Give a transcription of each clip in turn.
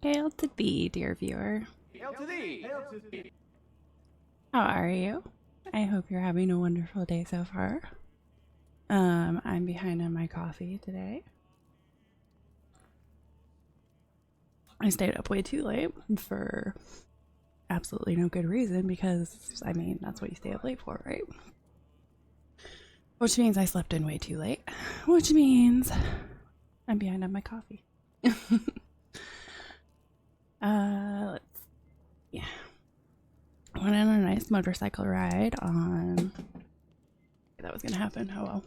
Hail to thee, dear viewer. Hail to thee! Hail to thee! How are you? I hope you're having a wonderful day so far. I'm behind on my coffee today. I stayed up way too late for absolutely no good reason because, I mean, that's what you stay up late for, right? Which means I slept in way too late. Which means I'm behind on my coffee. Yeah. Went on a nice motorcycle ride on... That was gonna happen, oh well.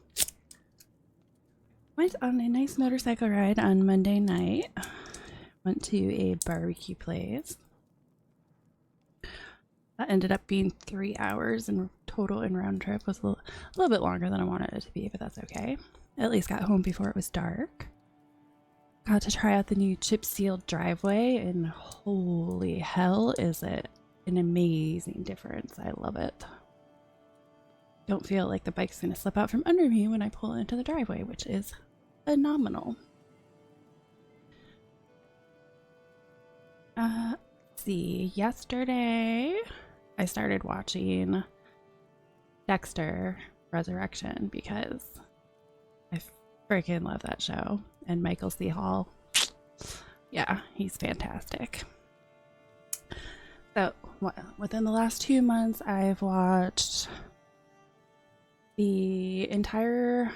Went on a nice motorcycle ride on Monday night. Went to a barbecue place. That ended up being 3 hours in total in round trip. It was a little bit longer than I wanted it to be, but that's okay. At least got home before it was dark. Got to try out the new chip sealed driveway, and holy hell is it an amazing difference. I love it. Don't feel like the bike's gonna slip out from under me when I pull into the driveway, which is phenomenal. Let's see. Yesterday, I started watching Dexter Resurrection because I freaking love that show. And Michael C. Hall, yeah, he's fantastic. So, within the last 2 months, I've watched the entire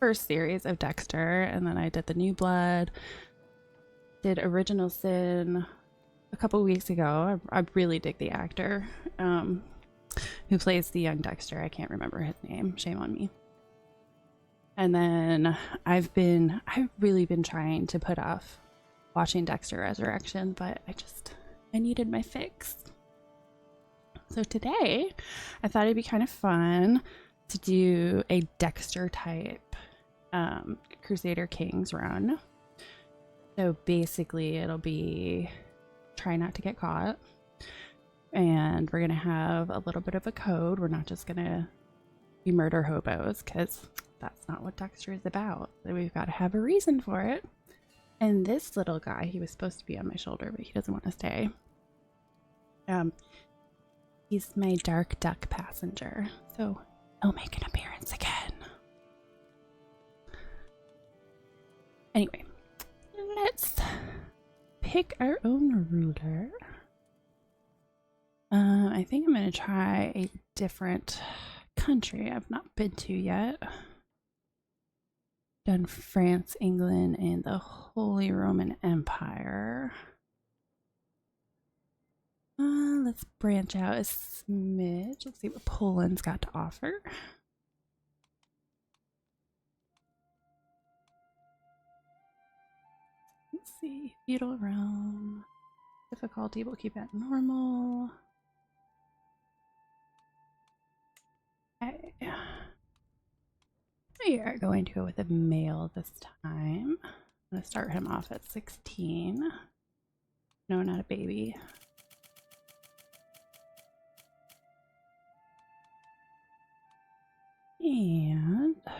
first series of Dexter, and then I did the New Blood, did Original Sin a couple weeks ago. I really dig the actor who plays the young Dexter. I can't remember his name. Shame on me. And then I've really been trying to put off watching Dexter Resurrection, but I needed my fix. So today, I thought it'd be kind of fun to do a Dexter type Crusader Kings run. So basically, it'll be try not to get caught. And we're going to have a little bit of a code. We're not just going to be murder hobos, because that's not what Dexter is about. So we've got to have a reason for it. And this little guy, he was supposed to be on my shoulder, but he doesn't want to stay. He's my dark duck passenger, so he'll make an appearance again. Anyway, let's pick our own ruler. I think I'm going to try a different country I've not been to yet. Done France, England, and the Holy Roman Empire. Let's branch out a smidge. Let's see what Poland's got to offer. Let's see. Feudal realm. Difficulty, we'll keep it normal. Okay. We are going to go with a male this time. I'm going to start him off at 16. No, not a baby. And we're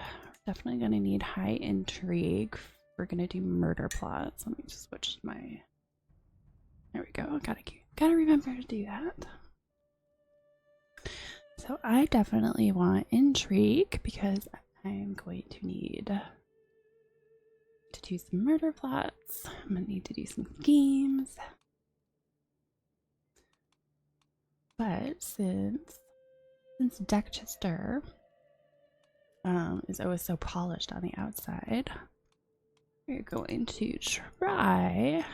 definitely going to need high intrigue. We're going to do murder plots. Let me just switch my... There we go. Gotta remember to do that. So I definitely want intrigue because I'm going to need to do some murder plots. I'm going to need to do some schemes. But since Dexter is always so polished on the outside, we're going to try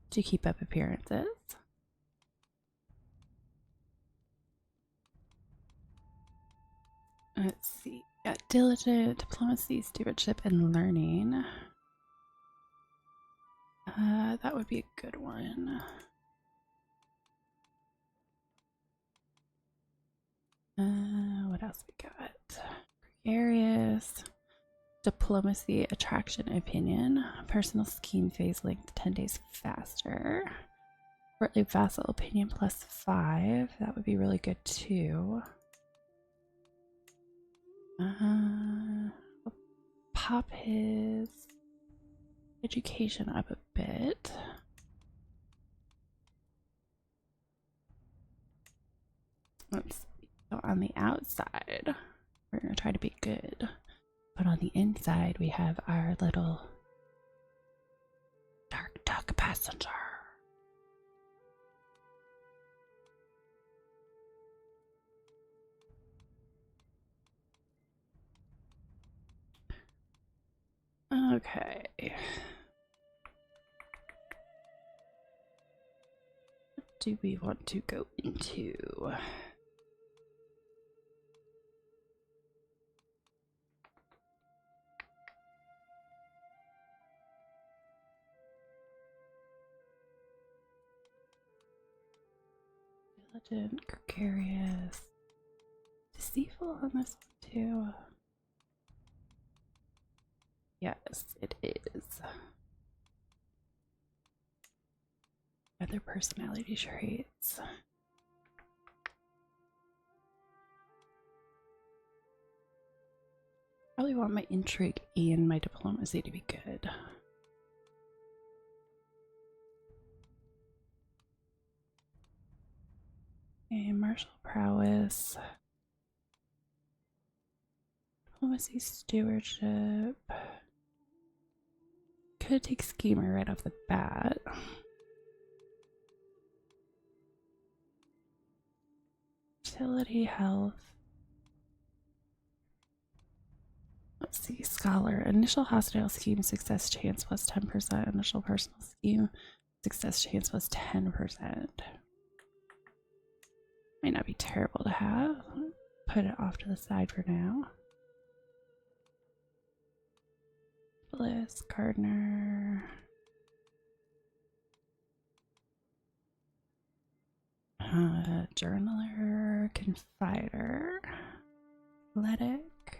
to keep up appearances. Let's see. Got diligent, diplomacy, stewardship, and learning. That would be a good one. What else we got? Gregarious, diplomacy, attraction, opinion, personal scheme phase length 10 days faster. Courtly vassal opinion +5. That would be really good too. I'll pop his education up a bit. Let's see. So on the outside, we're going to try to be good. But on the inside, we have our little dark duck passenger. Okay. What do we want to go into? Diligent, gregarious, deceitful on this one too. Yes, it is. Other personality traits. Probably want my intrigue and my diplomacy to be good. Okay, martial prowess. Diplomacy, stewardship. Could take schemer right off the bat. Utility, health. Let's see, scholar. Initial hostile scheme success chance plus 10%. Initial personal scheme success chance plus 10%. Might not be terrible to have. Put it off to the side for now. Bliss, gardener. Journaler, confider, athletic.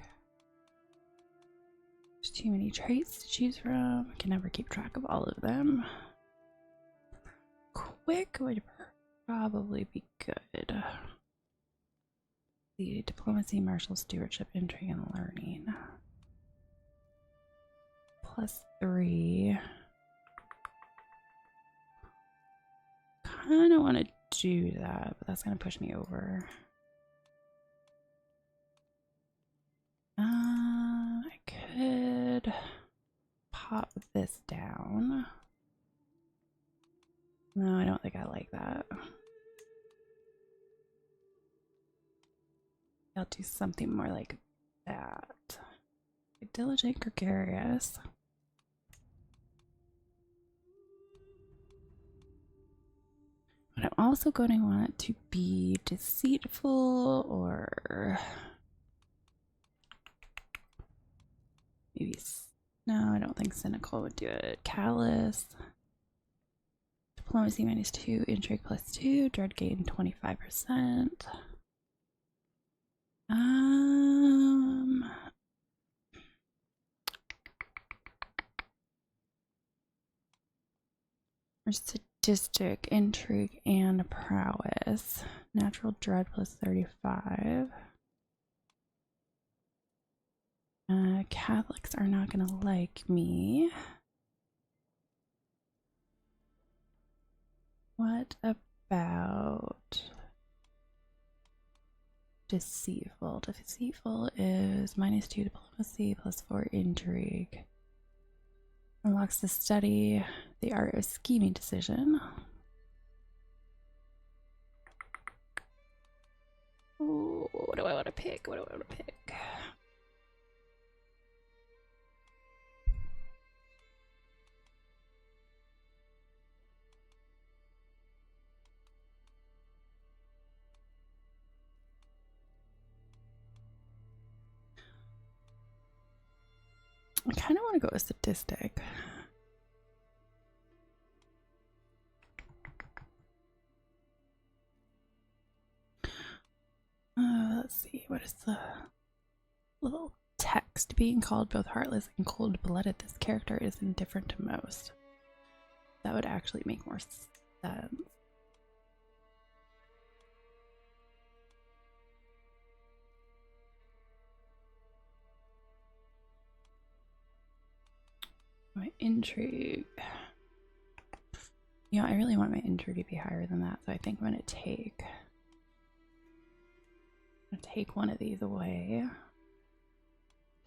There's too many traits to choose from. I can never keep track of all of them. Quick would probably be good. The diplomacy, martial, stewardship, intrigue, and learning. +3. Kind of want to do that, but that's going to push me over. I could pop this down. No, I don't think I like that. I'll do something more like that. Diligent, gregarious. But I'm also going to want it to be deceitful or maybe, no, I don't think cynical would do it. Callous. Diplomacy -2, intrigue +2, dread gain 25%. Or sadistic, intrigue, and prowess. Natural dread +35. Catholics are not gonna like me. What about deceitful? Deceitful is -2 diplomacy +4 intrigue. Unlocks the study, the art of scheming decision. Ooh, what do I want to pick? What do I want to pick? I kind of want to go with sadistic. Let's see, what is the little text? Being called both heartless and cold-blooded, this character is indifferent to most. That would actually make more sense. My intrigue. You know, I really want my intrigue to be higher than that, so I think I'm gonna take one of these away.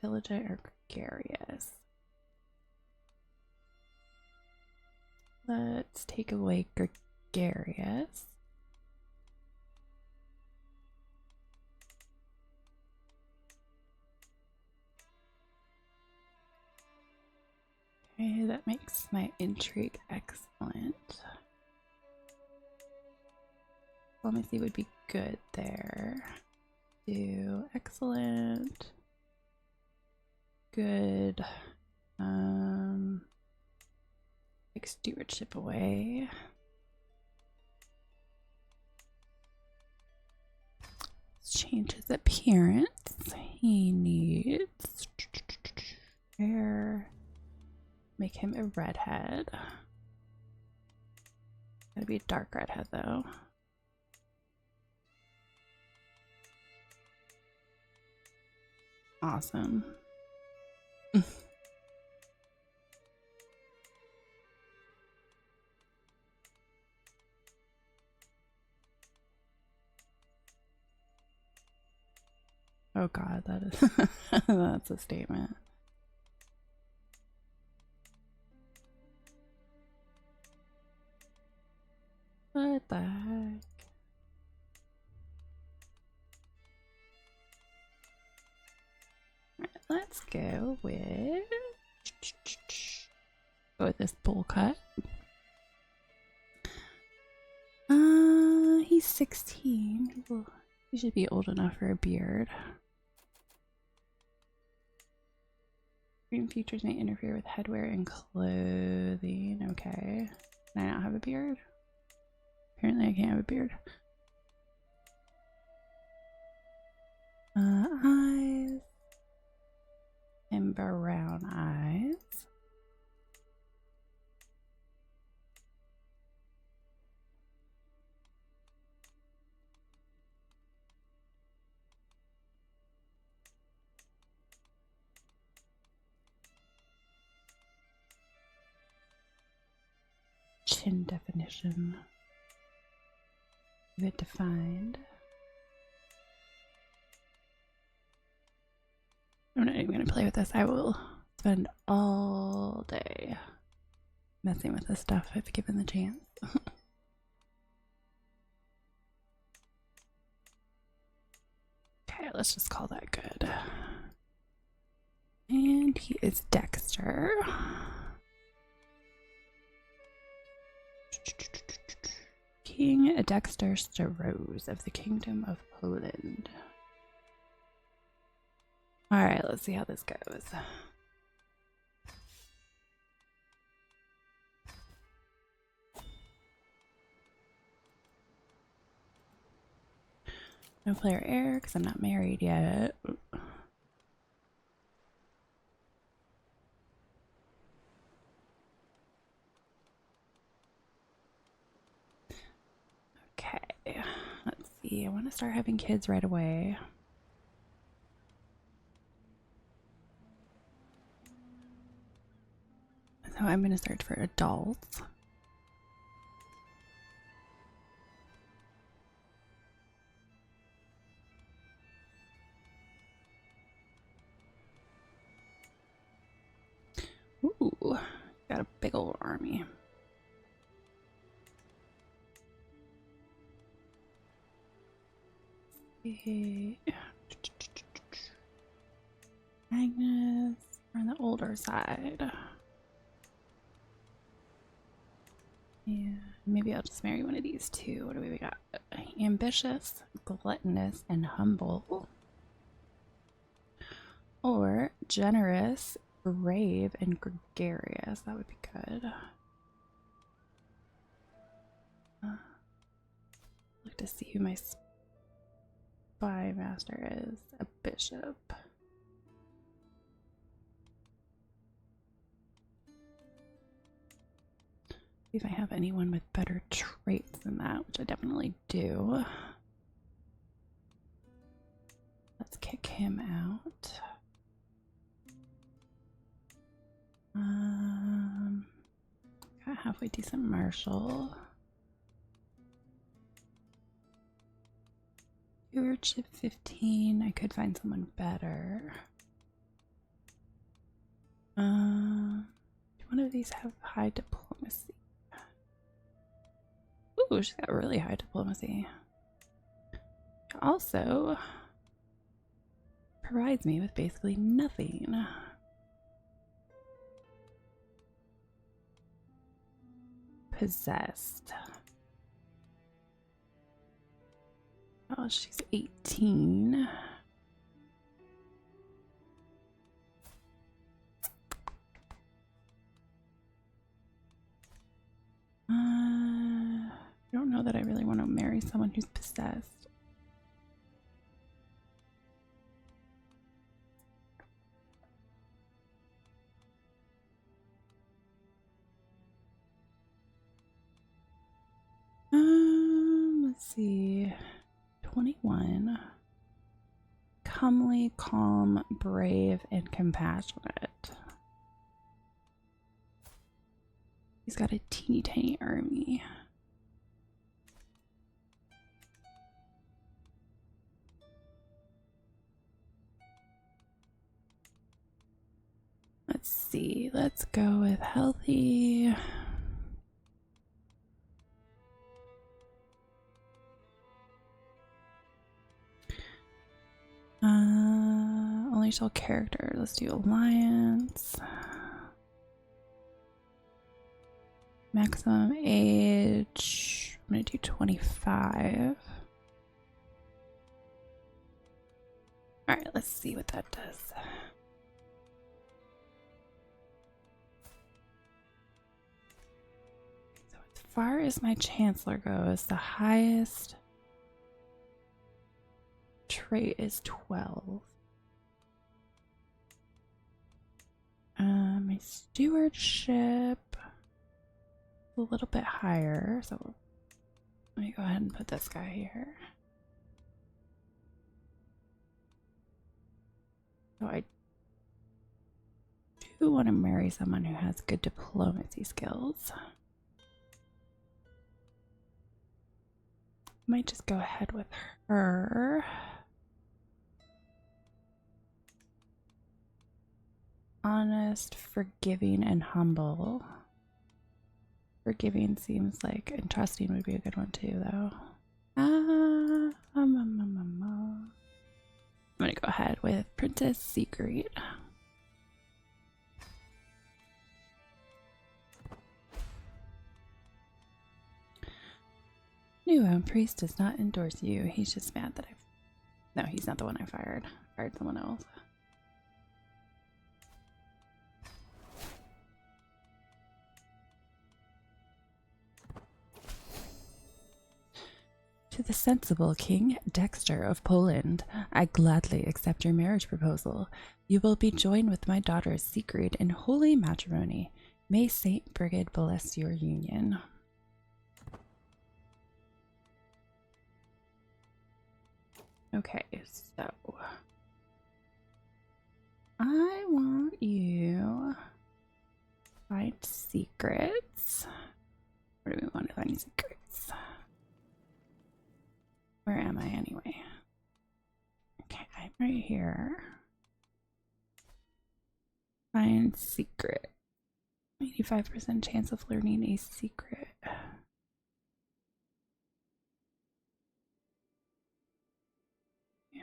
Diligent or gregarious? Let's take away gregarious. Okay, that makes my intrigue excellent. Diplomacy would be good there. Do excellent. Good. Take stewardship away. Let's change his appearance. He needs hair. Make him a redhead. Gotta be a dark redhead though. Awesome. Oh god, that is that's a statement. What the heck? Alright, let's go with this bowl cut. He's 16. He should be old enough for a beard. Extreme features may interfere with headwear and clothing. Okay. Can I not have a beard? Apparently I can't have a beard. Eyes. And brown eyes. Chin definition. Bit defined. I'm not even going to play with this. I will spend all day messing with this stuff if given the chance. Okay, let's just call that good. And he is Dexter. King Dexter Starose of the Kingdom of Poland. Alright, let's see how this goes. No player heir because I'm not married yet. Okay, let's see. I want to start having kids right away. So I'm going to search for adults. Ooh, got a big old army. Magnus, we're on the older side. Yeah, maybe I'll just marry one of these two. What do we got? Ambitious, gluttonous, and humble. Or generous, brave, and gregarious. That would be good. Look to see who my spy master is. A bishop. See if I have anyone with better traits than that, which I definitely do. Let's kick him out. halfway decent marshal. Stewardship 15. I could find someone better. Do one of these have high diplomacy? Ooh, she's got really high diplomacy. Also provides me with basically nothing. Possessed. Oh, she's 18. I don't know that I really want to marry someone who's possessed. Let's see. 21. Comely, calm, brave, and compassionate. He's got a teeny tiny army. Let's see. Let's go with healthy. Only show character. Let's do alliance. Maximum age. I'm gonna do 25. Alright, let's see what that does. So as far as my chancellor goes, the highest trait is 12. My stewardship is a little bit higher, so let me go ahead and put this guy here. So I do want to marry someone who has good diplomacy skills. Might just go ahead with her. Honest, forgiving, and humble. Forgiving seems like, and trusting would be a good one too, though. I'm gonna go ahead with Princess Secret. New priest does not endorse you. He's just mad that No, he's not the one I fired. I fired someone else. To the sensible King Dexter of Poland, I gladly accept your marriage proposal. You will be joined with my daughter Sigrid in holy matrimony. May Saint Brigid bless your union. Okay, so I want you to find secrets. Where do we want to find secrets? Where am I anyway? Okay, I'm right here. Find secret. 85% chance of learning a secret. Yeah.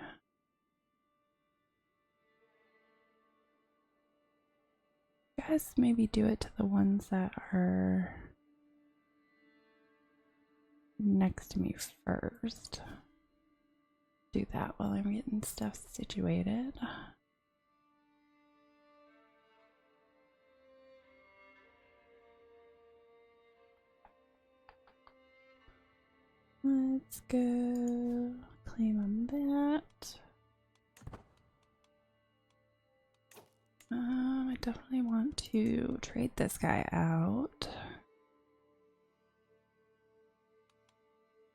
I guess maybe do it to the ones that are next to me first. Do that while I'm getting stuff situated. Let's go claim on that. I definitely want to trade this guy out.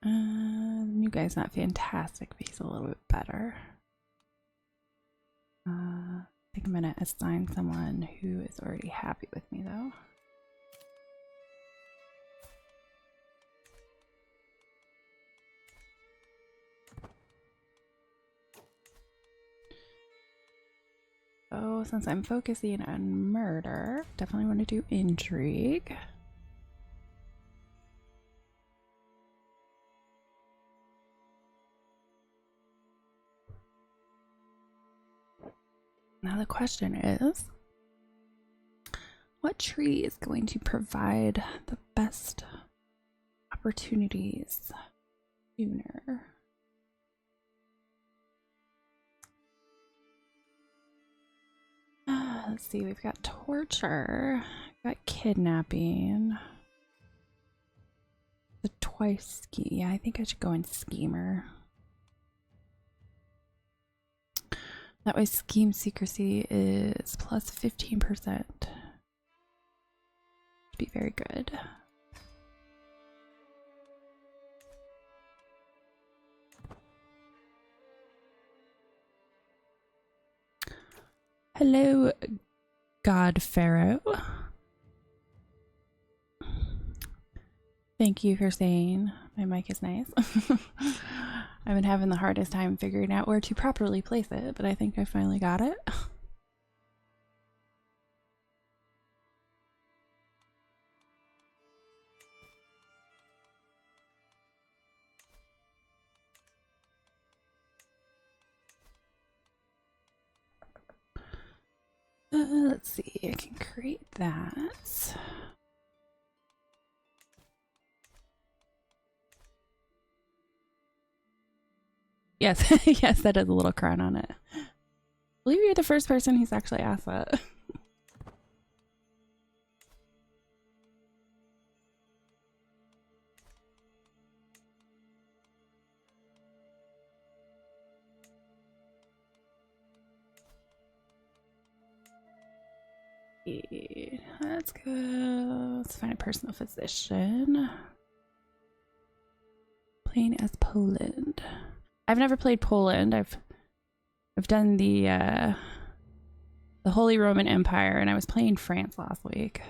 The new guy's not fantastic, but he's a little bit better. I think I'm gonna assign someone who is already happy with me though. So since I'm focusing on murder, definitely want to do intrigue. Now the question is, what tree is going to provide the best opportunities sooner? Let's see, we've got torture, got kidnapping, the twice ski. Yeah, I think I should go in schemer. That way scheme secrecy is plus 15%. Be very good. Hello, God Pharaoh. Thank you for saying my mic is nice. I've been having the hardest time figuring out where to properly place it, but I think I finally got it. Let's see, I can create that. Yes, yes, that has a little crown on it. I believe you're the first person who's actually asked that. Let's go. Let's find a personal physician. Playing as Poland. I've never played Poland. I've done the Holy Roman Empire, and I was playing France last week.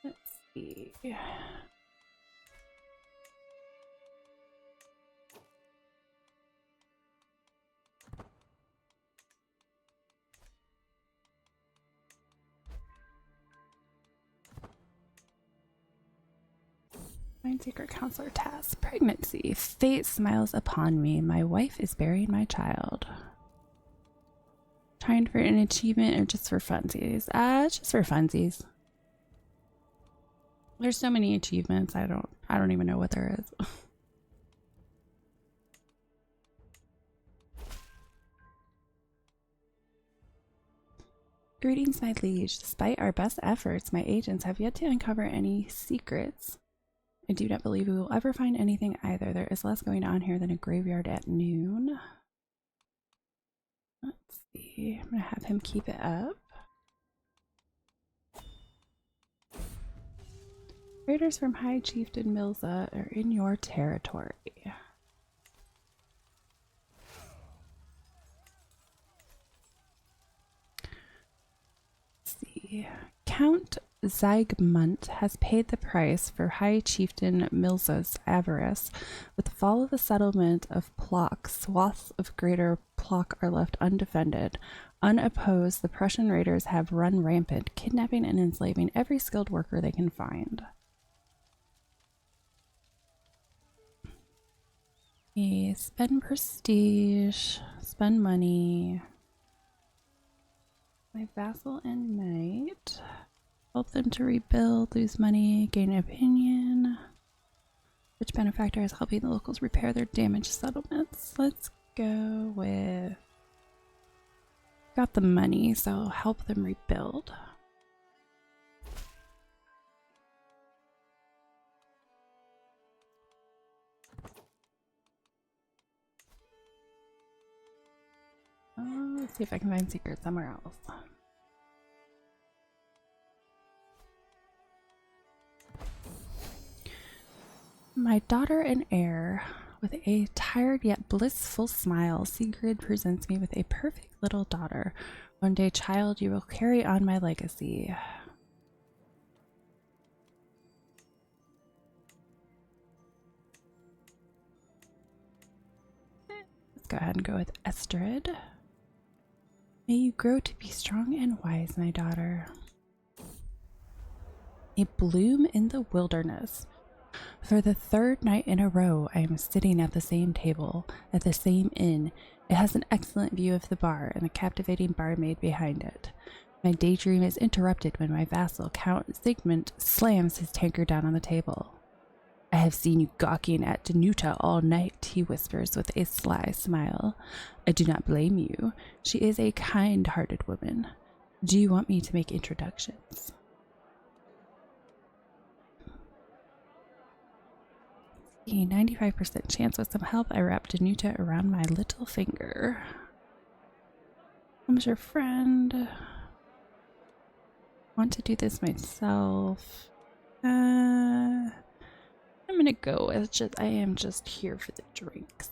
Let's see. Find secret counselor task. Pregnancy. Fate smiles upon me. My wife is burying my child. Trying for an achievement or just for funsies? Just for funsies. There's so many achievements. I don't even know what there is. Greetings, my liege. Despite our best efforts, my agents have yet to uncover any secrets. I do not believe we will ever find anything either. There is less going on here than a graveyard at noon. Let's see. I'm gonna have him keep it up. Raiders from High Chieftain Milza are in your territory. Let's see. Count Zygmunt has paid the price for High Chieftain Milza's avarice. With the fall of the settlement of Plock, swaths of greater Plock are left undefended. Unopposed, the Prussian raiders have run rampant, kidnapping and enslaving every skilled worker they can find. Okay, spend prestige, spend money. My vassal and knight. Help them to rebuild, lose money, gain opinion. Which benefactor is helping the locals repair their damaged settlements? Let's go with... Got the money, so help them rebuild. Let's see if I can find secrets somewhere else. My daughter and heir. With a tired yet blissful smile, Sigrid presents me with a perfect little daughter. One day, child, you will carry on my legacy. Let's go ahead and go with Estrid. May you grow to be strong and wise, my daughter. A bloom in the wilderness. For the third night in a row, I am sitting at the same table, at the same inn. It has an excellent view of the bar and a captivating barmaid behind it. My daydream is interrupted when my vassal, Count Sigmund, slams his tankard down on the table. I have seen you gawking at Danuta all night, he whispers with a sly smile. I do not blame you. She is a kind-hearted woman. Do you want me to make introductions? A 95% chance with some help, I wrap Danuta around my little finger. I'm your friend. Want to do this myself. I'm gonna go with I am just here for the drinks.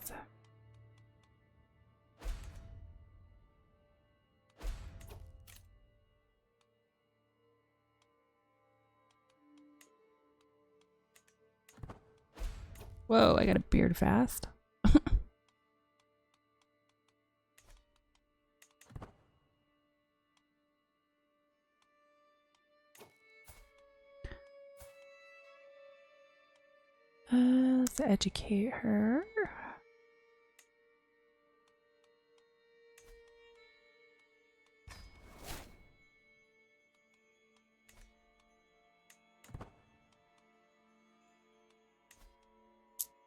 Whoa, I got a beard fast. Let's educate her.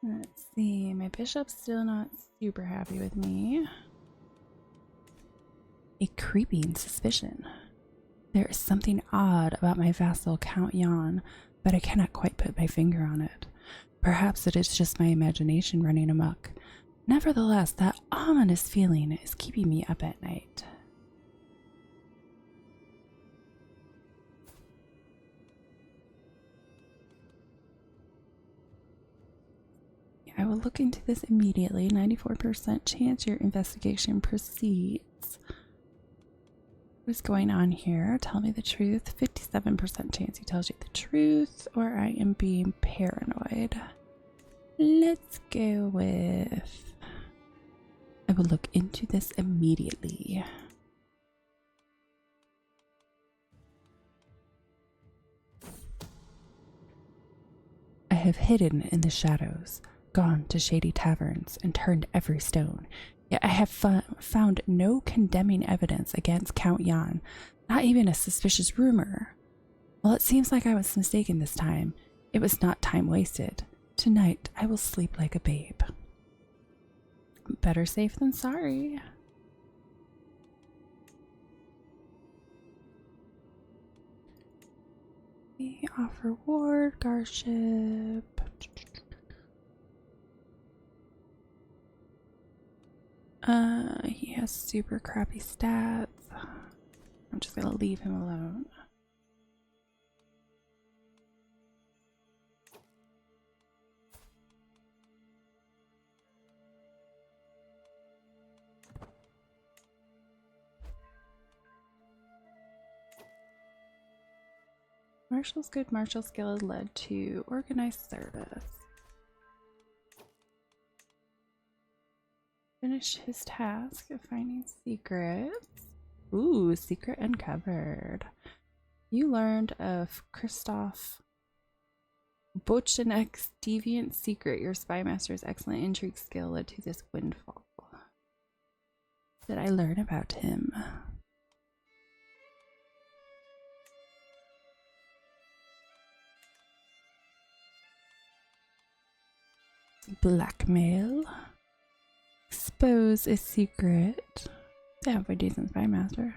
Let's see, my bishop's still not super happy with me. A creeping suspicion. There is something odd about my vassal Count Jan, but I cannot quite put my finger on it. Perhaps it is just my imagination running amok. Nevertheless, that ominous feeling is keeping me up at night. I will look into this immediately. 94% chance your investigation proceeds. What is going on here? Tell me the truth. 57% chance he tells you the truth, or I am being paranoid. Let's go with... I will look into this immediately. I have hidden in the shadows, gone to shady taverns, and turned every stone. Yet I have found no condemning evidence against Count Jan, not even a suspicious rumor. Well, it seems like I was mistaken this time. It was not time wasted. Tonight, I will sleep like a babe. Better safe than sorry. We offer ward, guardship. He has super crappy stats. I'm just gonna leave him alone. Martial's good martial skill led to organized service. Finish his task of finding secrets. Ooh, secret uncovered. You learned of Christoph Bochenek's deviant secret. Your spy master's excellent intrigue skill led to this windfall. Did I learn about him? Blackmail. Expose a secret. Yeah, by decent spy master.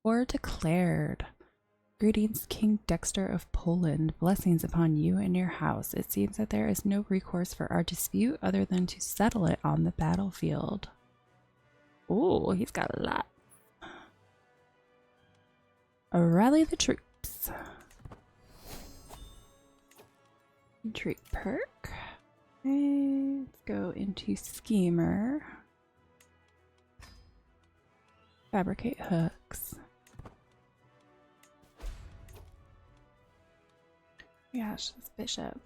Or declared. Greetings, King Dexter of Poland. Blessings upon you and your house. It seems that there is no recourse for our dispute other than to settle it on the battlefield. Oh, he's got a lot. Rally the troops. Retreat perk. Okay, let's go into Schemer. Fabricate hooks. Gosh, this bishop.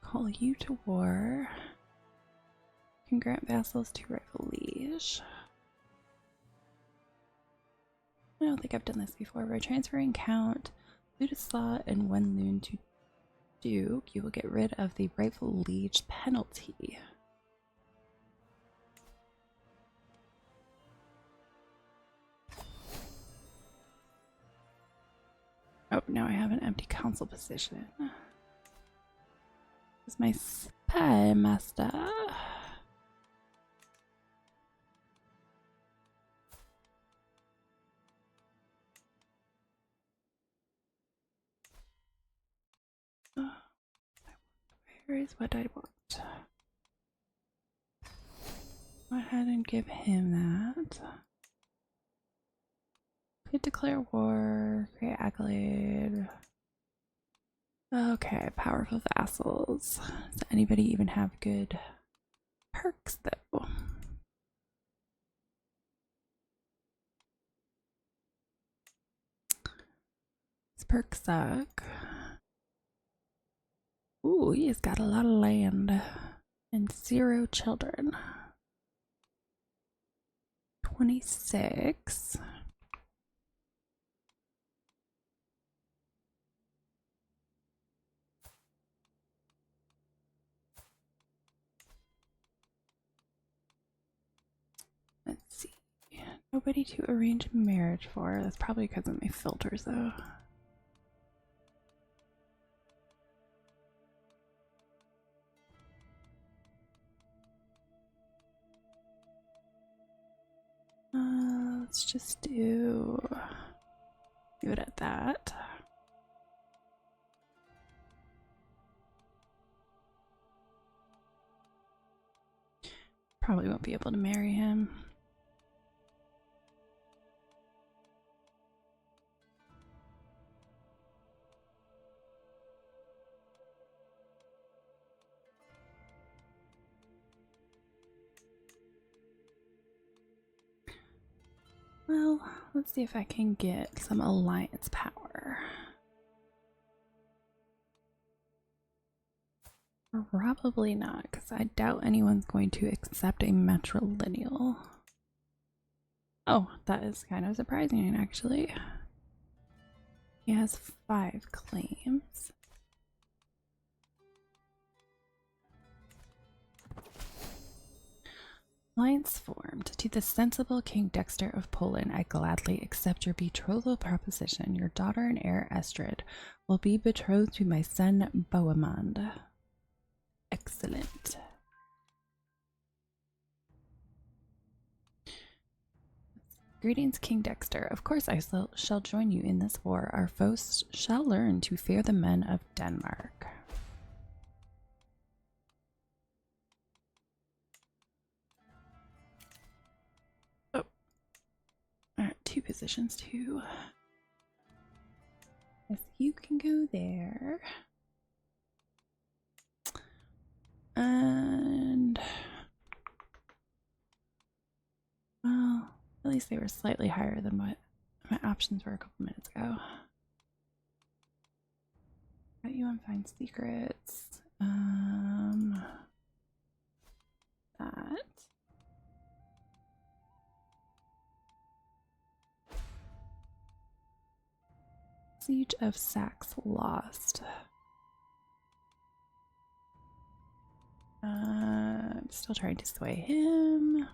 Call you to war. Can grant vassals to rival liege. I don't think I've done this before. By transferring Count Ludislaw and Wenloon to Duke, you will get rid of the rightful liege penalty. Oh, now I have an empty council position. This is my spy master. Where is what I want? Go ahead and give him that. Could declare war, create accolade. Okay, powerful vassals. Does anybody even have good perks though? These perks suck. Ooh, he's got a lot of land and 0 children. 26. Let's see. Nobody to arrange marriage for. That's probably because of my filters though. Let's just do it at that. Probably won't be able to marry him. Well, let's see if I can get some alliance power. Probably not, because I doubt anyone's going to accept a matrilineal. Oh, that is kind of surprising, actually. He has 5 claims. Alliance formed. To the sensible King Dexter of Poland, I gladly accept your betrothal proposition. Your daughter and heir Estrid will be betrothed to my son Bohemond. Excellent. Greetings, King Dexter. Of course I shall join you in this war. Our foes shall learn to fear the men of Denmark. Oh. Alright, 2 positions too. Yes, you can go there. And well, at least they were slightly higher than what my options were a couple minutes ago. Got you on Find Secrets. That. Siege of Saxe lost. I'm still trying to sway him.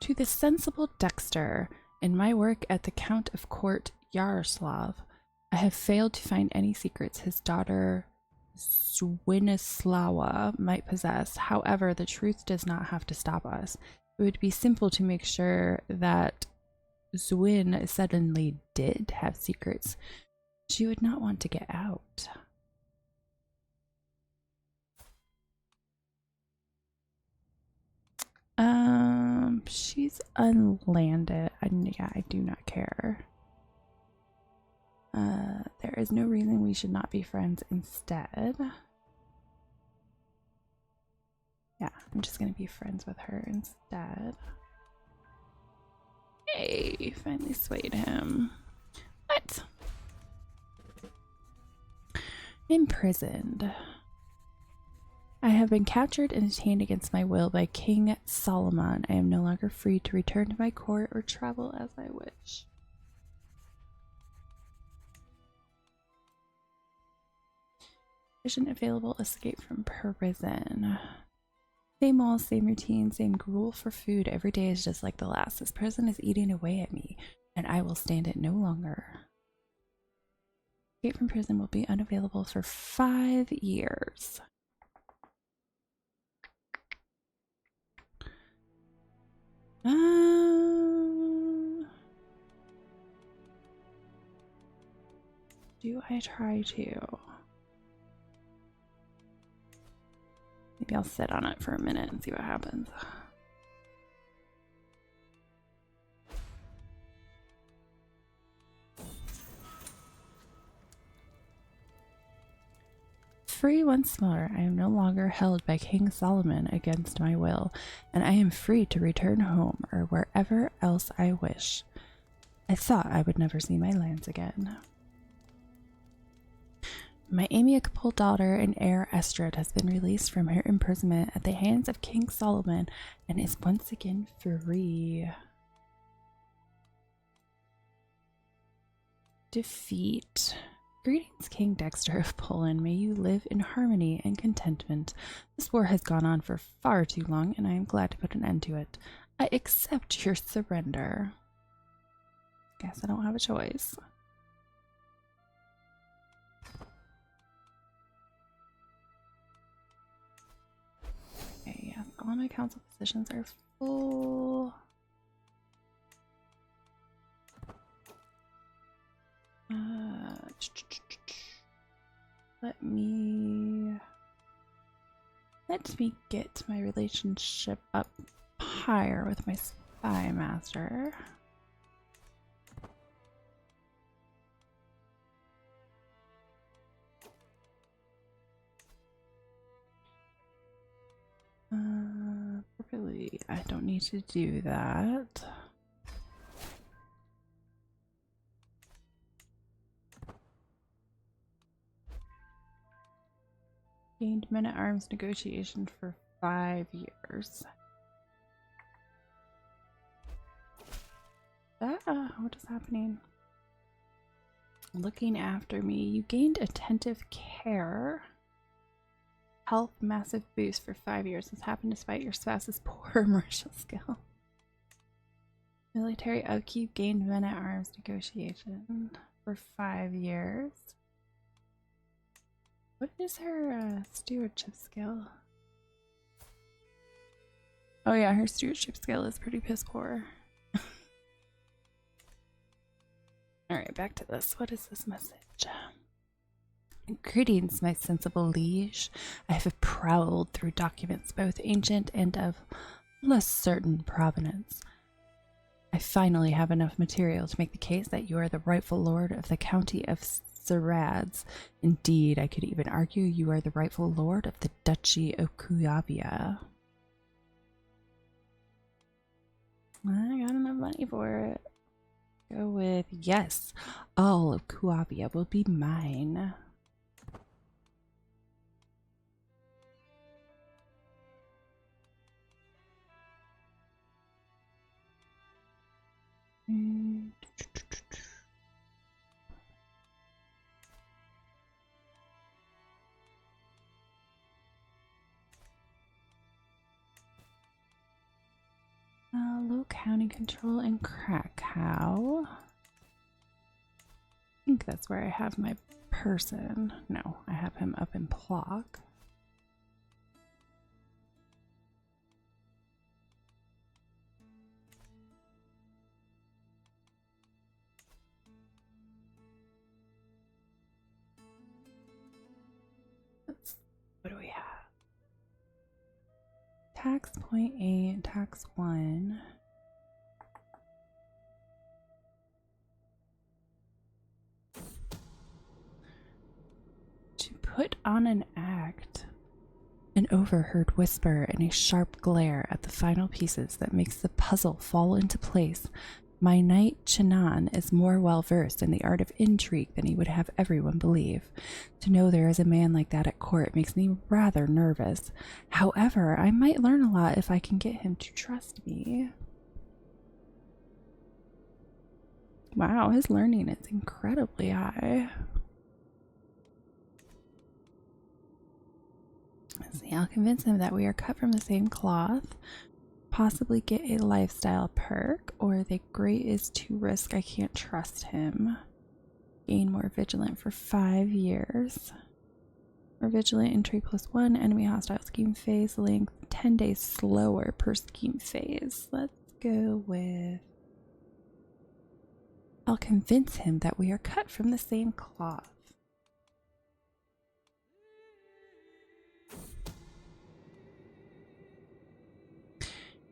To the sensible Dexter, in my work at the Count of Court Yaroslav, I have failed to find any secrets his daughter Swinislawa might possess. However, the truth does not have to stop us. It would be simple to make sure that Zwin suddenly did have secrets she would not want to get out. She's unlanded. Yeah, I do not care. There is no reason we should not be friends instead. Yeah, I'm just gonna be friends with her instead. Hey, finally swayed him. What? Imprisoned. I have been captured and detained against my will by King Solomon. I am no longer free to return to my court or travel as I wish. Mission available, escape from prison. Same walls, same routine, same gruel for food. Every day is just like the last. This prison is eating away at me, and I will stand it no longer. Escape from prison will be unavailable for 5 years. Do I try to? Maybe I'll sit on it for a minute and see what happens. Free once more, I am no longer held by King Solomon against my will, and I am free to return home or wherever else I wish. I thought I would never see my lands again. My amiable daughter and heir Estrid has been released from her imprisonment at the hands of King Solomon and is once again free. Defeat. Greetings, King Dexter of Poland. May you live in harmony and contentment. This war has gone on for far too long, and I am glad to put an end to it. I accept your surrender. Guess I don't have a choice. Okay, yes, all my council positions are full. Let me get my relationship up higher with my spy master. Really, I don't need to do that. Gained men-at-arms negotiation for 5 years. What is happening? Looking after me. You gained attentive care. Health massive boost for 5 years. This happened despite your spouse's poor martial skill. Military upkeep. Gained men-at-arms negotiation for 5 years. What is her stewardship skill? Oh yeah, her stewardship skill is pretty piss poor. Alright, back to this. What is this message? Greetings, my sensible liege. I have prowled through documents both ancient and of less certain provenance. I finally have enough material to make the case that you are the rightful lord of the county of Sarads. Indeed, I could even argue you are the rightful lord of the Duchy of Kuavia. I got enough money for it. Go with yes. All of Kuavia will be mine. Low county control in Krakow. think that's where I have my person. No, I have him up in Plock. What do we have? Tax 0.8, tax 1. To put on an act. An overheard whisper and a sharp glare at the final pieces that makes the puzzle fall into place. My knight Chinan is more well versed in the art of intrigue than he would have everyone believe. To know there is a man like that at court makes me rather nervous. However, I might learn a lot if I can get him to trust me. Wow, his learning is incredibly high. Let's see, I'll convince him that we are cut from the same cloth. Possibly get a lifestyle perk, or the great is to risk I can't trust him. Gain more vigilant for 5 years. More vigilant, intrigue +1, enemy hostile scheme phase, length 10 days slower per scheme phase. Let's go with... I'll convince him that we are cut from the same cloth.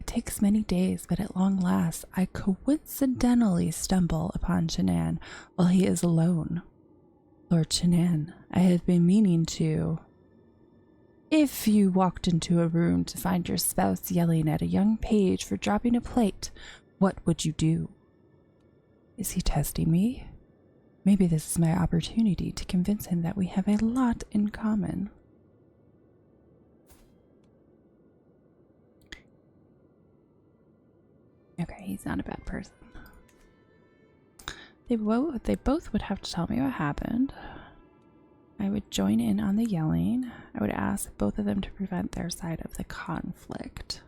Takes many days, but at long last, I coincidentally stumble upon Chinan while he is alone. Lord Chinan, I have been meaning to... If you walked into a room to find your spouse yelling at a young page for dropping a plate, what would you do? Is he testing me? Maybe this is my opportunity to convince him that we have a lot in common. Okay, he's not a bad person. They both would have to tell me what happened. I would join in on the yelling. I would ask both of them to prevent their side of the conflict.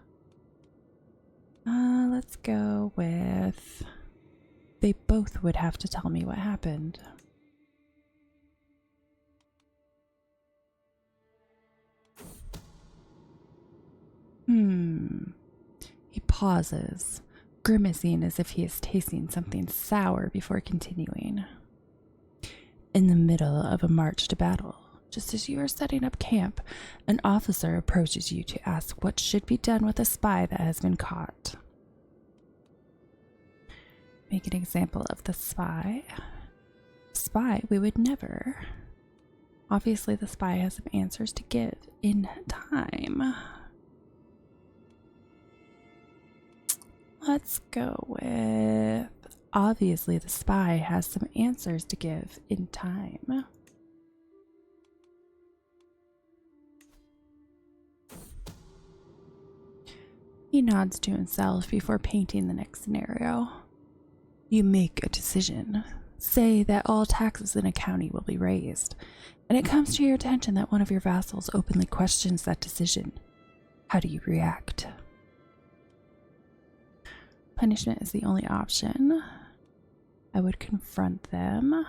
Let's go with... They both would have to tell me what happened. He pauses, grimacing as if he is tasting something sour before continuing. In the middle of a march to battle, just as you are setting up camp, an officer approaches you to ask what should be done with a spy that has been caught. Make an example of the spy. Spy, we would never. Obviously, the spy has some answers to give in time. Let's go with... Obviously, the spy has some answers to give in time. He nods to himself before painting the next scenario. You make a decision. Say that all taxes in a county will be raised, and it comes to your attention that one of your vassals openly questions that decision. How do you react? Punishment is the only option. I would confront them,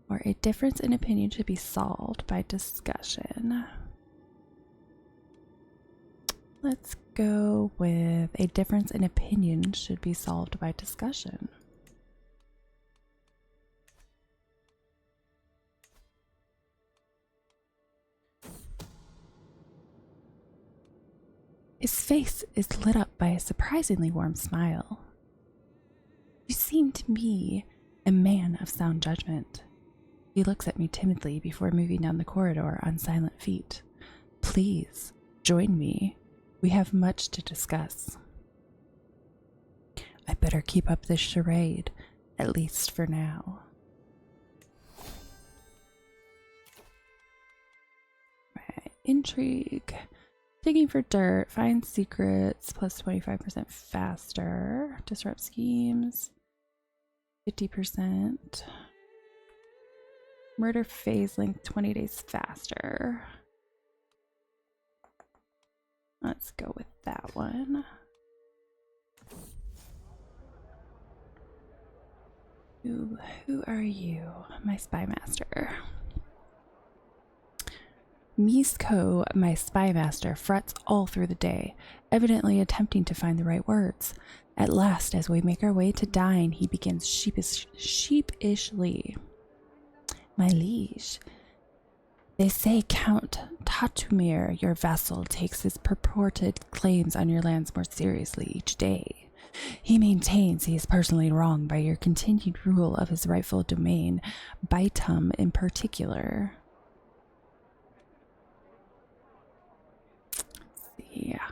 or a difference in opinion should be solved by discussion. Let's go with a difference in opinion should be solved by discussion. His face is lit up by a surprisingly warm smile. You seem to me a man of sound judgment. He looks at me timidly before moving down the corridor on silent feet. Please, join me. We have much to discuss. I better keep up this charade, at least for now. Right, intrigue. Digging for dirt, find secrets, plus 25% faster. Disrupt schemes, 50%. Murder phase length, 20 days faster. Let's go with that one. Who are you? My spy master. Misko, my spy master, frets all through the day, evidently attempting to find the right words. At last, as we make our way to dine, he begins sheepishly. My liege, they say Count Tatumir, your vassal, takes his purported claims on your lands more seriously each day. He maintains he is personally wronged by your continued rule of his rightful domain, Baitum in particular. Yeah.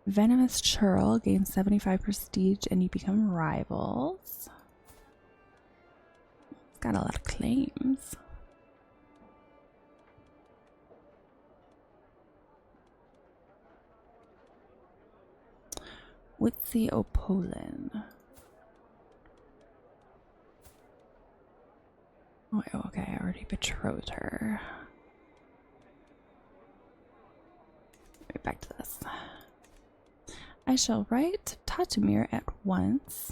Venomous Churl gains 75 prestige and you become rivals. It's got a lot of claims. Witsy Opolan. Oh, okay, I already betrothed her. Right back to this. I shall write Tatumir at once.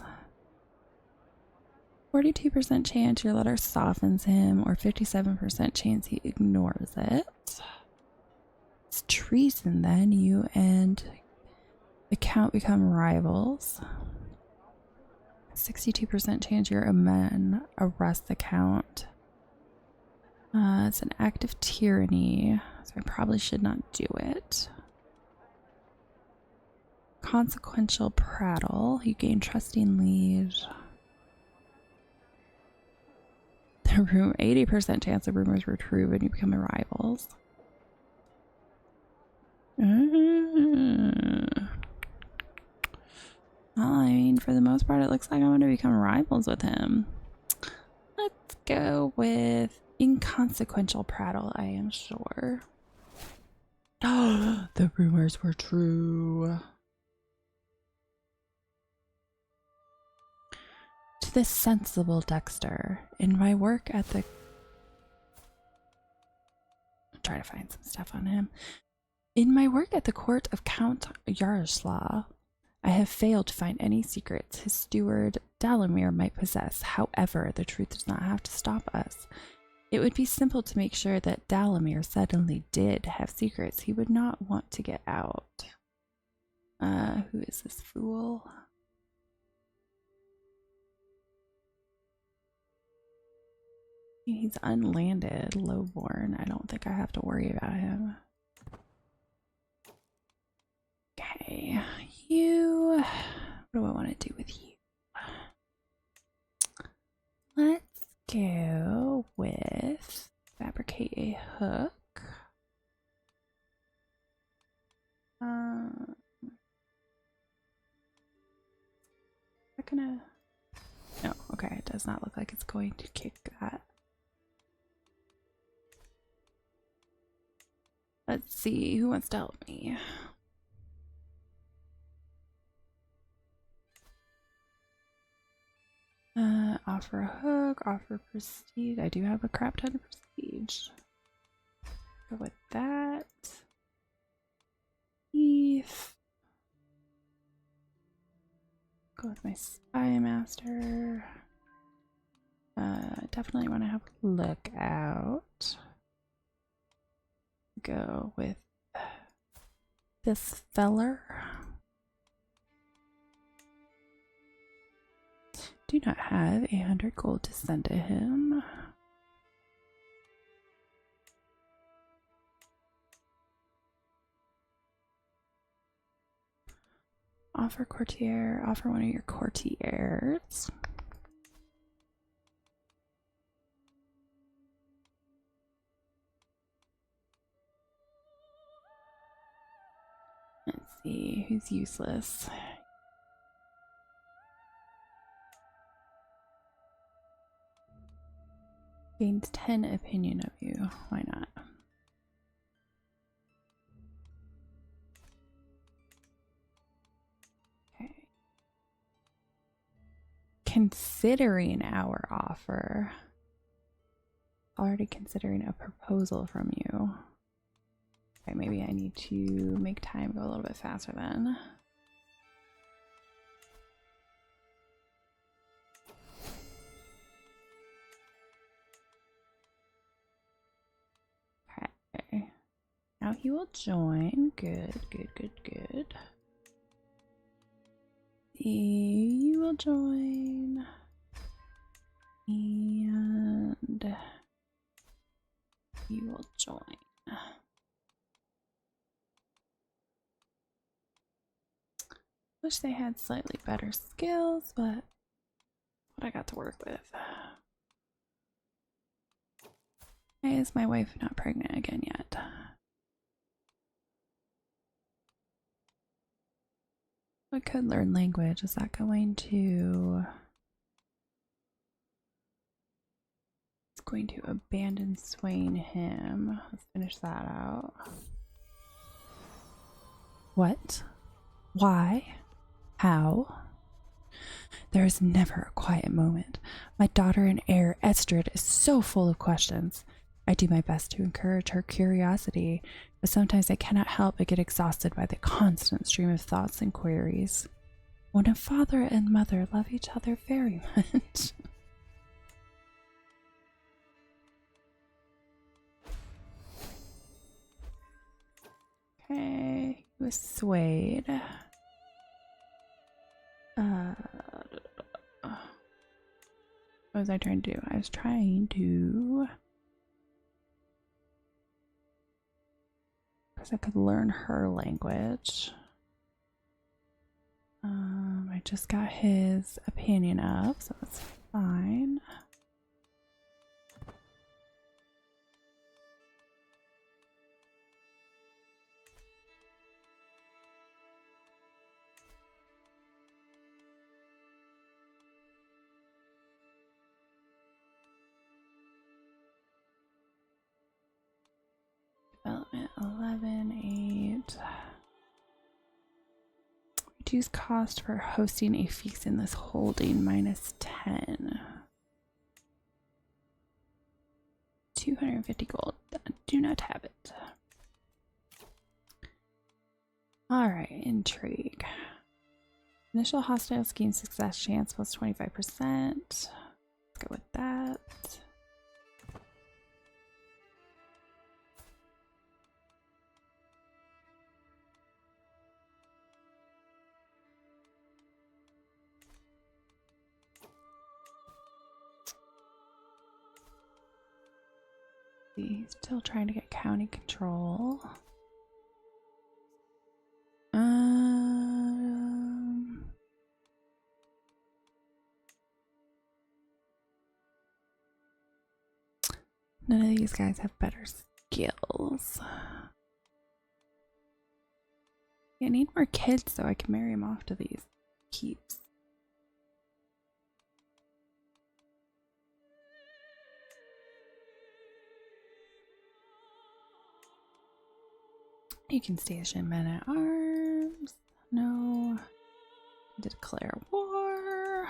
42% chance your letter softens him, or 57% chance he ignores it. It's treason then. You and the Count become rivals. 62% chance your men arrest the Count. It's an act of tyranny, so I probably should not do it. Consequential prattle. You gain trusting lead. The room 80% chance the rumors were true when you become rivals. Well, I mean, for the most part, it looks like I'm going to become rivals with him. Let's go with inconsequential prattle, I am sure. Oh, the rumors were true. To this sensible Dexter, in my work at the... I'll try to find some stuff on him. In my work at the court of Count Yaroslav, I have failed to find any secrets his steward Dalamir might possess. However, the truth does not have to stop us. It would be simple to make sure that Dalamir suddenly did have secrets he would not want to get out. Who is this fool? He's unlanded, lowborn. I don't think I have to worry about him. Okay, you... What do I want to do with you? Let's go with fabricate a hook. I'm not gonna... No, okay, it does not look like it's going to kick that. Let's see, who wants to help me? Offer a hook, offer prestige. I do have a crap ton of prestige. Go with that. Thief. Go with my spy master. Definitely want to have a lookout. Go with this feller. Do not have 100 gold to send to him. Offer courtier, offer one of your courtiers. Let's see, who's useless? Gains 10 opinion of you. Why not? Okay. Considering our offer. Already considering a proposal from you. Okay, maybe I need to make time go a little bit faster then. now he will join. Good, good, good, good. You will join. And you will join. Wish they had slightly better skills, but what I got to work with. Is my wife not pregnant again yet? I could learn language. Is that going to... It's going to abandon Swain him. Let's finish that out. What? Why? How? There is never a quiet moment. My daughter and heir, Estrid, is so full of questions. I do my best to encourage her curiosity, but sometimes I cannot help but get exhausted by the constant stream of thoughts and queries. When a father and mother love each other very much. Okay, he was swayed. What was I trying to do? I was trying to... Because I could learn her language. I just got his opinion up, so that's fine. Development 11, 8. Reduce cost for hosting a feast in this holding, -10. 250 gold. Do not have it. Alright, intrigue. Initial hostile scheme success chance plus 25%. Let's go with that. He's still trying to get county control. None of these guys have better skills. I need more kids so I can marry them off to these keeps. You can station men at arms. No. Declare war.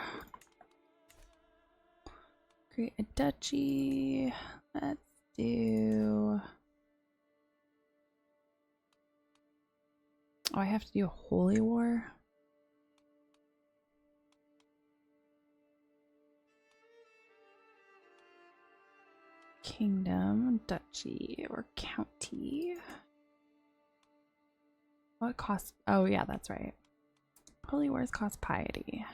Create a duchy. Let's do... Oh, I have to do a holy war? Kingdom, duchy, or county. What costs? Oh yeah, that's right. Holy wars cost piety.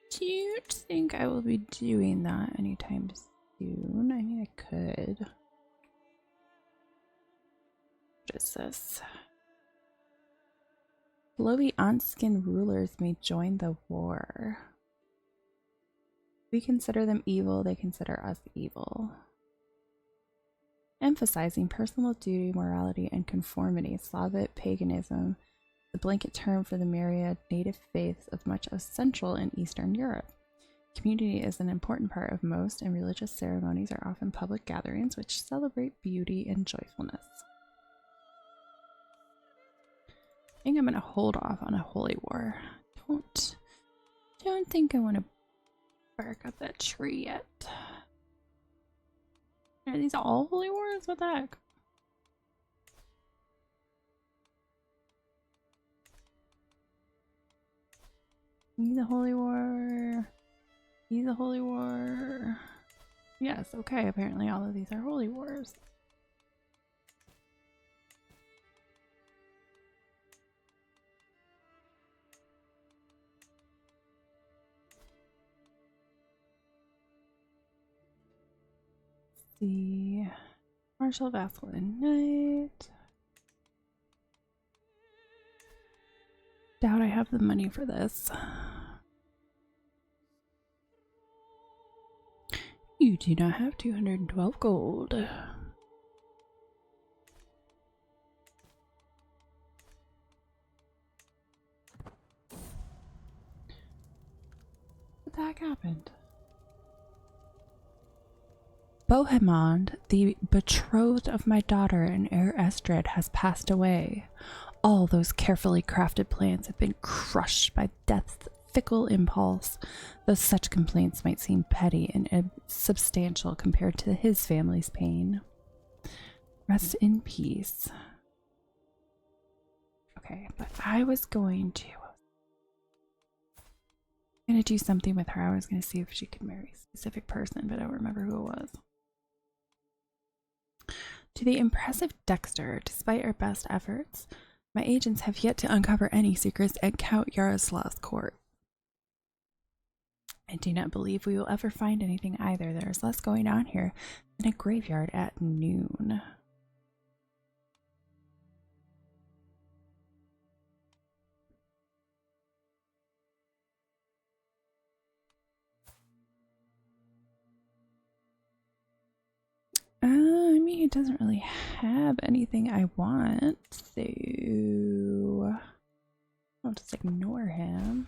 Do you think I will be doing that anytime soon? I mean, I could. What is this? Below Anskin rulers may join the war. We consider them evil, they consider us evil. Emphasizing personal duty, morality, and conformity, Slavic paganism, the blanket term for the myriad native faiths of much of Central and Eastern Europe. Community is an important part of most, and religious ceremonies are often public gatherings which celebrate beauty and joyfulness. I think I'm going to hold off on a holy war. Don't think I want to bark up that tree yet. Are these all holy wars? What the heck? He's a holy war. He's a holy war. Yes, okay, apparently all of these are holy wars. The Martial Vassal and Knight. Doubt I have the money for this. You do not have 212 gold. What the heck happened? Bohemond, the betrothed of my daughter and heir Estrid, has passed away. All those carefully crafted plans have been crushed by death's fickle impulse, though such complaints might seem petty and insubstantial compared to his family's pain. Rest in peace. Okay, but I was going to do something with her. I was going to see if she could marry a specific person, but I don't remember who it was. To the impressive Dexter, despite our best efforts, my agents have yet to uncover any secrets at Count Yaroslav's court. I do not believe we will ever find anything either. There is less going on here than a graveyard at noon. I mean, it doesn't really have anything I want, so I'll just ignore him.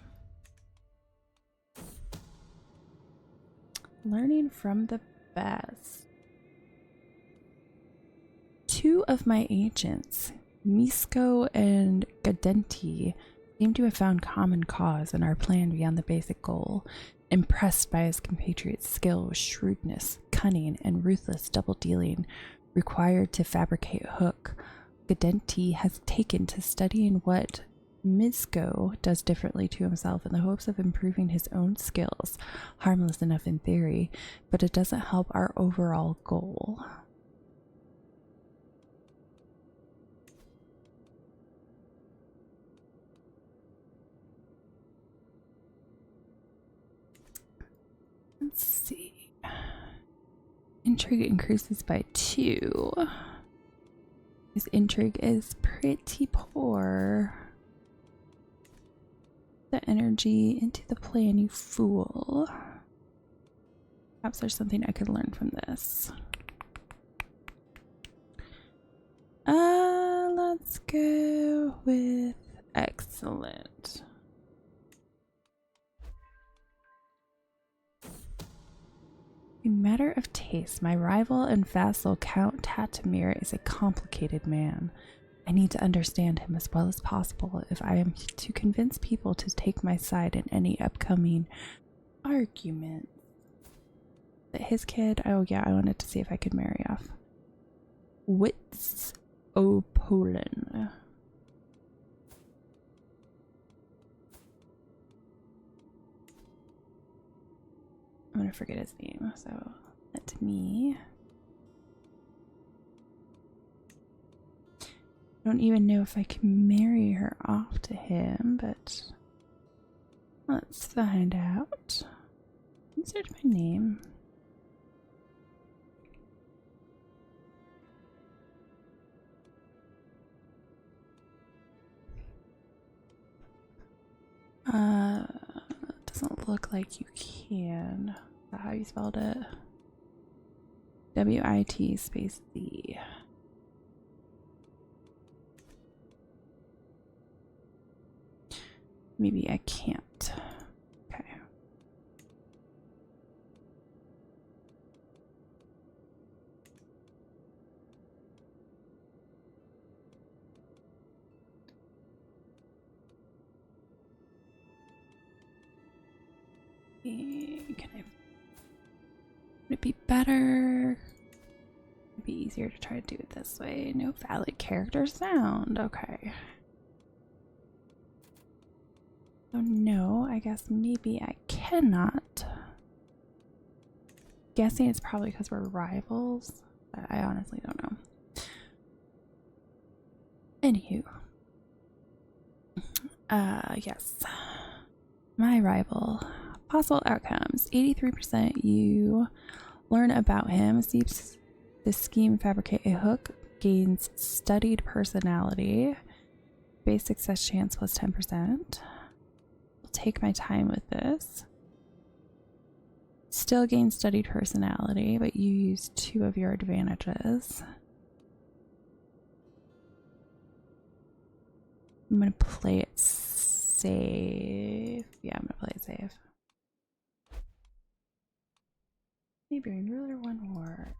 Learning from the best. Two of my agents, Misko and Gadenti, seem to have found common cause in our plan beyond the basic goal. Impressed by his compatriot's skill with shrewdness, cunning, and ruthless double-dealing required to fabricate Hook, Gadenti has taken to studying what Misko does differently to himself in the hopes of improving his own skills. Harmless enough in theory, but it doesn't help our overall goal. Let's see. Intrigue increases by 2. His intrigue is pretty poor. The energy into the plan, you fool. Perhaps there's something I could learn from this. Let's go with excellent. A matter of taste, my rival and vassal Count Tatamir is a complicated man. I need to understand him as well as possible if I am to convince people to take my side in any upcoming argument. But his kid, oh yeah, I wanted to see if I could marry off Witz Opolen. I'm gonna forget his name, so let me. I don't even know if I can marry her off to him, but let's find out. Insert my name. Doesn't look like you can. Is that how you spelled it? W-I-T space Z. Maybe I can't. Okay. Would it be better? It'd be easier to try to do it this way. No valid characters found. Okay. So no, I guess maybe I cannot. guessing it's probably because we're rivals, but I honestly don't know. Anywho. Yes. My rival. Possible outcomes. 83% you learn about him, sees the scheme fabricate a hook, gains studied personality, base success chance plus 10%. I'll take my time with this. Still gain studied personality, but you use 2 of your advantages. I'm gonna play it safe. Yeah, I'm gonna play it safe. Neighboring ruler, 1 war.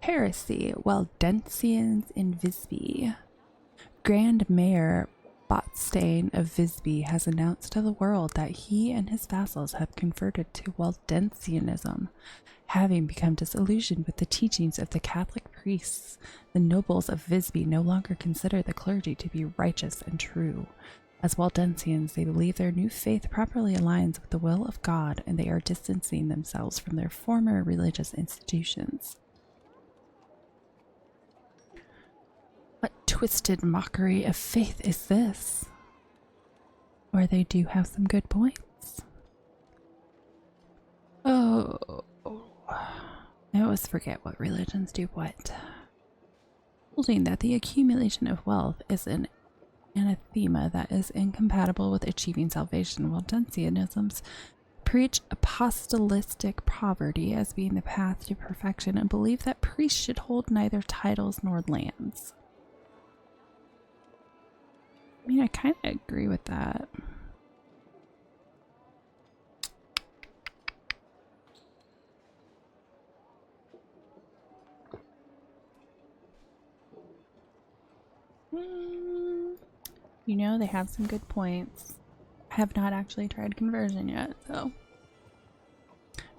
Heresy, Waldensians in Visby. Grand Mayor Botstein of Visby has announced to the world that he and his vassals have converted to Waldensianism. Having become disillusioned with the teachings of the Catholic priests, the nobles of Visby no longer consider the clergy to be righteous and true. As Waldensians, they believe their new faith properly aligns with the will of God, and they are distancing themselves from their former religious institutions. What twisted mockery of faith is this? Or they do have some good points. Oh, I always forget what religions do what. Holding that the accumulation of wealth is an anathema that is incompatible with achieving salvation, Waldensianisms preach apostolistic poverty as being the path to perfection and believe that priests should hold neither titles nor lands. I mean, I kind of agree with that. You know, they have some good points. I have not actually tried conversion yet, so.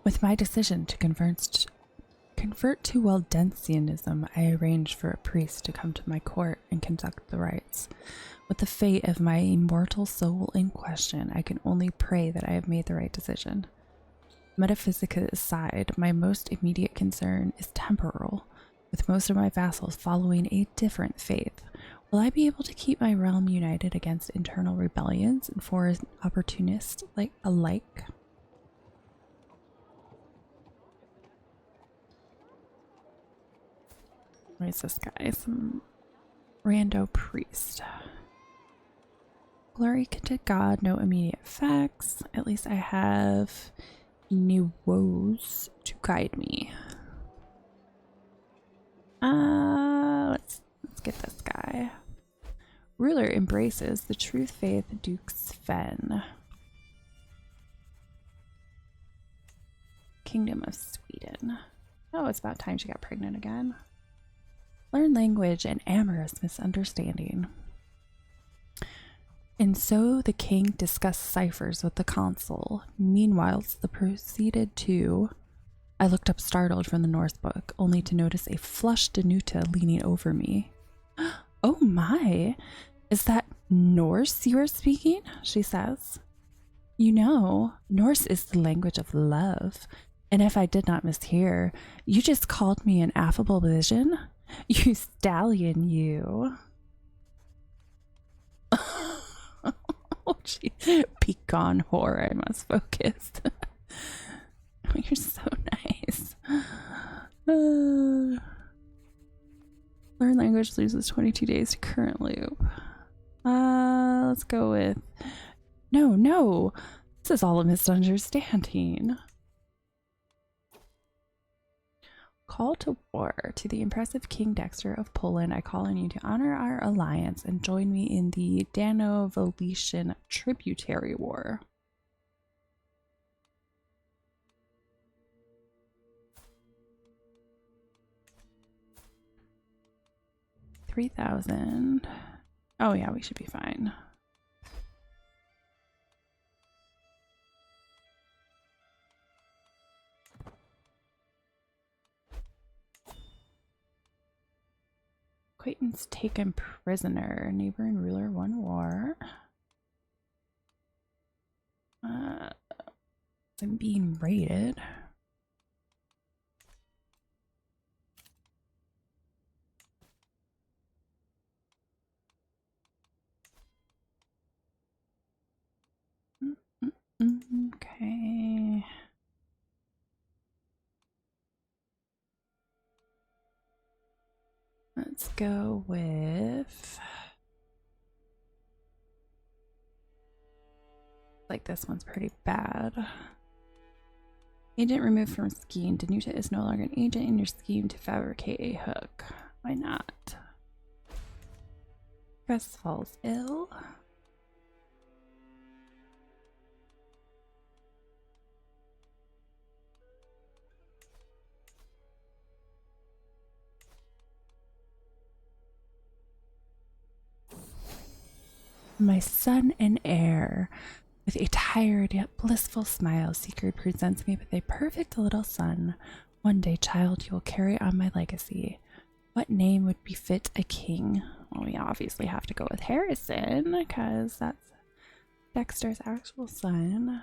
With my decision to convert to Waldensianism, I arranged for a priest to come to my court and conduct the rites. With the fate of my immortal soul in question, I can only pray that I have made the right decision. Metaphysica aside, my most immediate concern is temporal, with most of my vassals following a different faith. Will I be able to keep my realm united against internal rebellions and foreign opportunists alike? What is this guy? Some rando priest. Glory to God, no immediate effects. At least I have new woes to guide me. Let's get this guy. Ruler embraces the truth faith Duke Sven. Kingdom of Sweden. Oh, it's about time she got pregnant again. Learn language and amorous misunderstanding. And so the king discussed ciphers with the consul. Meanwhile, the proceeded to... I looked up startled from the Norse book, only to notice a flushed Danuta leaning over me. Oh my! Is that Norse you are speaking? She says. You know, Norse is the language of love. And if I did not mishear, you just called me an affable vision? You stallion, you. Oh, gee. Begone, whore, I must focus. Oh, you're so nice. Learn language loses 22 days to current loop. Let's go with... No. This is all a misunderstanding. Call to war. To the impressive King Dexter of Poland, I call on you to honor our alliance and join me in the Dano-Valetian tributary war. $3,000. Oh yeah, we should be fine. Acquaintance taken prisoner. Neighbor and ruler, 1 war. I'm being raided. Okay. Let's go with... like this one's pretty bad. Agent removed from scheme. Danuta is no longer an agent in your scheme to fabricate a hook. Why not? Cress falls ill. My son and heir. With a tired yet blissful smile, Sigurd presents me with a perfect little son. One day, child, you will carry on my legacy. What name would befit a king? Well, we obviously have to go with Harrison, because that's Dexter's actual son.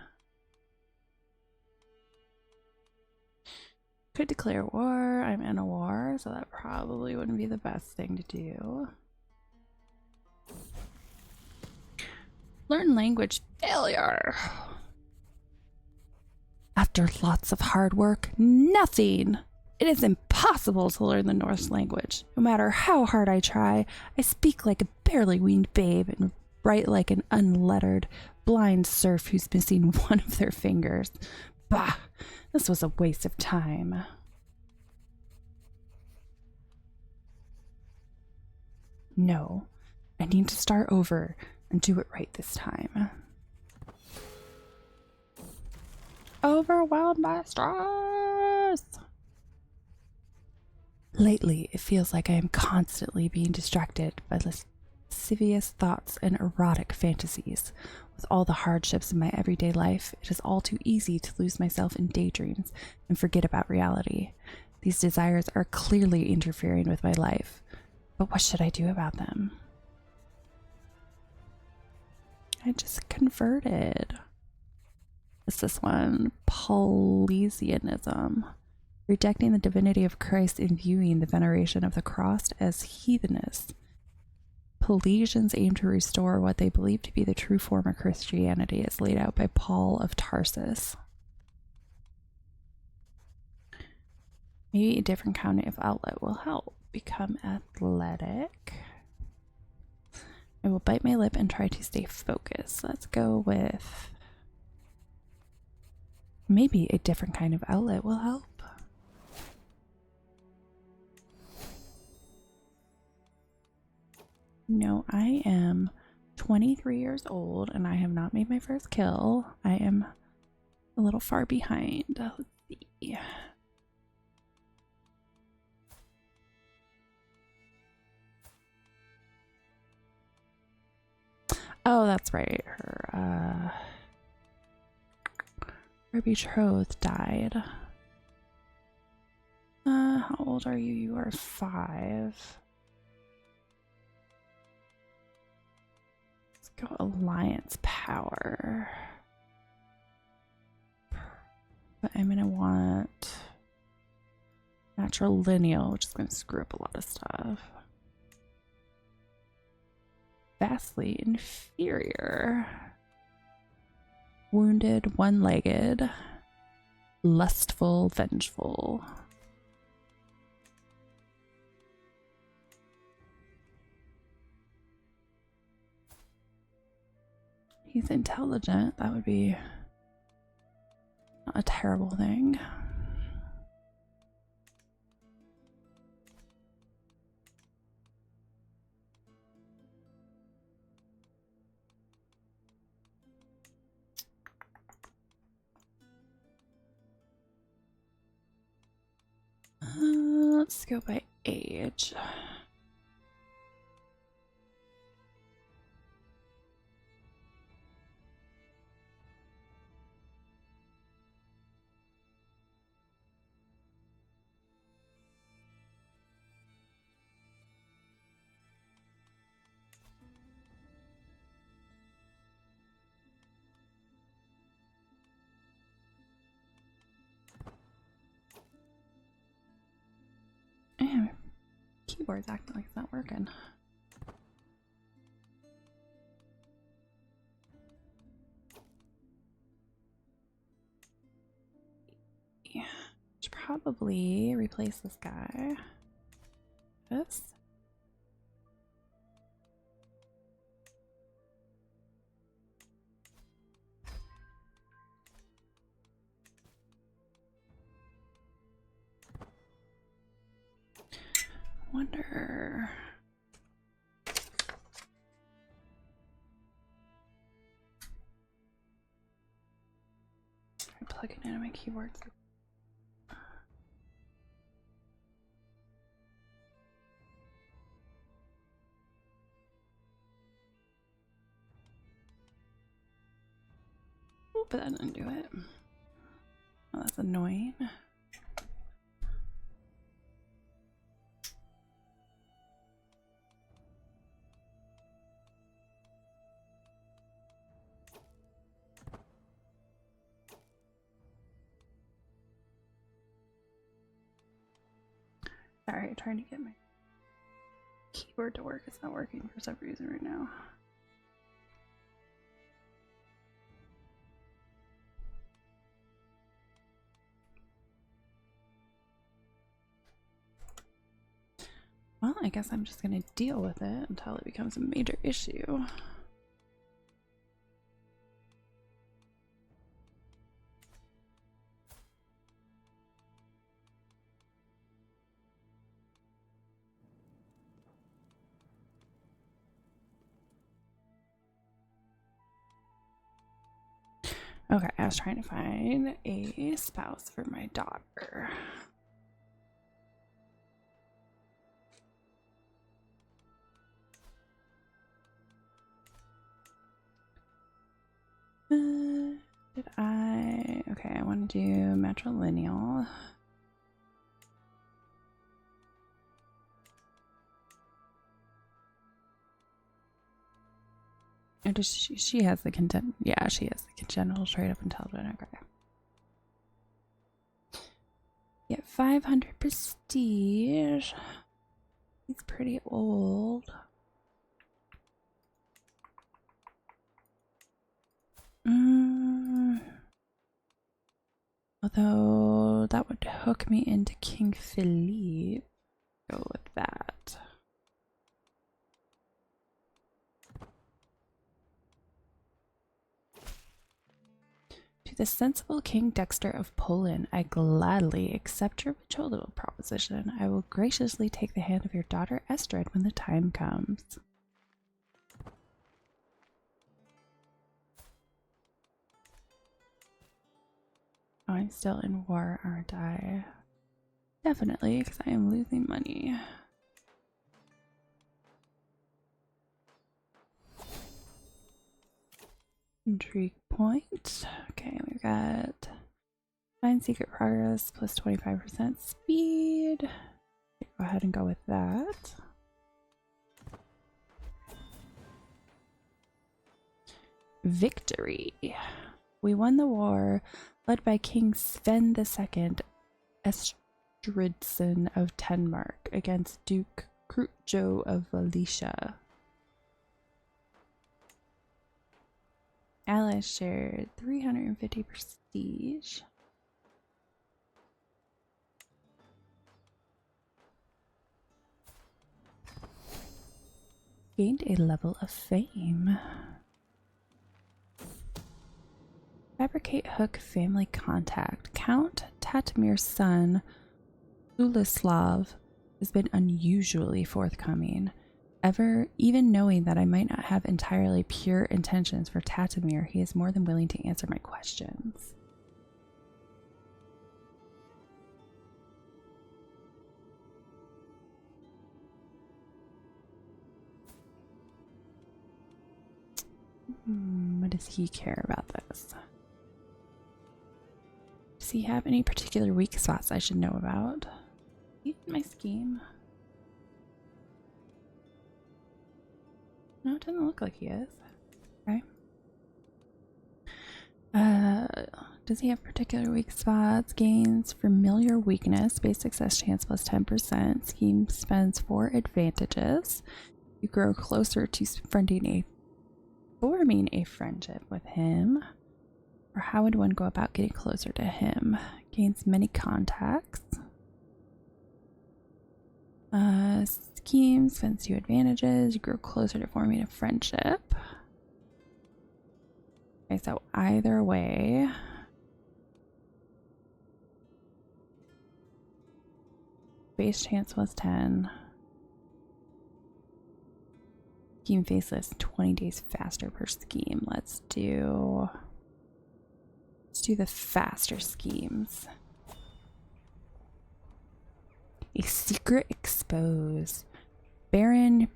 Could declare war. I'm in a war, so that probably wouldn't be the best thing to do. Learn language failure. After lots of hard work, nothing. It is impossible to learn the Norse language. No matter how hard I try, I speak like a barely weaned babe and write like an unlettered, blind serf who's missing one of their fingers. Bah, this was a waste of time. No, I need to start over and do it right this time. Overwhelmed by stress. Lately, it feels like I am constantly being distracted by lascivious thoughts and erotic fantasies. With all the hardships in my everyday life, it is all too easy to lose myself in daydreams and forget about reality. These desires are clearly interfering with my life, but what should I do about them? I just converted. What's this one? Paulesianism. Rejecting the divinity of Christ and viewing the veneration of the cross as heathenness. Pelagians aim to restore what they believe to be the true form of Christianity as laid out by Paul of Tarsus. Maybe a different kind of outlet will help. Become athletic. I will bite my lip and try to stay focused. Let's go with... maybe a different kind of outlet will help. No, I am 23 years old and I have not made my first kill. I am a little far behind. Let's see. Oh, that's right. Her betrothed died. How old are you? You are 5. Let's go alliance power. But I'm gonna want natural lineal, which is gonna screw up a lot of stuff. Vastly inferior. Wounded, one-legged, lustful, vengeful. He's intelligent. That would be not a terrible thing. Let's go by age. keyboard's acting like it's not working. Yeah. Should probably replace this guy. This. Wonder. I'm plugging into my keyboard. Oh, but that didn't do it. Oh, that's annoying. Sorry, trying to get my keyboard to work. It's not working for some reason right now. Well, I guess I'm just going to deal with it until it becomes a major issue. Okay, I was trying to find a spouse for my daughter. Did I? Okay, I want to do matrilineal. Or does she has the content? Yeah, she has the congenital trait of intelligent. Okay. Get 500 prestige. He's pretty old. Although that would hook me into King Philippe. Go with that. To the sensible King Dexter of Poland, I gladly accept your betrothal proposition. I will graciously take the hand of your daughter Estrid when the time comes. Oh, I'm still in war, aren't I? Definitely, because I am losing money. Intrigue point. Okay, we've got find secret progress plus 25% speed. Okay, go ahead and go with that. Victory. We won the war, led by King Sven II Estridson of Denmark against Duke Krutjo of Wallachia. Allies shared 350 prestige. Gained a level of fame. Fabricate hook family contact. Count Tatamir's son, Ulislav, has been unusually forthcoming. Even knowing that I might not have entirely pure intentions for Tatamir, he is more than willing to answer my questions. What does he care about this? Does he have any particular weak spots I should know about? He's in my scheme. No, it doesn't look like he is. Okay. Does he have particular weak spots? Gains familiar weakness. Base success chance plus 10%. Scheme spends 4 advantages. You grow closer to forming a friendship with him. Or how would one go about getting closer to him? Gains many contacts. Scheme spends 2 advantages. You grow closer to forming a friendship. Okay, so either way. Base chance was 10. Scheme faceless 20 days faster per scheme. Let's do the faster schemes. A secret exposed. Baron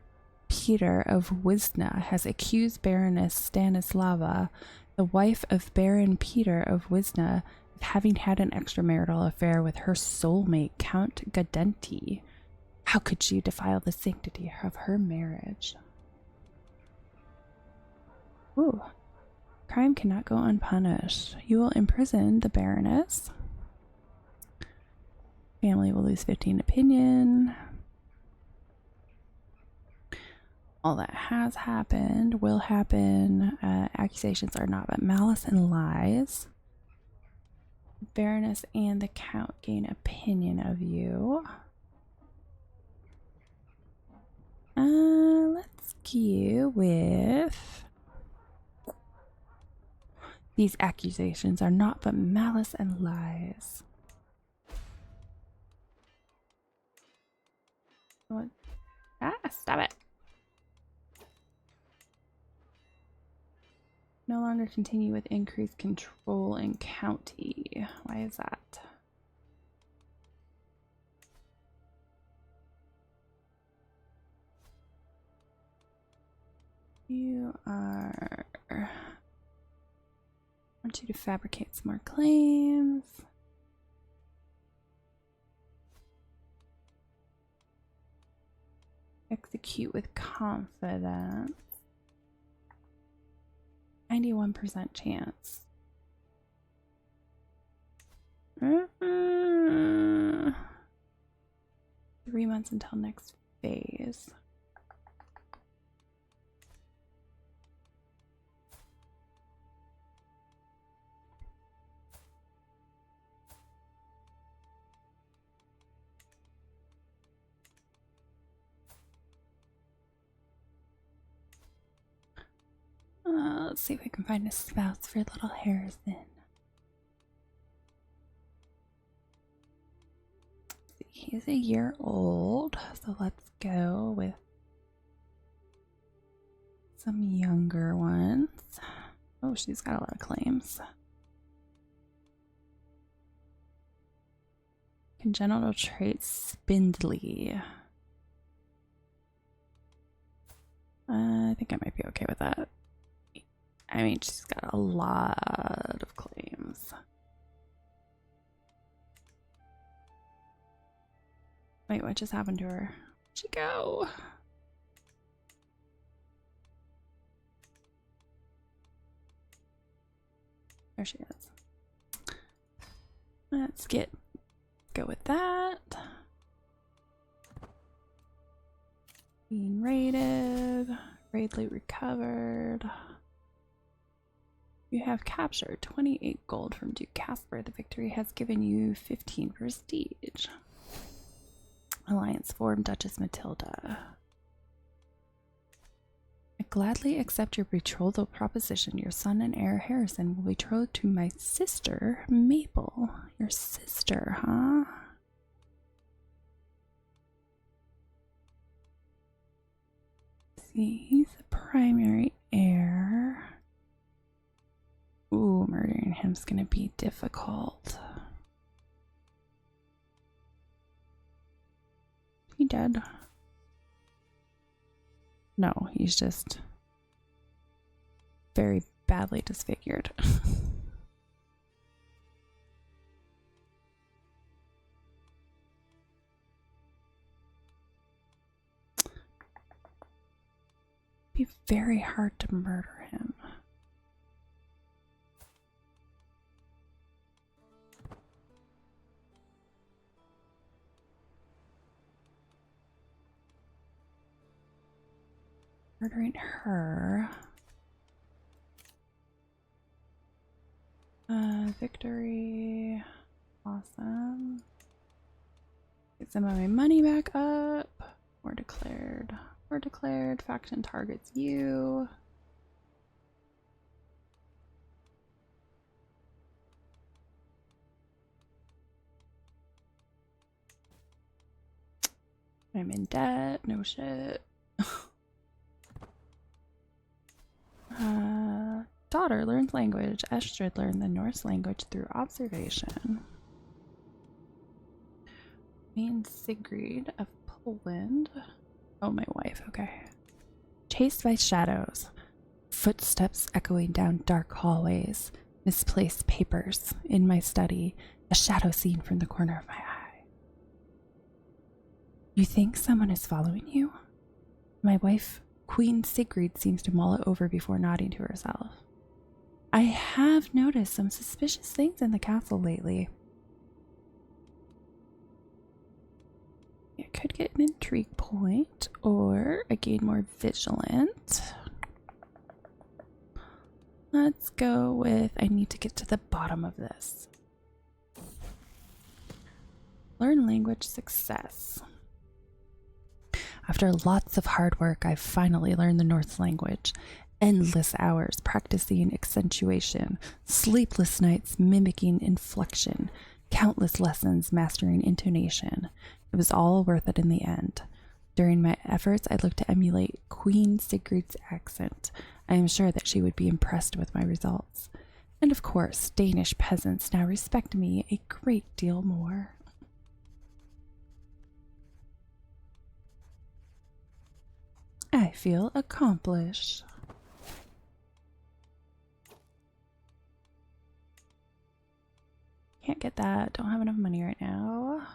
Peter of Wisna has accused Baroness Stanislava, the wife of Baron Peter of Wisna, of having had an extramarital affair with her soulmate, Count Gadenti. How could she defile the sanctity of her marriage? Ooh. Crime cannot go unpunished. You will imprison the Baroness. Family will lose 15 opinion. All that has happened will happen. Accusations are not but malice and lies. Baroness and the Count gain opinion of you. Let's go with... These accusations are not but malice and lies. What? Ah, stop it. No longer continue with increased control in county. Why is that? You are... I want you to fabricate some more claims. Execute with confidence. 91% chance. 3 months until next phase. Let's see if we can find a spouse for little Harrison. He's a year old, so let's go with some younger ones. Oh, she's got a lot of claims. Congenital trait spindly. I think I might be okay with that. I mean, she's got a lot of claims. Wait, what just happened to her? Where'd she go? There she is. Let's go with that. Being raided. Raid loot recovered. You have captured 28 gold from Duke Casper. The victory has given you 15 prestige. Alliance formed Duchess Matilda. I gladly accept your betrothal proposition. Your son and heir Harrison will betroth to my sister Mabel. Your sister, huh? See, he's the primary heir. Ooh, murdering him's gonna be difficult. He dead? No, he's just very badly disfigured. It'd be very hard to murder him. Murdering her. Victory. Awesome. Get some of my money back up. War declared. War declared. Faction targets you. I'm in debt. No shit. Daughter learns language. Estrid learned the Norse language through observation. Queen Sigrid of Poland. Oh, my wife. Okay. Chased by shadows. Footsteps echoing down dark hallways. Misplaced papers. In my study. A shadow seen from the corner of my eye. You think someone is following you? My wife, Queen Sigrid, seems to mull it over before nodding to herself. I have noticed some suspicious things in the castle lately. It could get an intrigue point, or I gain more vigilant. Let's go with I need to get to the bottom of this. Learn language success. After lots of hard work, I've finally learned the Norse language. Endless hours practicing accentuation, sleepless nights mimicking inflection, countless lessons mastering intonation. It was all worth it in the end. During my efforts, I looked to emulate Queen Sigrid's accent. I am sure that she would be impressed with my results. And of course, Danish peasants now respect me a great deal more. I feel accomplished. Can't get that. Don't have enough money right now.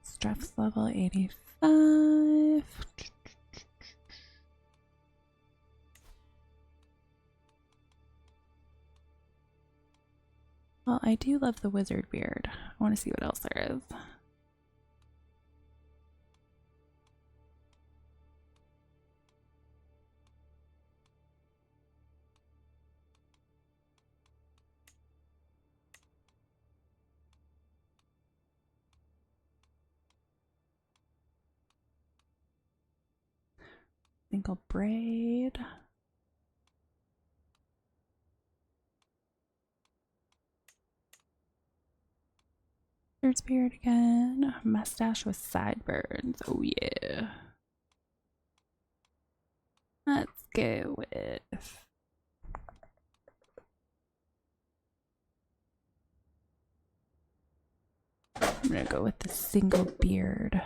Stress level 85. Well, I do love the wizard beard. I want to see what else there is. Single braid. Wizard's beard again. Mustache with sideburns. Oh yeah. Let's go with I'm gonna go with the single beard.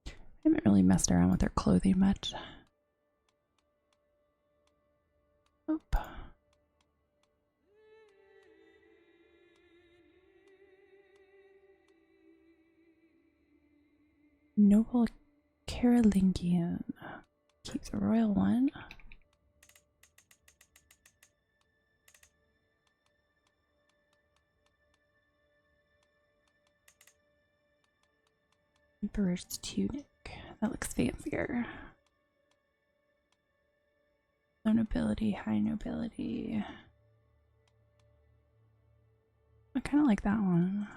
I haven't really messed around with their clothing much. Oop. Noble Carolingian. Keeps a royal one. Emperor's tunic. That looks fancier. Low nobility, high nobility. I kind of like that one.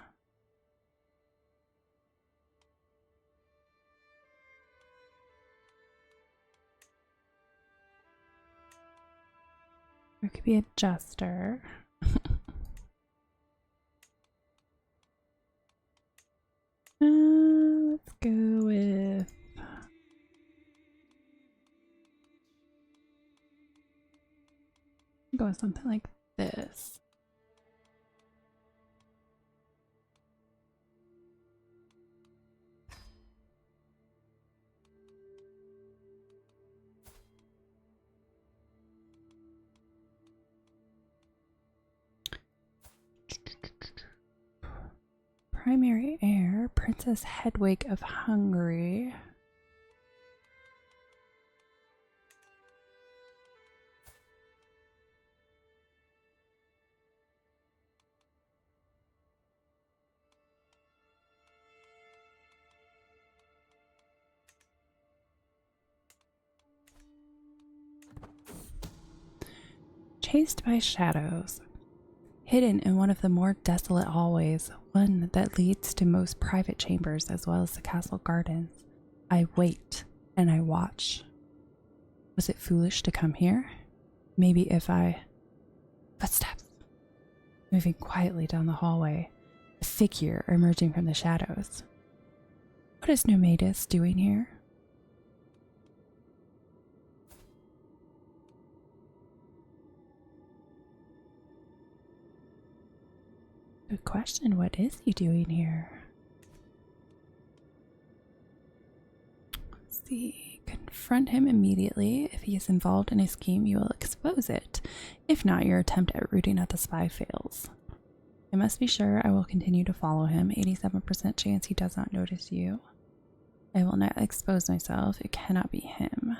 There could be a jester. Let's go with something like this. Primary heir, Princess Hedwig of Hungary. chased by shadows. Hidden in one of the more desolate hallways, one that leads to most private chambers as well as the castle gardens, I wait and I watch. Was it foolish to come here? Maybe if I... Footsteps. Moving quietly down the hallway, a figure emerging from the shadows. What is Nomadus doing here? Good question. What is he doing here? Let's see. Confront him immediately. If he is involved in a scheme, you will expose it. If not, your attempt at rooting out the spy fails. I must be sure I will continue to follow him. 87% chance he does not notice you. I will not expose myself. It cannot be him.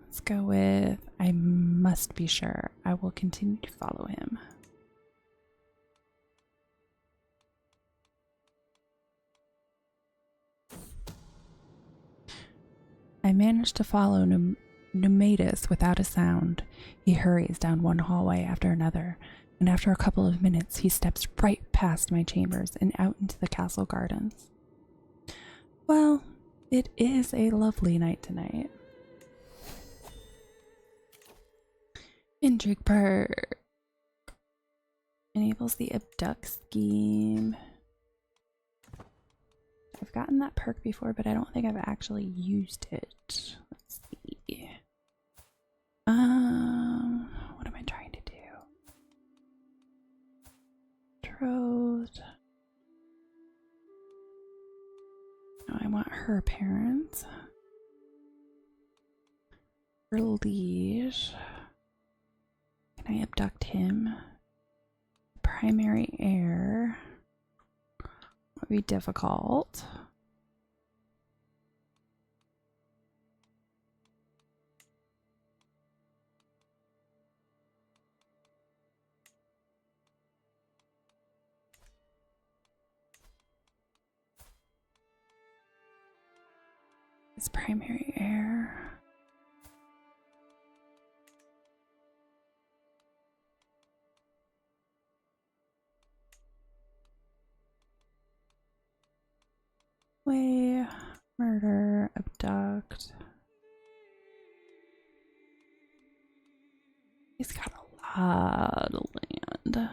Let's go with I must be sure. I will continue to follow him. I managed to follow Nomadus without a sound. He hurries down one hallway after another, and after a couple of minutes he steps right past my chambers and out into the castle gardens. Well, it is a lovely night tonight. Intrigue perk enables the abduct scheme. I've gotten that perk before, but I don't think I've actually used it. Let's see. What am I trying to do? Betrothed. No, I want her parents. Her liege. Can I abduct him? Primary heir would be difficult. His primary heir. Way, murder, abduct. He's got a lot of land.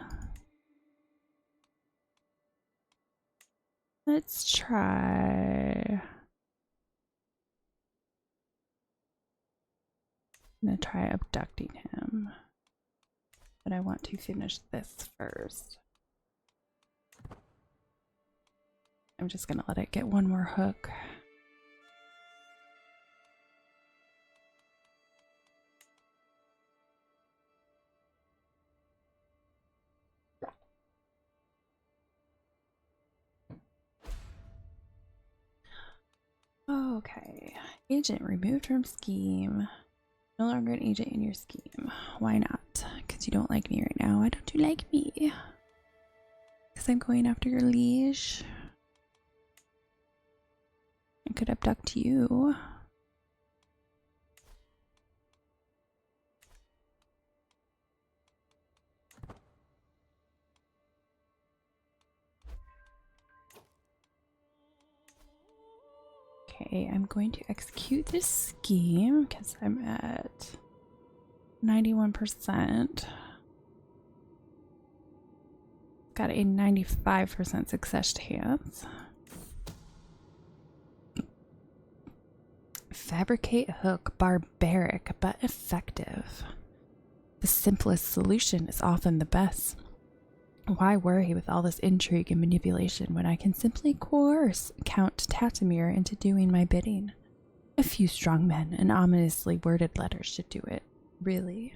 Let's try. I'm gonna try abducting him, but I want to finish this first. I'm just gonna let it get one more hook. Okay. Agent removed from scheme. No longer an agent in your scheme. Why not? Because you don't like me right now. Why don't you like me? Because I'm going after your liege. I could abduct you. Okay, I'm going to execute this scheme because I'm at 91%. Got a 95% success chance. Fabricate hook, barbaric but effective. The simplest solution is often the best. Why worry with all this intrigue and manipulation when I can simply coerce Count Tatamir into doing my bidding? A few strong men and ominously worded letters should do it, really.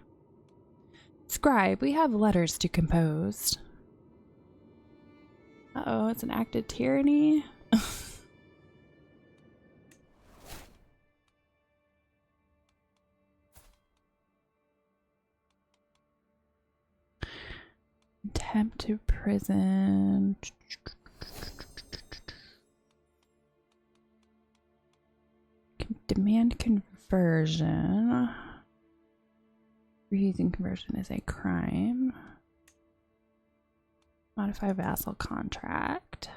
Scribe, we have letters to compose. Uh-oh, it's an acted tyranny. Attempt to prison. Demand conversion. conversion. Refusing conversion is a crime. Modify vassal contract.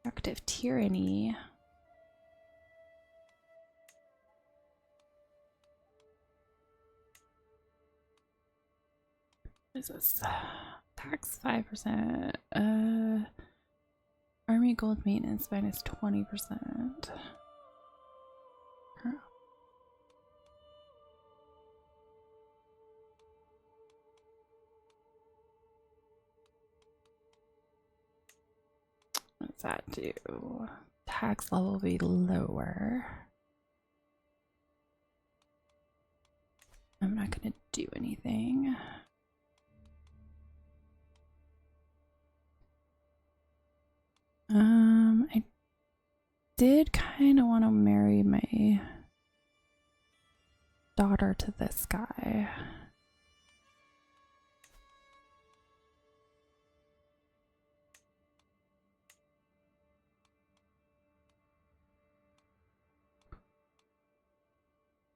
Active tyranny. What is this? Tax 5%. Army gold maintenance minus 20%. What does that do? Tax level will be lower. I'm not going to do anything. I did kind of want to marry my daughter to this guy.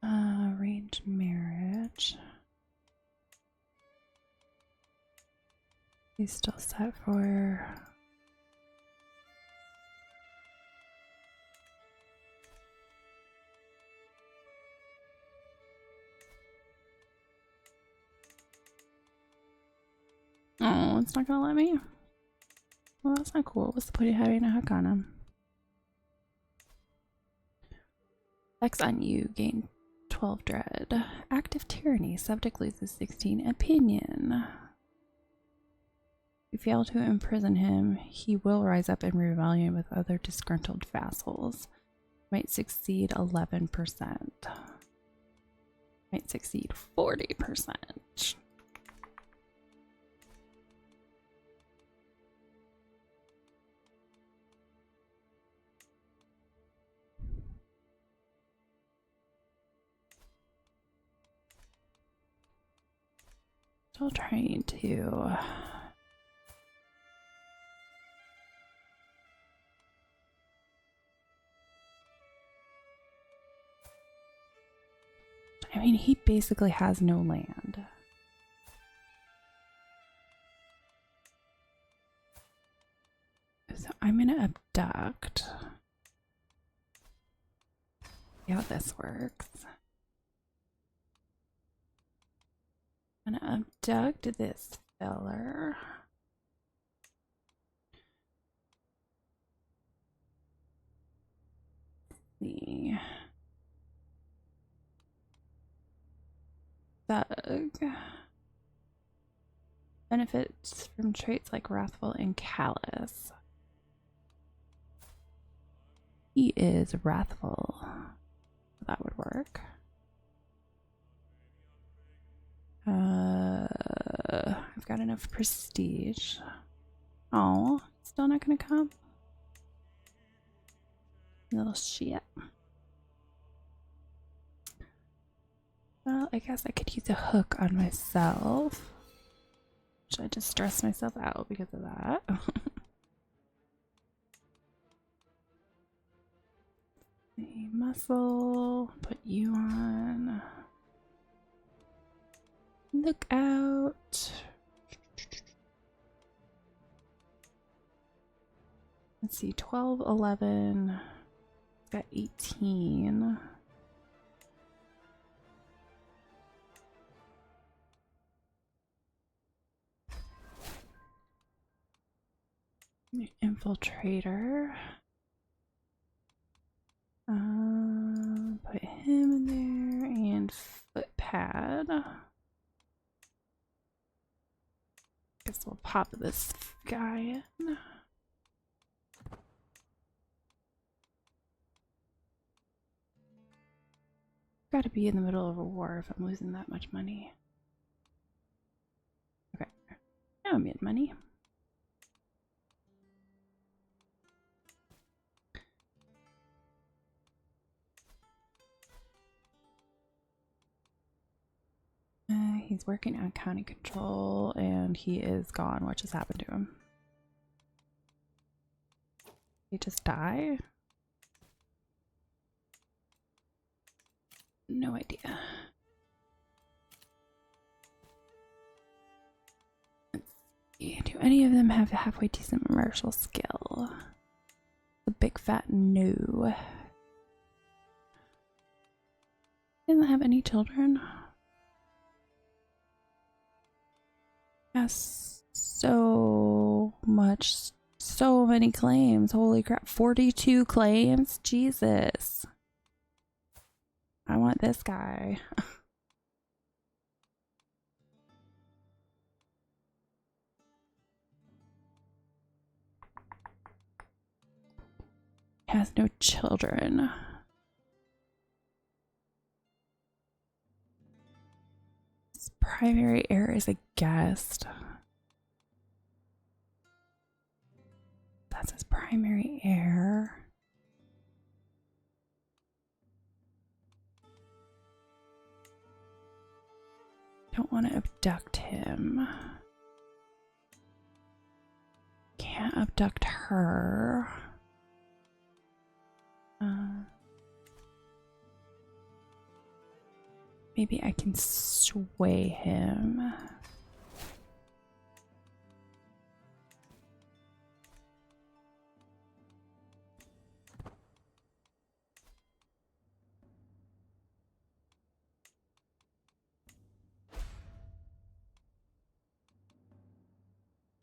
Arranged marriage. He's still set for... Oh, it's not gonna let me. Well, that's not cool. What's the point of having a hook on him? X on you, gain 12 dread. Active tyranny, subject loses 16 opinion. If you fail to imprison him, he will rise up in rebellion with other disgruntled vassals. Might succeed 11%. Might succeed 40%. Still trying to I mean, he basically has no land. So I'm gonna abduct. See how this works. I'm gonna abduct this feller. Let's see. Thug. Benefits from traits like wrathful and callous. He is wrathful. That would work. I've got enough prestige. Oh, still not gonna come? Little shit. Well, I guess I could use a hook on myself. Should I just stress myself out because of that? The muscle, put you on. Look out. Let's see, 12, 11. It's got 18. Infiltrator. Put him in there and footpad. Guess we'll pop this guy in. Gotta be in the middle of a war if I'm losing that much money. Okay, now I'm in money. He's working on county control and he is gone. What just happened to him? He just died? No idea. Let's see. Do any of them have a halfway decent martial skill? The big fat no. Doesn't have any children. Has so much, so many claims. Holy crap. 42 claims? Jesus. I want this guy. Has no children. His primary heir is a guest. That's his primary heir. Don't want to abduct him. Can't abduct her. Maybe I can sway him.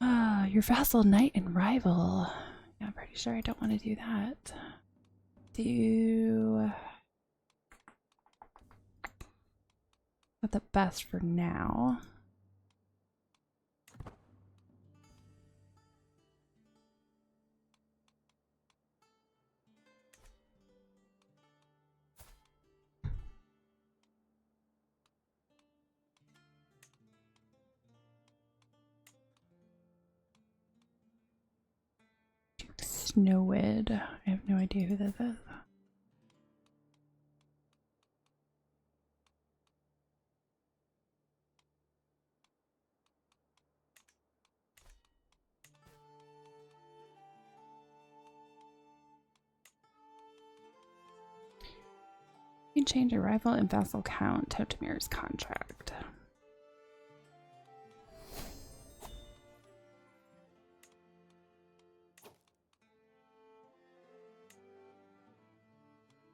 Ah, your vassal, knight, and rival. Yeah, I'm pretty sure I don't want to do that. Not the best for now. Snowwood. I have no idea who this is. You can change a rival and vassal count to Tamir's contract.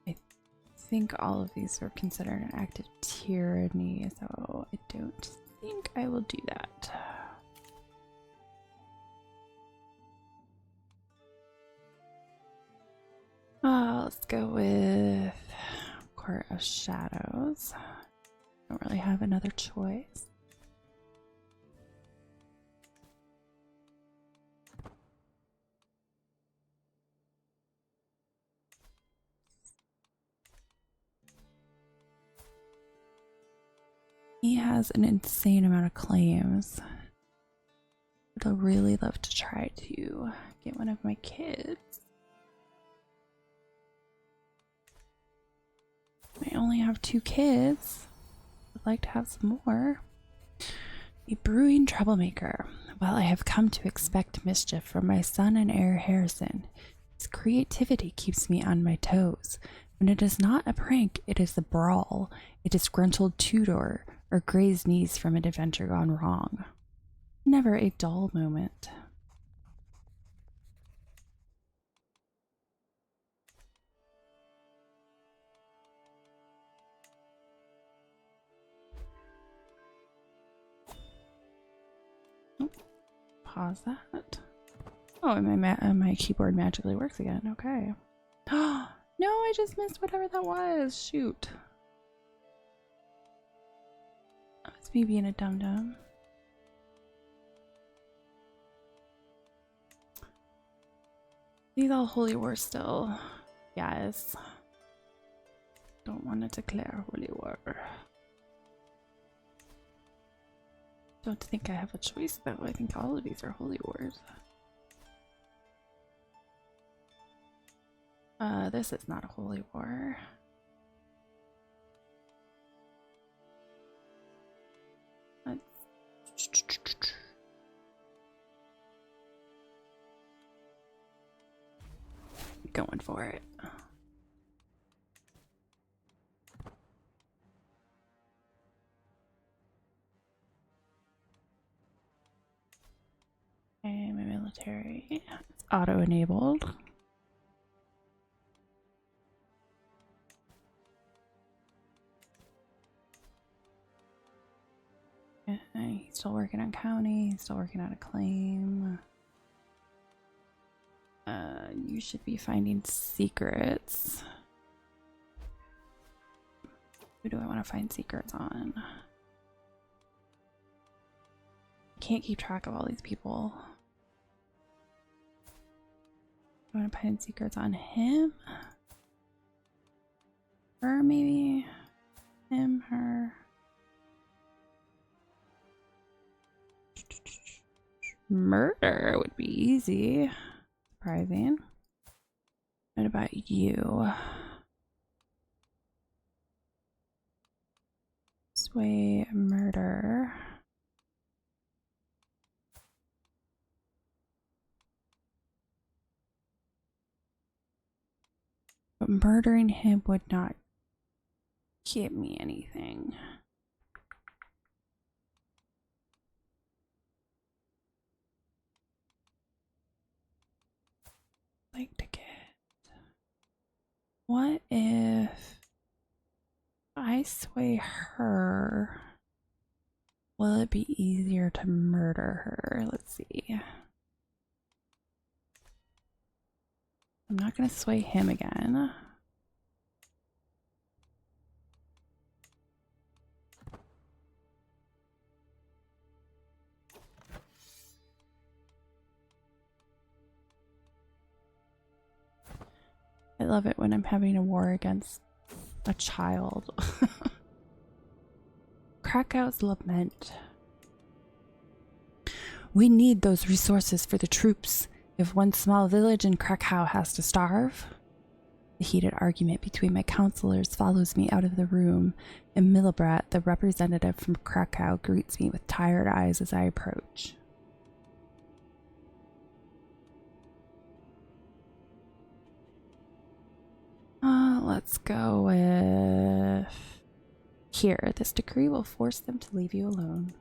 I think all of these are considered an act of tyranny, so I don't think I will do that. Let's go with Court of Shadows. Don't really have another choice. He has an insane amount of claims. But I'd really love to try to get one of my kids. I only have 2 kids. I'd like to have some more. A brewing troublemaker. Well, I have come to expect mischief from my son and heir Harrison. His creativity keeps me on my toes. When it is not a prank, it is a brawl, a disgruntled Tudor, or grazed knees from an adventure gone wrong. Never a dull moment. Oh, pause that. Oh, and my keyboard magically works again. Okay. No, I just missed whatever that was. Shoot. It's me being a dum-dum. These all holy war still. Yes. Don't want to declare holy war. Don't think I have a choice though. I think all of these are holy wars. This is not a holy war. Going for it. military. It's auto-enabled. He's still working on county. He's still working on a claim. You should be finding secrets. Who do I want to find secrets on? Can't keep track of all these people. I want to find secrets on him. Her, maybe. Him, her. Murder would be easy. Surprising. What about you? Sway, murder. But murdering him would not get me anything. Like to get. What if I sway her? Will it be easier to murder her? Let's see. I'm not going to sway him again. I love it when I'm having a war against a child. Krakow's lament. We need those resources for the troops. If one small village in Krakow has to starve. The heated argument between my counselors follows me out of the room, and Millebrat, the representative from Krakow, greets me with tired eyes as I approach. Let's go with... Here, this decree will force them to leave you alone.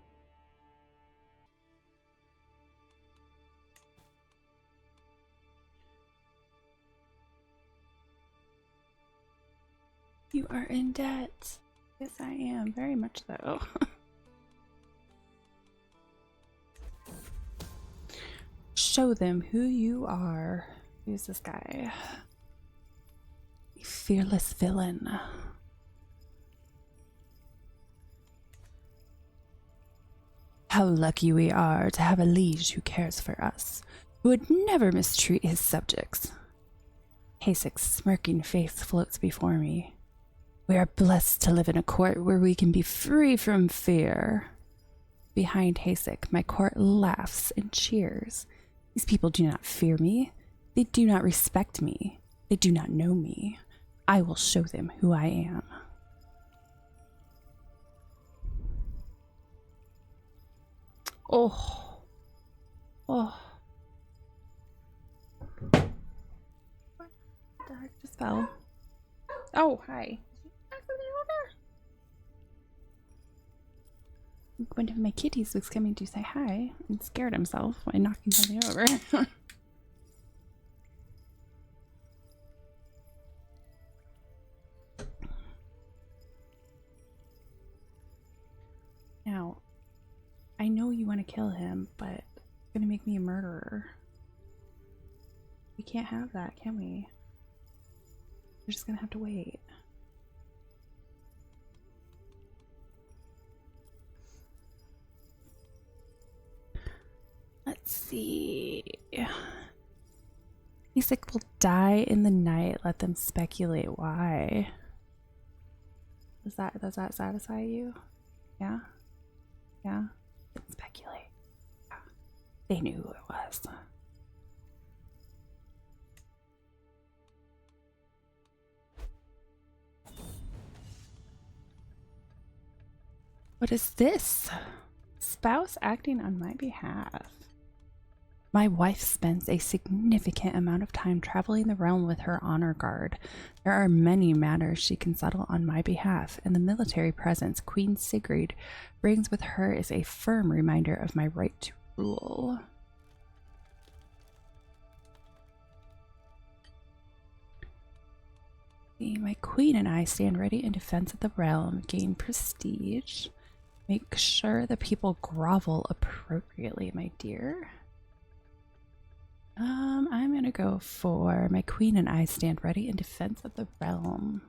You are in debt. Yes, I am. Very much so. Show them who you are. Who's this guy? You fearless villain. How lucky we are to have a liege who cares for us, who would never mistreat his subjects. Hasek's smirking face floats before me. We are blessed to live in a court where we can be free from fear. Behind Hasek, my court laughs and cheers. These people do not fear me. They do not respect me. They do not know me. I will show them who I am. Oh. Oh. What the heck just fell? Oh, hi. One of my kitties was coming to say hi and scared himself by knocking something over. Now, I know you want to kill him, but it's going to make me a murderer. We can't have that, can we? We're just going to have to wait. Let's see. Hasek will die in the night. Let them speculate why. Does that satisfy you? Yeah? Yeah? Let's speculate. Yeah. They knew who it was. What is this? Spouse acting on my behalf. My wife spends a significant amount of time traveling the realm with her honor guard. There are many matters she can settle on my behalf, and the military presence Queen Sigrid brings with her is a firm reminder of my right to rule. my queen and I stand ready in defense of the realm. Gain prestige. Make sure the people grovel appropriately, my dear. I'm gonna go for my queen and I stand ready in defense of the realm.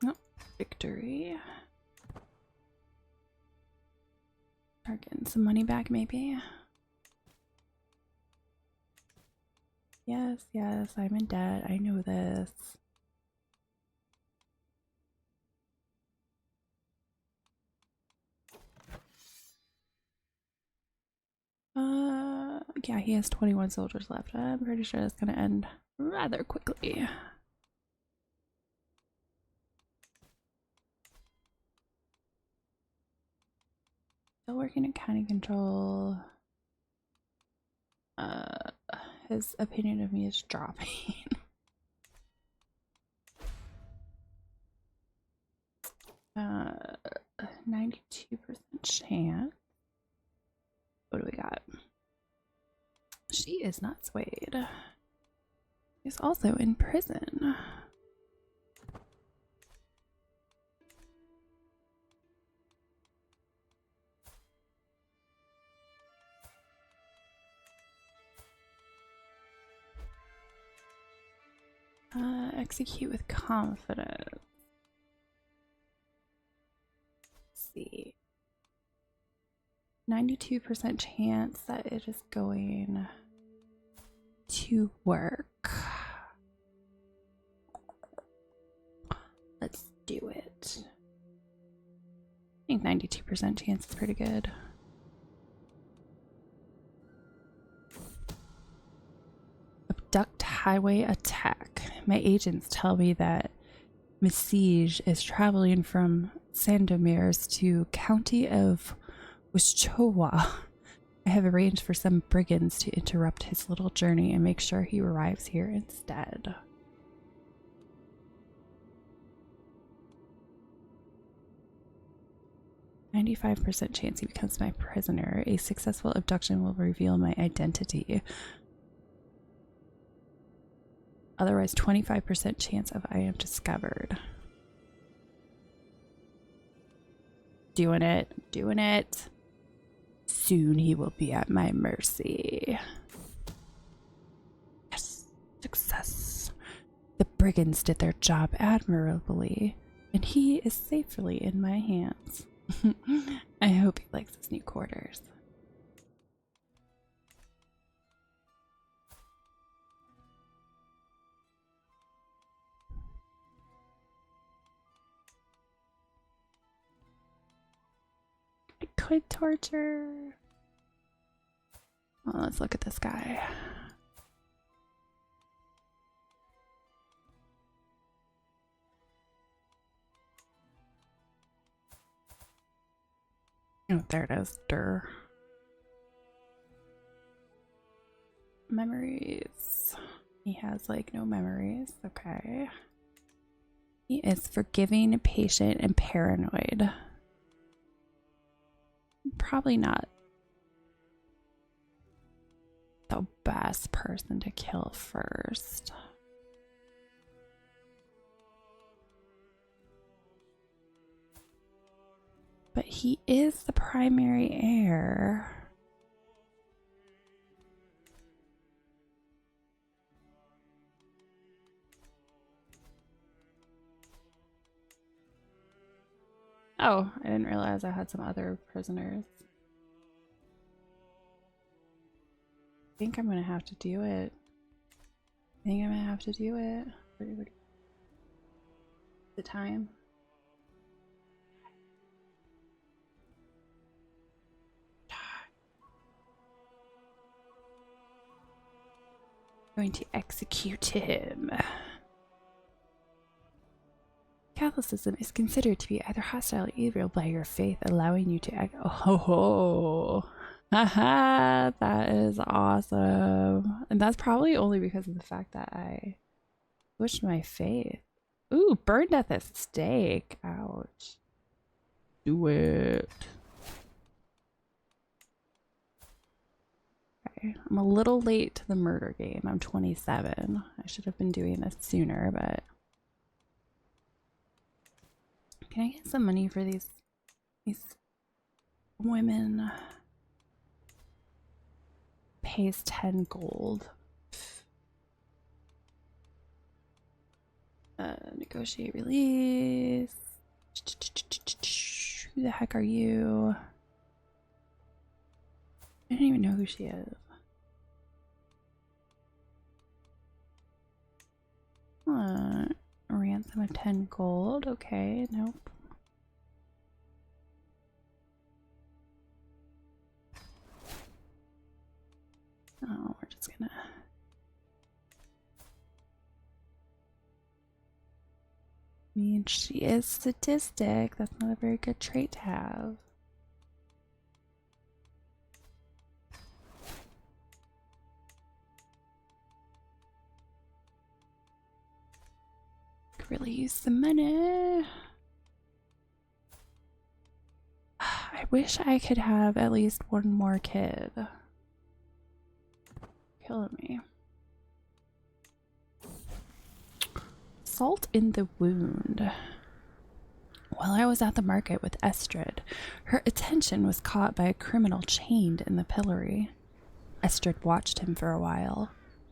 Oh, victory. Start getting some money back, maybe. Yes, yes, I'm in debt. I know this. Yeah, he has 21 soldiers left. I'm pretty sure that's gonna end rather quickly. Still working at county control. His opinion of me is dropping. 92% chance. What do we got? She is not swayed. She's also in prison. Execute with confidence. Let's see. 92% chance that it is going to work. Let's do it. I think 92% chance is pretty good. Abduct highway attack. My agents tell me that Missiege is traveling from Sandomier's to county of Wischowa. I have arranged for some brigands to interrupt his little journey and make sure he arrives here instead. %95% chance he becomes my prisoner. A successful abduction will reveal my identity. Otherwise, 25% chance of I am discovered. Doing it. Doing it. Soon he will be at my mercy. Yes. Success. The brigands did their job admirably, and he is safely in my hands. I hope he likes his new quarters. I could torture. Well, let's look at this guy. Oh, there it is. Durr. Memories. He has like no memories. Okay. He is forgiving, patient, and paranoid. Probably not the best person to kill first. But he is the primary heir. Oh, I didn't realize I had some other prisoners. I think I'm gonna have to do it. The time. Going to execute him. Catholicism is considered to be either hostile or evil by your faith, allowing you to act. Oh, ho, ho. Haha, that is awesome. And that's probably only because of the fact that I switched my faith. Ooh, burned at the stake. Ouch. Do it. Okay. Okay, I'm a little late to the murder game. I'm 27. I should have been doing this sooner, but can I get some money for these women? Pays 10 gold. Negotiate release. Who the heck are you? I don't even know who she is. A ransom of 10 gold. Okay, nope. Oh, we're just gonna... I mean, she is sadistic. That's not a very good trait to have. Could really use some money. I wish I could have at least one more kid. Killing me. Salt in the wound. While I was at the market with Estrid, her attention was caught by a criminal chained in the pillory. Estrid watched him for a while.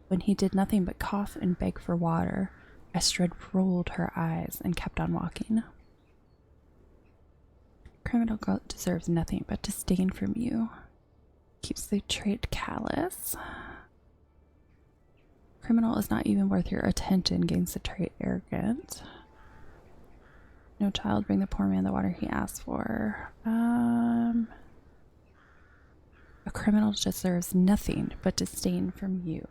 When he did nothing but cough and beg for water, Estrid rolled her eyes and kept on walking. Criminal deserves nothing but disdain from you. Keeps the trait callous. Criminal is not even worth your attention, gains the trait arrogant. No child, bring the poor man the water he asked for. A criminal deserves nothing but disdain from you.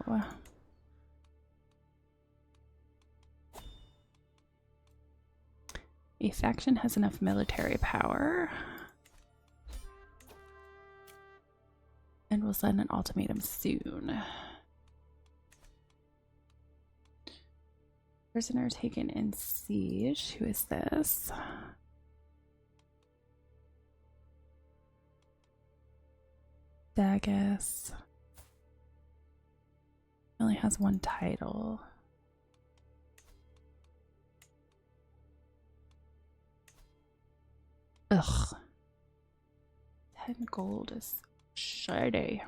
A faction has enough military power and will send an ultimatum soon. Prisoner taken in siege. Who is this? Dagus. Only has one title. Ugh. 10 gold is shady.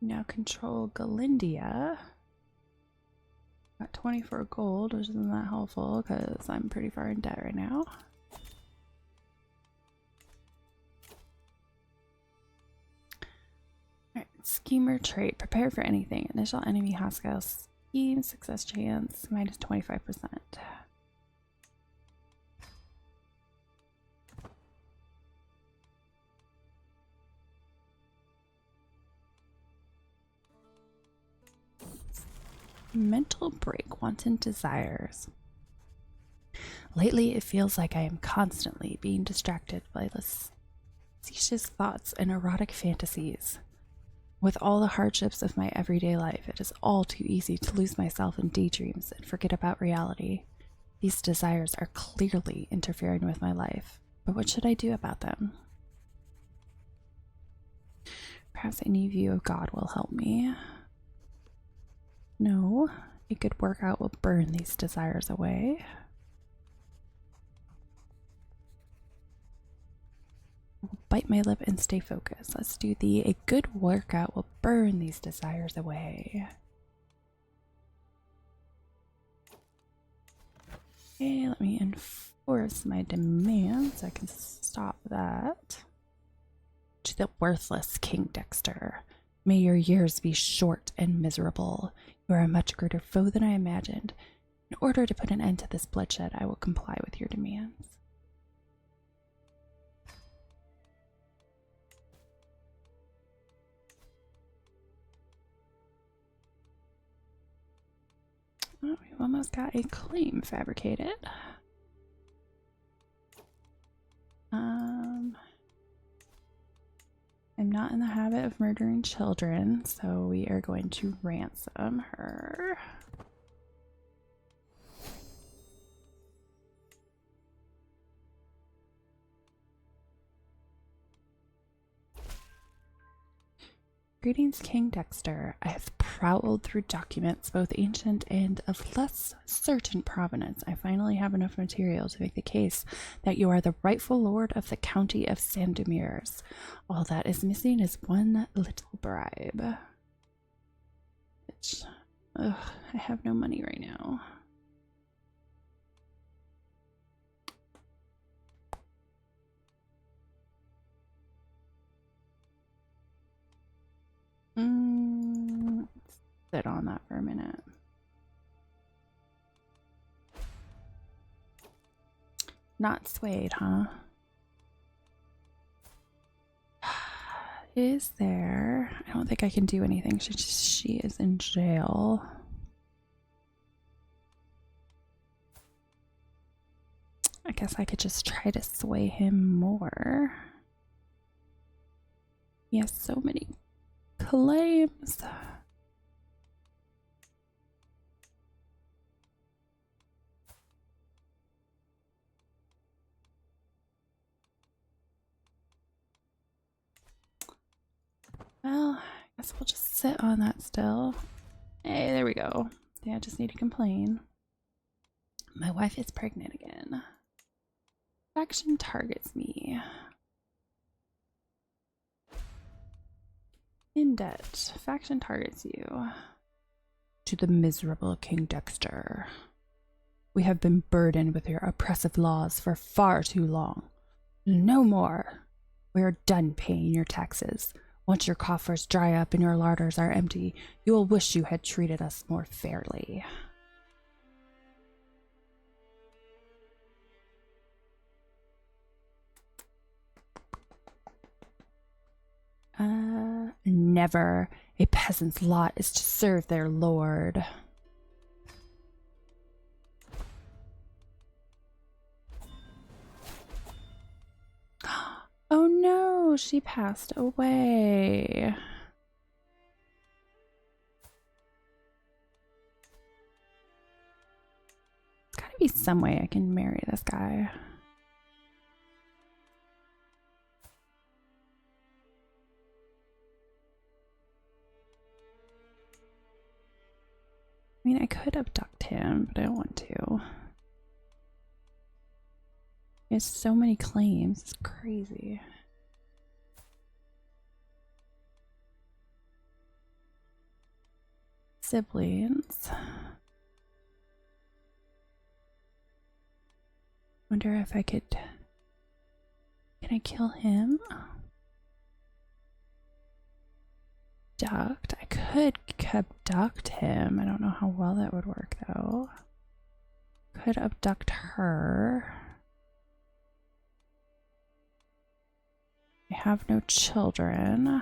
Now control Galindia. Got 24 gold, which isn't that helpful because I'm pretty far in debt right now. Alright, schemer trait. Prepare for anything. Initial enemy hostile scheme, success chance, minus 25%. Mental break, wanton desires. Lately, it feels like I am constantly being distracted by facetious thoughts and erotic fantasies. With all the hardships of my everyday life, it is all too easy to lose myself in daydreams and forget about reality. These desires are clearly interfering with my life, but what should I do about them? Perhaps a new view of God will help me. No, a good workout will burn these desires away. I'll bite my lip and stay focused. Let's do a good workout will burn these desires away. Okay, let me enforce my demands so I can stop that. To the worthless King Dexter, may your years be short and miserable. You are a much greater foe than I imagined. In order to put an end to this bloodshed, I will comply with your demands. Oh, we've almost got a claim fabricated. I'm not in the habit of murdering children, so we are going to ransom her. Greetings, King Dexter. I have prowled through documents, both ancient and of less certain provenance. I finally have enough material to make the case that you are the rightful lord of the county of Sandomirs. All that is missing is one little bribe. Which, I have no money right now. Let's sit on that for a minute. Not swayed, huh? Is there? I don't think I can do anything. She is in jail. I guess I could just try to sway him more. He has so many claims. Well, I guess we'll just sit on that still. Hey, there we go. Yeah, I just need to complain. My wife is pregnant again. Faction targets me. In debt. Faction targets you. To the miserable King Dexter. We have been burdened with your oppressive laws for far too long. No more. We are done paying your taxes. Once your coffers dry up and your larders are empty, you will wish you had treated us more fairly. Never. A peasant's lot is to serve their lord. Oh no, she passed away. There's gotta be some way I can marry this guy. I mean, I could abduct him, but I don't want to. He has so many claims. It's crazy. Siblings. Wonder if I could... Can I kill him? Abduct? I could abduct him. I don't know how well that would work, though. Could abduct her. I have no children.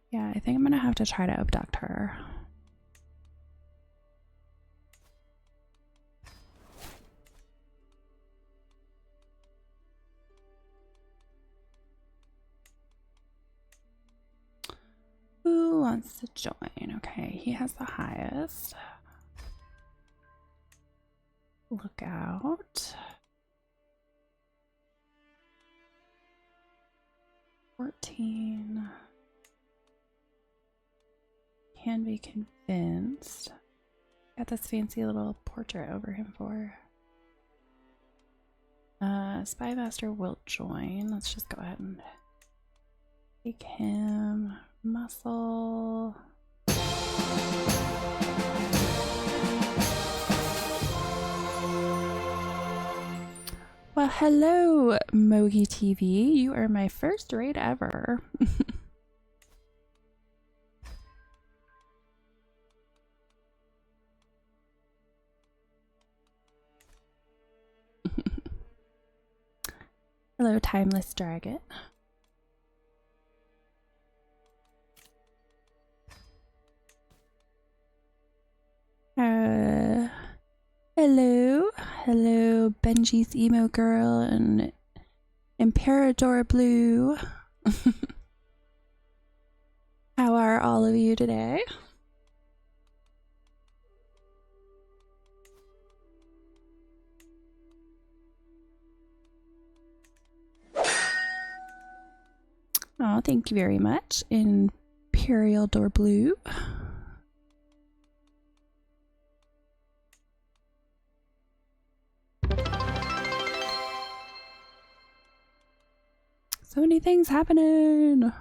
Yeah, I think I'm gonna have to try to abduct her. Who wants to join? Okay, he has the highest. Lookout. 14. Can be convinced. Got this fancy little portrait over him for. Spy Master will join. Let's just go ahead and take him. Muscle. Well, hello, Mogi TV. You are my first raid ever. Hello, Timeless Dragon. Hello. Hello, Benji's Emo Girl and Imperador Blue. How are all of you today? Oh, thank you very much. Imperial Door Blue. So many things happening.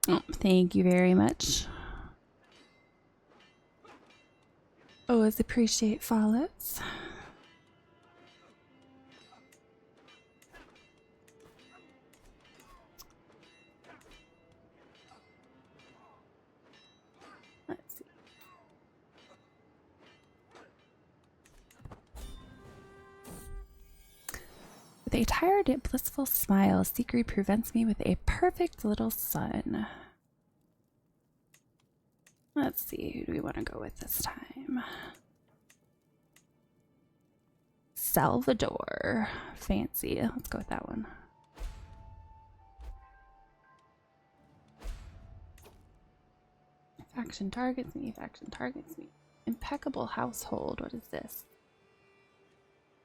Oh, thank you very much. Always appreciate follows. Let's see. With a tired yet blissful smile, Secret presents me with a perfect little son. Let's see, who do we want to go with this time? Salvador. Fancy. Let's go with that one. Faction targets me. Faction targets me. Impeccable household. What is this?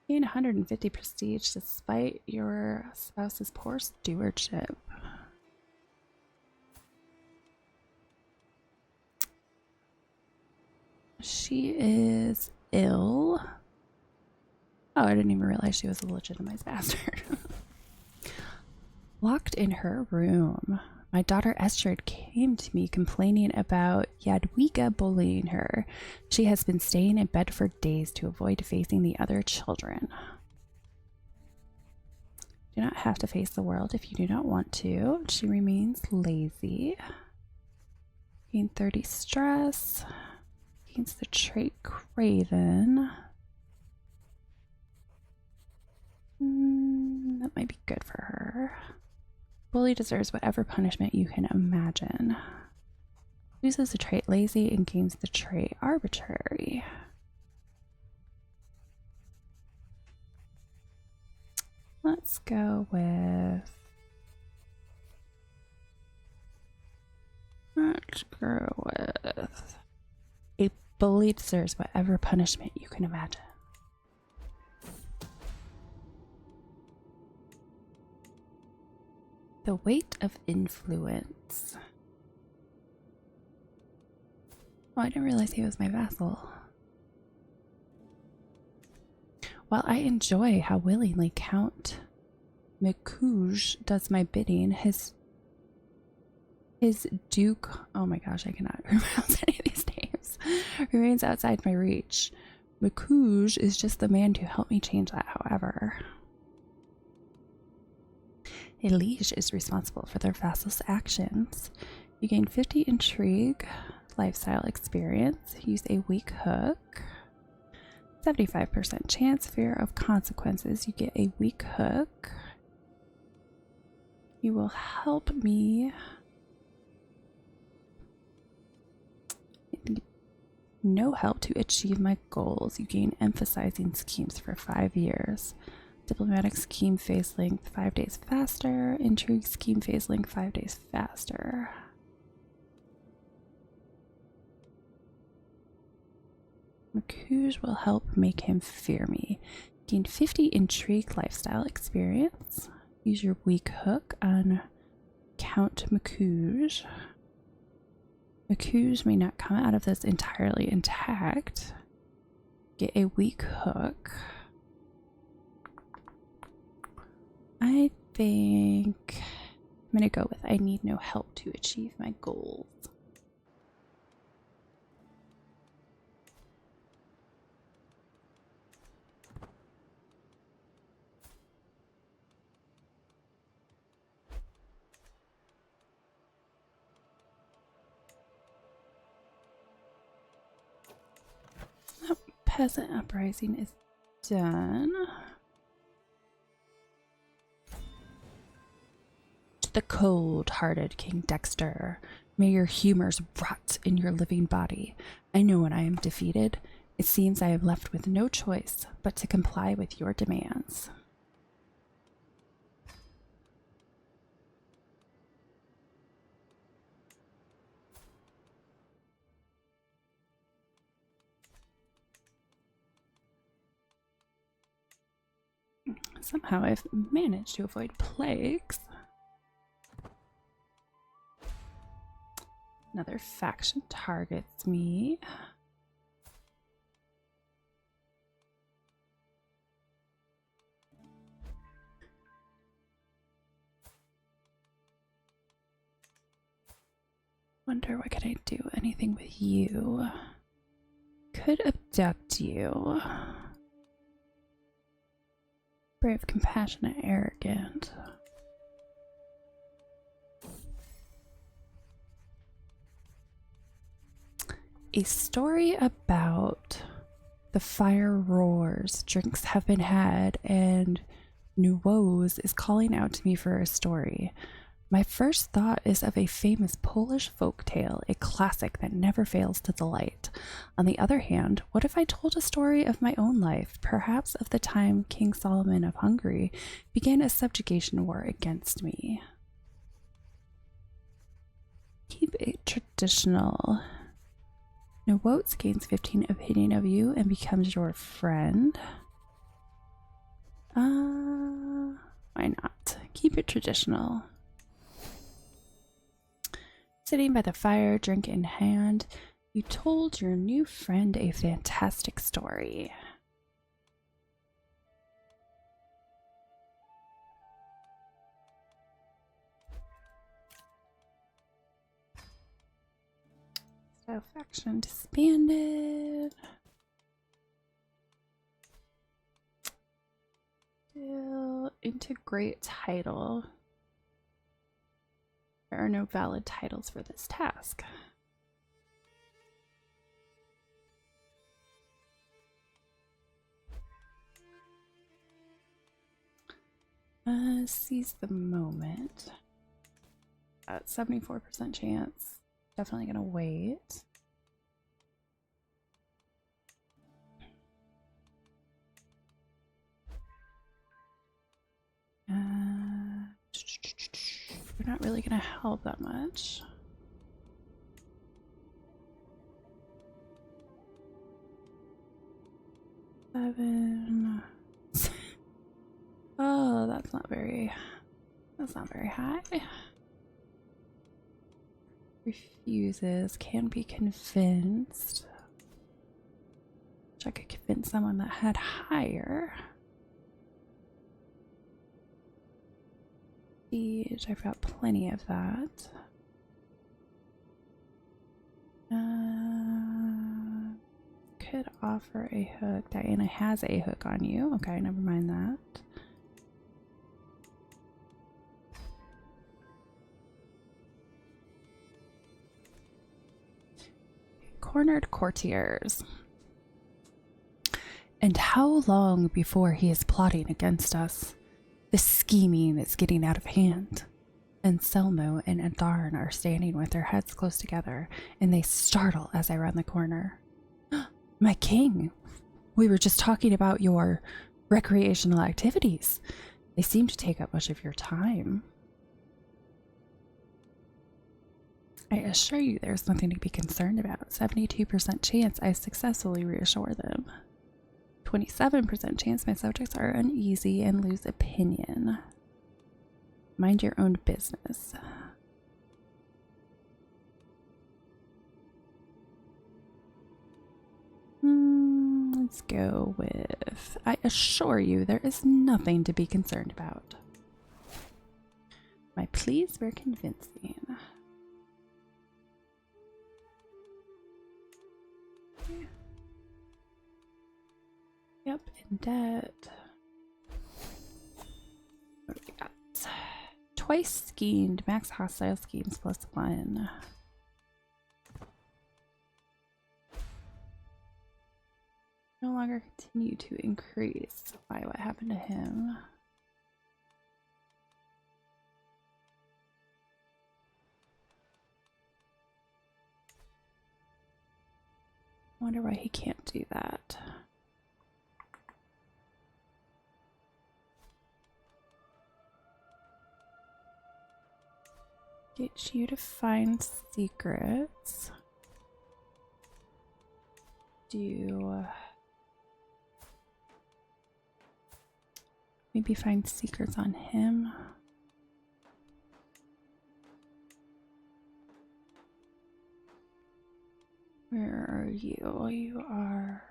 Gain 150 prestige despite your spouse's poor stewardship. She is ill. Oh, I didn't even realize she was a legitimized bastard. Locked in her room. My daughter Estrid came to me complaining about Jadwiga bullying her. She has been staying in bed for days to avoid facing the other children. Do not have to face the world if you do not want to. She remains lazy. Gain 30 stress. Gains the trait Craven. That might be good for her. Bully deserves whatever punishment you can imagine. Loses the trait lazy and gains the trait arbitrary. Let's go with... A bully deserves whatever punishment you can imagine. The weight of influence. Oh, I didn't realize he was my vassal. While I enjoy how willingly Count Mikuj does my bidding, his Duke, oh my gosh, I cannot pronounce any of these names, remains outside my reach. Mikuj is just the man to help me change that, however. A liege is responsible for their vassal's actions. You gain 50 intrigue, lifestyle experience, use a weak hook, 75% chance, fear of consequences. You get a weak hook. You will help me. No help to achieve my goals. You gain emphasizing schemes for 5 years. Diplomatic scheme phase length 5 days faster. Intrigue scheme phase length 5 days faster. Mikuj will help make him fear me. Gain 50 intrigue lifestyle experience. Use your weak hook on Count Mikuj. Mikuj may not come out of this entirely intact. Get a weak hook. I think I'm gonna go with I need no help to achieve my goals. Oh, peasant uprising is done. The cold-hearted King Dexter, may your humors rot in your living body. I know when I am defeated, it seems I am left with no choice but to comply with your demands. Somehow I've managed to avoid plagues. Another faction targets me. Wonder what could I do? Anything with you? Could abduct you. Brave, compassionate, arrogant. A story about the fire roars, drinks have been had, and new woes is calling out to me for a story. My first thought is of a famous Polish folk tale, a classic that never fails to delight. On the other hand, what if I told a story of my own life, perhaps of the time King Solomon of Hungary began a subjugation war against me? Keep it traditional. Nowotes gains 15 opinion of you and becomes your friend. Why not? Keep it traditional. Sitting by the fire, drink in hand, you told your new friend a fantastic story. So faction disbanded. Still integrate title. There are no valid titles for this task. Seize the moment. 74% chance. Definitely gonna wait. We're not really gonna help that much. Seven. Oh, that's not very high. Refuses, can be convinced. Wish I could convince someone that had higher. Siege, I've got plenty of that. Could offer a hook. Diana has a hook on you. Okay, never mind that. Cornered courtiers. And how long before he is plotting against us? The scheming is getting out of hand. Anselmo and Adarn are standing with their heads close together, and they startle as I round the corner. My king, we were just talking about your recreational activities. They seem to take up much of your time. I assure you there's nothing to be concerned about. 72% chance I successfully reassure them. 27% chance my subjects are uneasy and lose opinion. Mind your own business. Let's go with, I assure you there is nothing to be concerned about. My pleas were convincing. Yep, in debt. What do we got? Twice schemed, max hostile schemes +1. No longer continue to increase. Why? What happened to him? I wonder why he can't do that. Get you to find secrets. Maybe find secrets on him. Where are you? You are...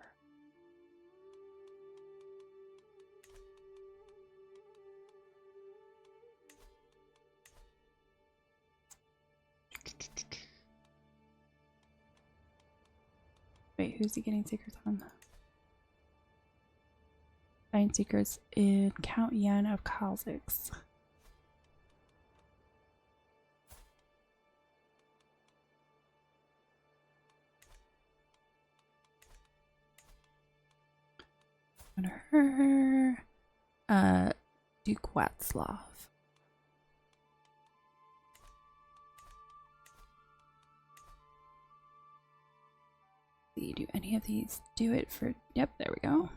Wait, who's he getting secrets on? Find secrets in Count Yen of Kha'Zix. Her. Duke Watzlaw. Do any of these do it for... Yep, there we go.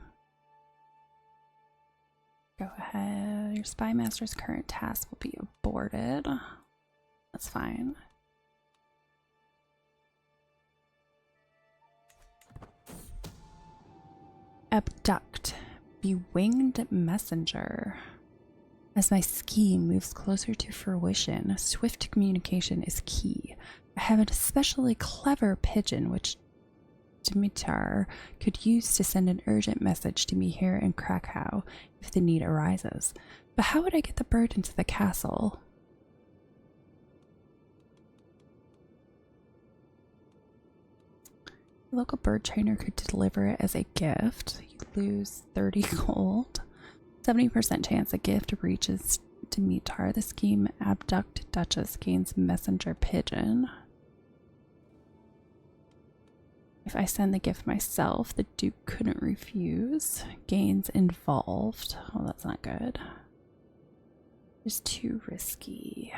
Go ahead. Your spy master's current task will be aborted. That's fine. Abduct. Be winged messenger. As my scheme moves closer to fruition, swift communication is key. I have an especially clever pigeon which Dimitar could use to send an urgent message to me here in Krakow if the need arises. But how would I get the bird into the castle? The local bird trainer could deliver it as a gift. You lose 30 gold. 70% chance a gift reaches Dimitar. The scheme Abduct Duchess gains messenger pigeon. If I send the gift myself, the Duke couldn't refuse. Gains involved. Oh, that's not good. It's too risky.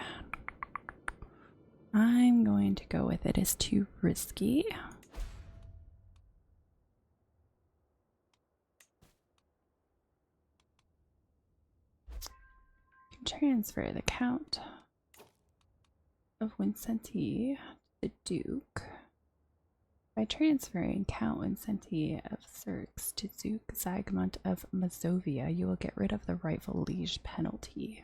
I'm going to go with it as too risky. Transfer the Count of Wincenti to the Duke. By transferring Count Wincenti of Zirx to Duke Zygmunt of Mazovia, you will get rid of the rightful liege penalty.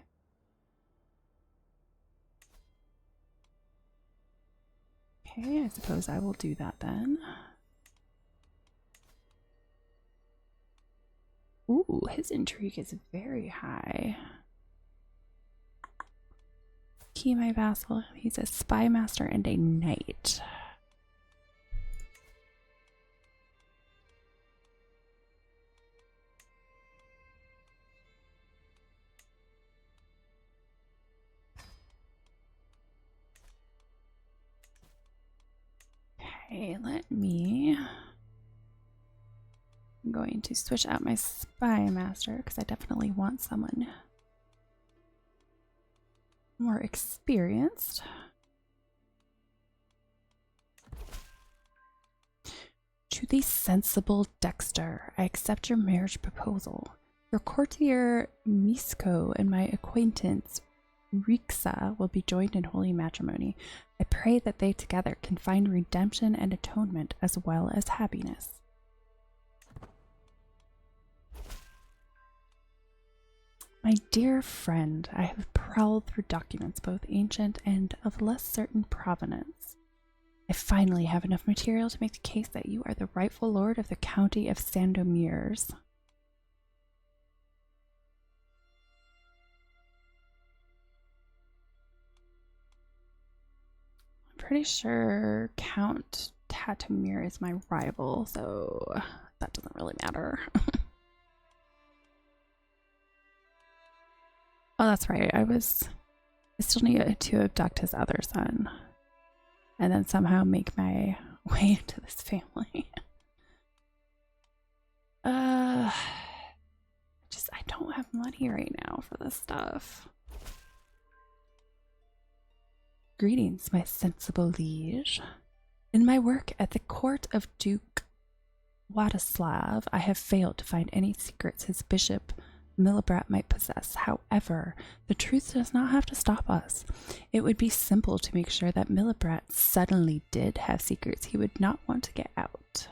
Okay, I suppose I will do that then. Ooh, his intrigue is very high. He, my vassal, he's a spy master and a knight. Okay, I'm going to switch out my spy master because I definitely want someone more experienced. To the sensible Dexter, I accept your marriage proposal. Your courtier Misko and my acquaintance Rixa will be joined in holy matrimony. I pray that they together can find redemption and atonement as well as happiness. My dear friend, I have prowled through documents both ancient and of less certain provenance. I finally have enough material to make the case that you are the rightful lord of the county of Sandomierz. I'm pretty sure Count Tatamir is my rival, so that doesn't really matter. Oh, that's right. I still need to abduct his other son and then somehow make my way into this family. I don't have money right now for this stuff. Greetings, my sensible liege. In my work at the court of Duke Władysław, I have failed to find any secrets his bishop Milibrat might possess. However, the truth does not have to stop us. It would be simple to make sure that Milibrat suddenly did have secrets he would not want to get out.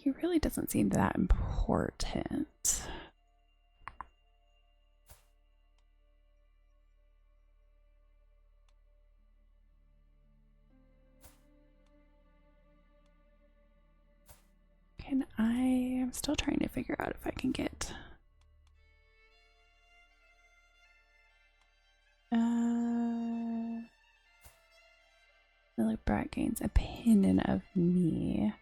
he really doesn't seem that important. I'm still trying to figure out if I can get Millie Brat gains opinion of me.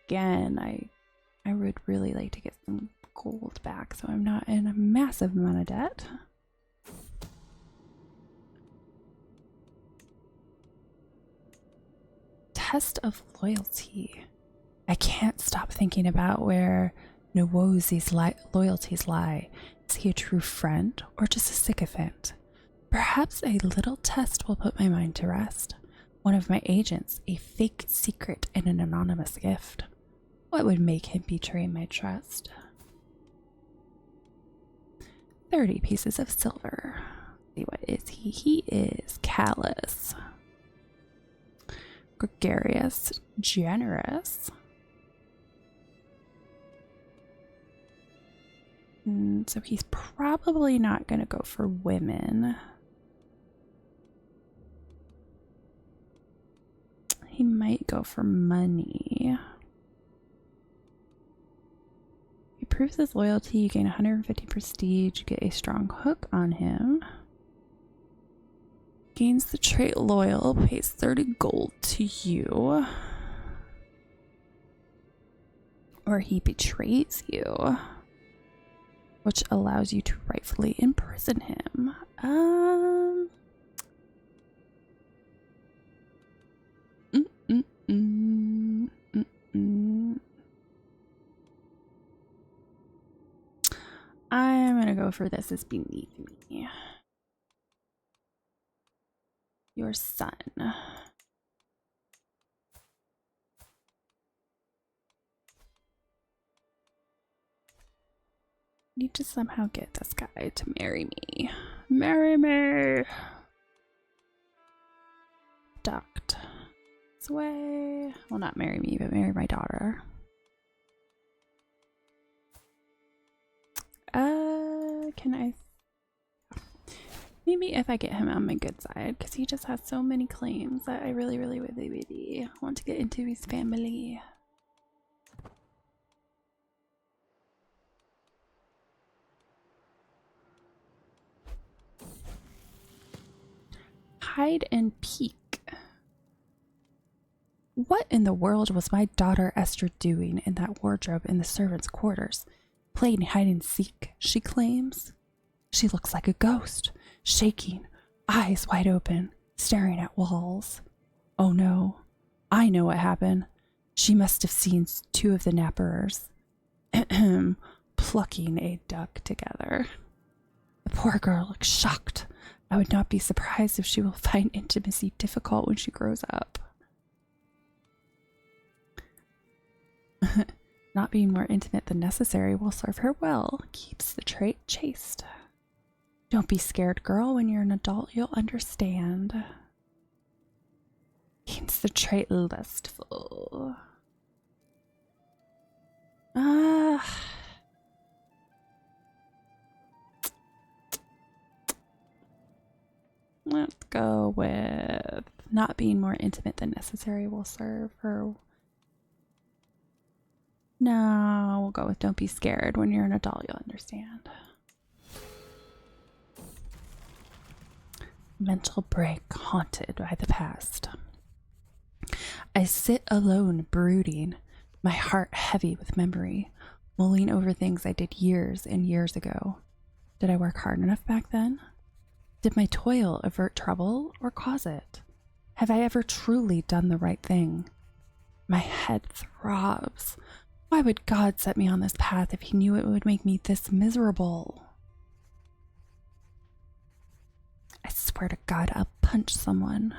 Again, I would really like to get some gold back so I'm not in a massive amount of debt. Test of loyalty. I can't stop thinking about where Nwozi's loyalties lie. Is he a true friend or just a sycophant? Perhaps a little test will put my mind to rest. One of my agents, a fake secret and an anonymous gift. What would make him betray my trust? 30 pieces of silver. Let's see, what is he? He is callous, gregarious, generous. So he's probably not going to go for women. He might go for money. He proves his loyalty. You gain 150 prestige. You get a strong hook on him. Gains the trait loyal. Pays 30 gold to you. Or he betrays you, which allows you to rightfully imprison him. I'm gonna go for this as beneath me. Your son. Need to somehow get this guy to marry me. Marry me! Ducked. Sway. Well, not marry me, but marry my daughter. Can I? Maybe if I get him on my good side, because he just has so many claims that I really want to get into his family. Hide and peek. What in the world was my daughter Esther doing in that wardrobe in the servants' quarters? Playing hide and seek, she claims. She looks like a ghost, shaking, eyes wide open, staring at walls. Oh no, I know what happened. She must have seen two of the napperers plucking a duck together. The poor girl looks shocked. I would not be surprised if she will find intimacy difficult when she grows up. Not being more intimate than necessary will serve her well. Keeps the trait chaste. Don't be scared, girl. When you're an adult, you'll understand. Keeps the trait lustful. Let's go with not being more intimate than necessary will serve her. No, we'll go with don't be scared. When you're an adult, you'll understand. Mental break, haunted by the past. I sit alone, brooding, my heart heavy with memory, mulling over things I did years and years ago. Did I work hard enough back then? Did my toil avert trouble or cause it? Have I ever truly done the right thing? My head throbs. Why would God set me on this path if he knew it would make me this miserable? I swear to God, I'll punch someone.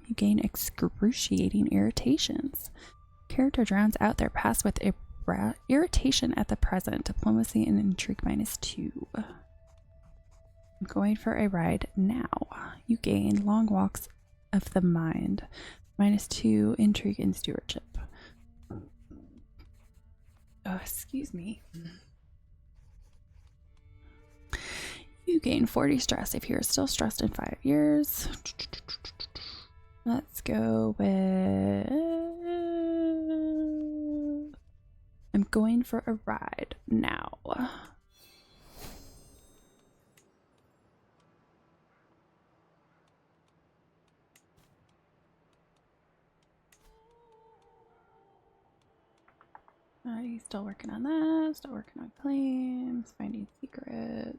You gain excruciating irritations. Character drowns out their past with irritation at the present. Diplomacy and intrigue -2. I'm going for a ride now. You gain long walks of the mind. -2 intrigue and stewardship. Oh, excuse me. You gain 40 stress if you're still stressed in 5 years. Let's go with... I'm going for a ride now. He's still working on that, still working on claims, finding secrets.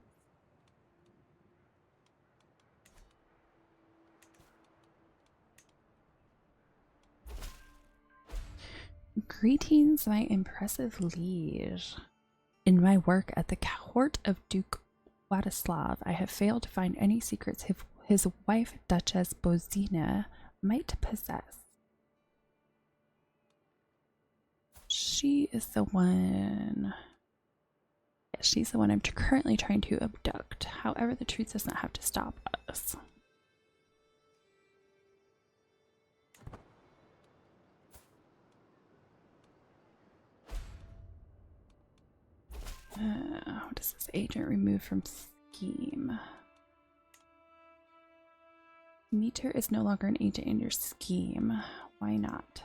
Greetings, my impressive liege. In my work at the court of Duke Władysław, I have failed to find any secrets his wife, Duchess Bozina, might possess. She is the one... Yeah, she's the one I'm currently trying to abduct. However, the truth does not have to stop us. What does this agent remove from scheme? Meter is no longer an agent in your scheme. Why not?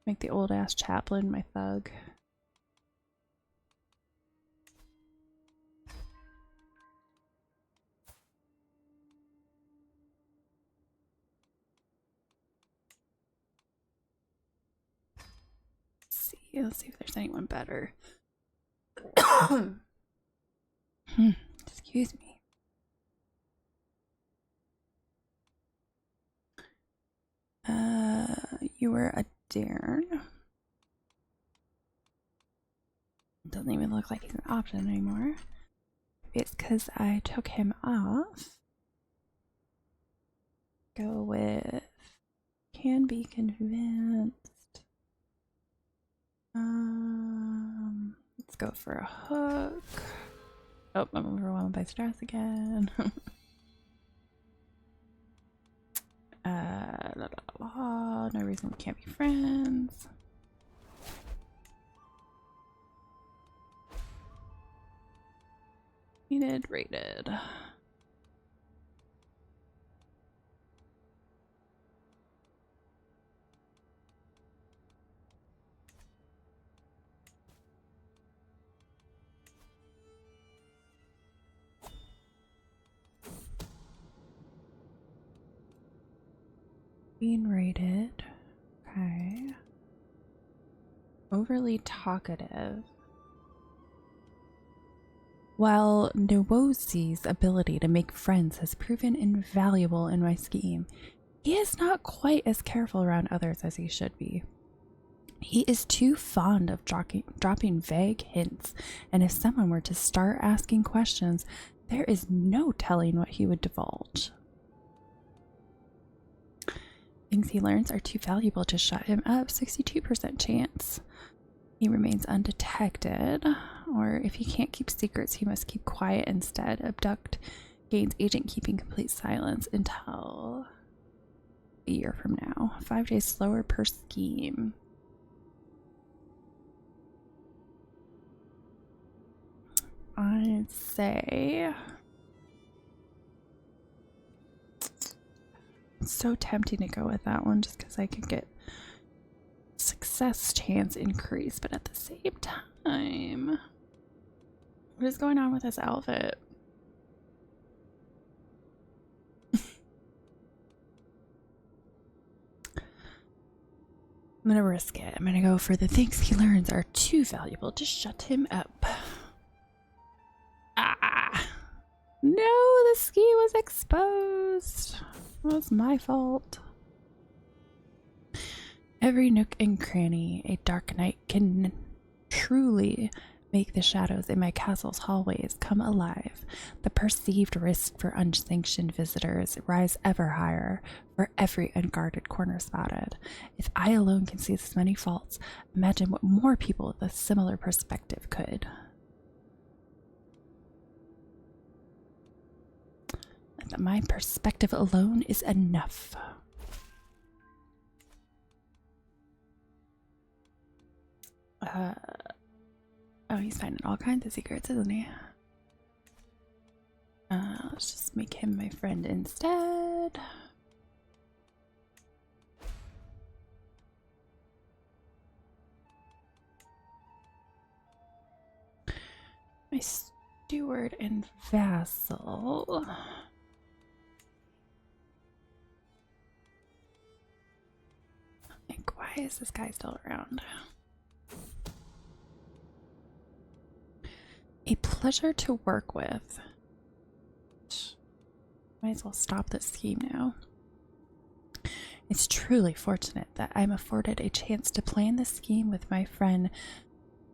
Make the old ass chaplain my thug. Let's see if there's anyone better. Excuse me. You were a Dairn. Doesn't even look like he's an option anymore. It's because I took him off. Go with can be convinced. Let's go for a hook. Oh, I'm overwhelmed by stress again. No reason we can't be friends. Needed, rated. Being rated. Okay. Overly talkative. While Nowosi's ability to make friends has proven invaluable in my scheme, he is not quite as careful around others as he should be. He is too fond of dropping vague hints, and if someone were to start asking questions, there is no telling what he would divulge. Things he learns are too valuable to shut him up. 62% chance. He remains undetected. Or if he can't keep secrets, he must keep quiet instead. Abduct gains agent keeping complete silence until a year from now. 5 days slower per scheme. I'd say... It's so tempting to go with that one just because I could get success chance increase, but at the same time, what is going on with this outfit? I'm gonna risk it. I'm gonna go for the things he learns are too valuable to shut him up. Ah! No, the ski was exposed. It was my fault. Every nook and cranny, a dark night can truly make the shadows in my castle's hallways come alive. The perceived risk for unsanctioned visitors rise ever higher for every unguarded corner spotted. If I alone can see this many faults, imagine what more people with a similar perspective could. that my perspective alone is enough. Oh, he's finding all kinds of secrets, isn't he? Let's just make him my friend instead. My steward and vassal. Like, why is this guy still around? A pleasure to work with. Might as well stop this scheme now. It's truly fortunate that I'm afforded a chance to plan this scheme with my friend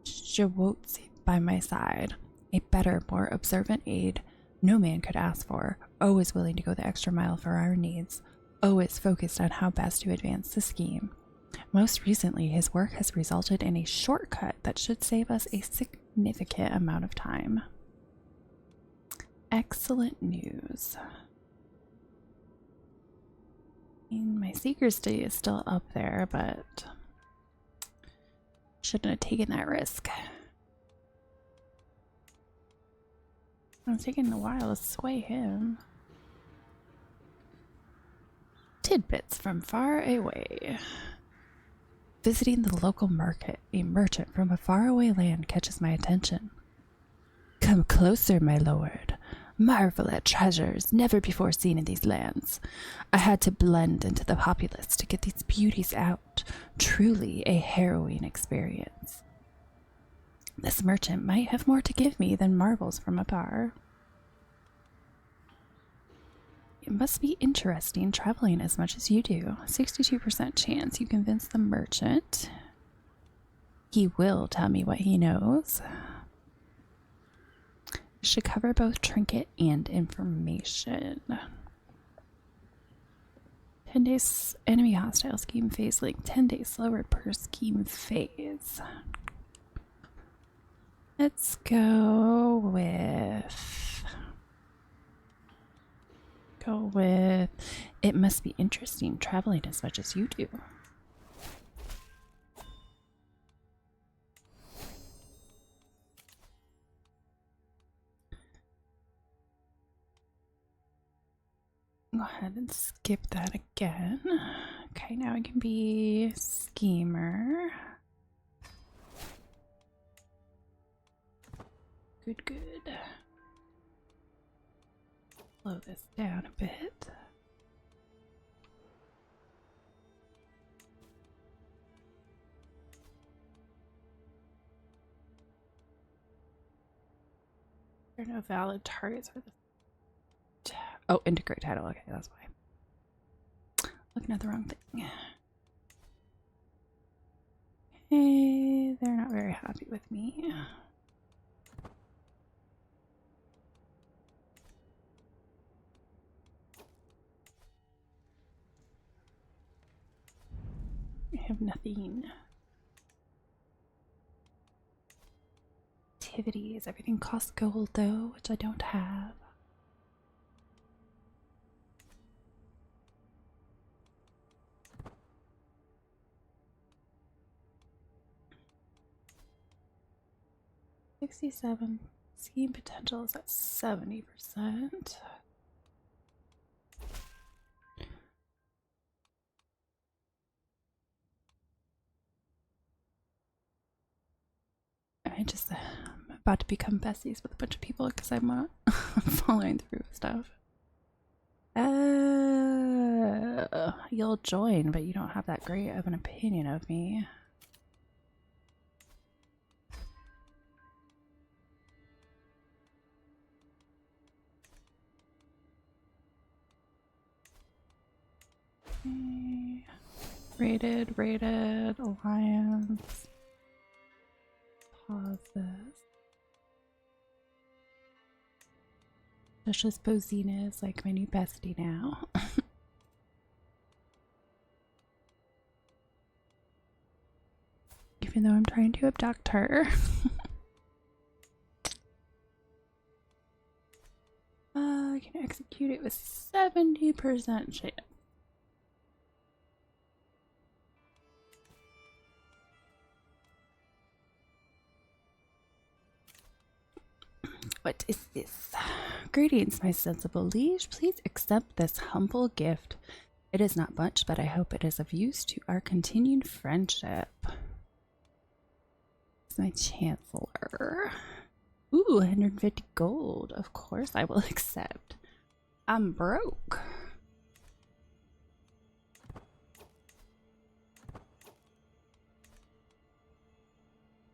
Jawotzi by my side. A better, more observant aide no man could ask for, always willing to go the extra mile for our needs, always focused on how best to advance the scheme. Most recently, his work has resulted in a shortcut that should save us a significant amount of time. Excellent news. I mean, my secrecy is still up there, but shouldn't have taken that risk. It's taking a while to sway him. Tidbits from far away. Visiting the local market, a merchant from a faraway land catches my attention. Come closer, my lord. Marvel at treasures never before seen in these lands. I had to blend into the populace to get these beauties out. Truly a harrowing experience. This merchant might have more to give me than marvels from afar. It must be interesting traveling as much as you do. 62% chance you convince the merchant. He will tell me what he knows. It should cover both trinket and information. 10 days enemy hostile scheme phase link. 10 days slower per scheme phase. Let's go with it must be interesting traveling as much as you do. Go ahead and skip that again. Okay, now I can be schemer. Good. Slow this down a bit. There are no valid targets for this. Oh, integrate title. Okay, that's why. Looking at the wrong thing. Hey, they're not very happy with me. I have nothing. Activities. Everything costs gold though, which I don't have. $67. Scheme potential is at 70%. I'm about to become besties with a bunch of people because I'm not following through with stuff. You'll join, but you don't have that great of an opinion of me. Okay. Rated, alliance. Pause this. Duchess Bozina is like my new bestie now. Even though I'm trying to abduct her. can execute it with 70% chance. What is this? Greetings, my sensible liege. Please accept this humble gift. It is not much, but I hope it is of use to our continued friendship. It's my chancellor. Ooh, 150 gold. Of course I will accept. I'm broke.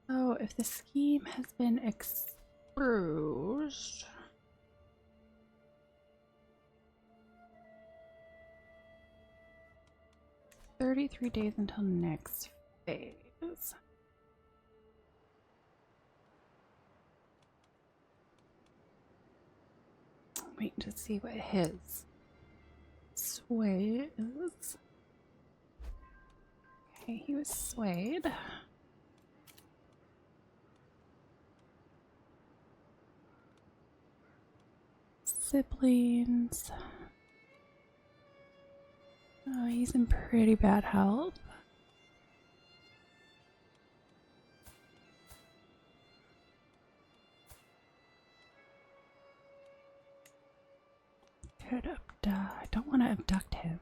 So if the scheme has been exposed, 33 days until next phase. Waiting to see what his sway is. Okay, he was swayed. Siblings. Oh, he's in pretty bad health. Could abduct. I don't want to abduct him.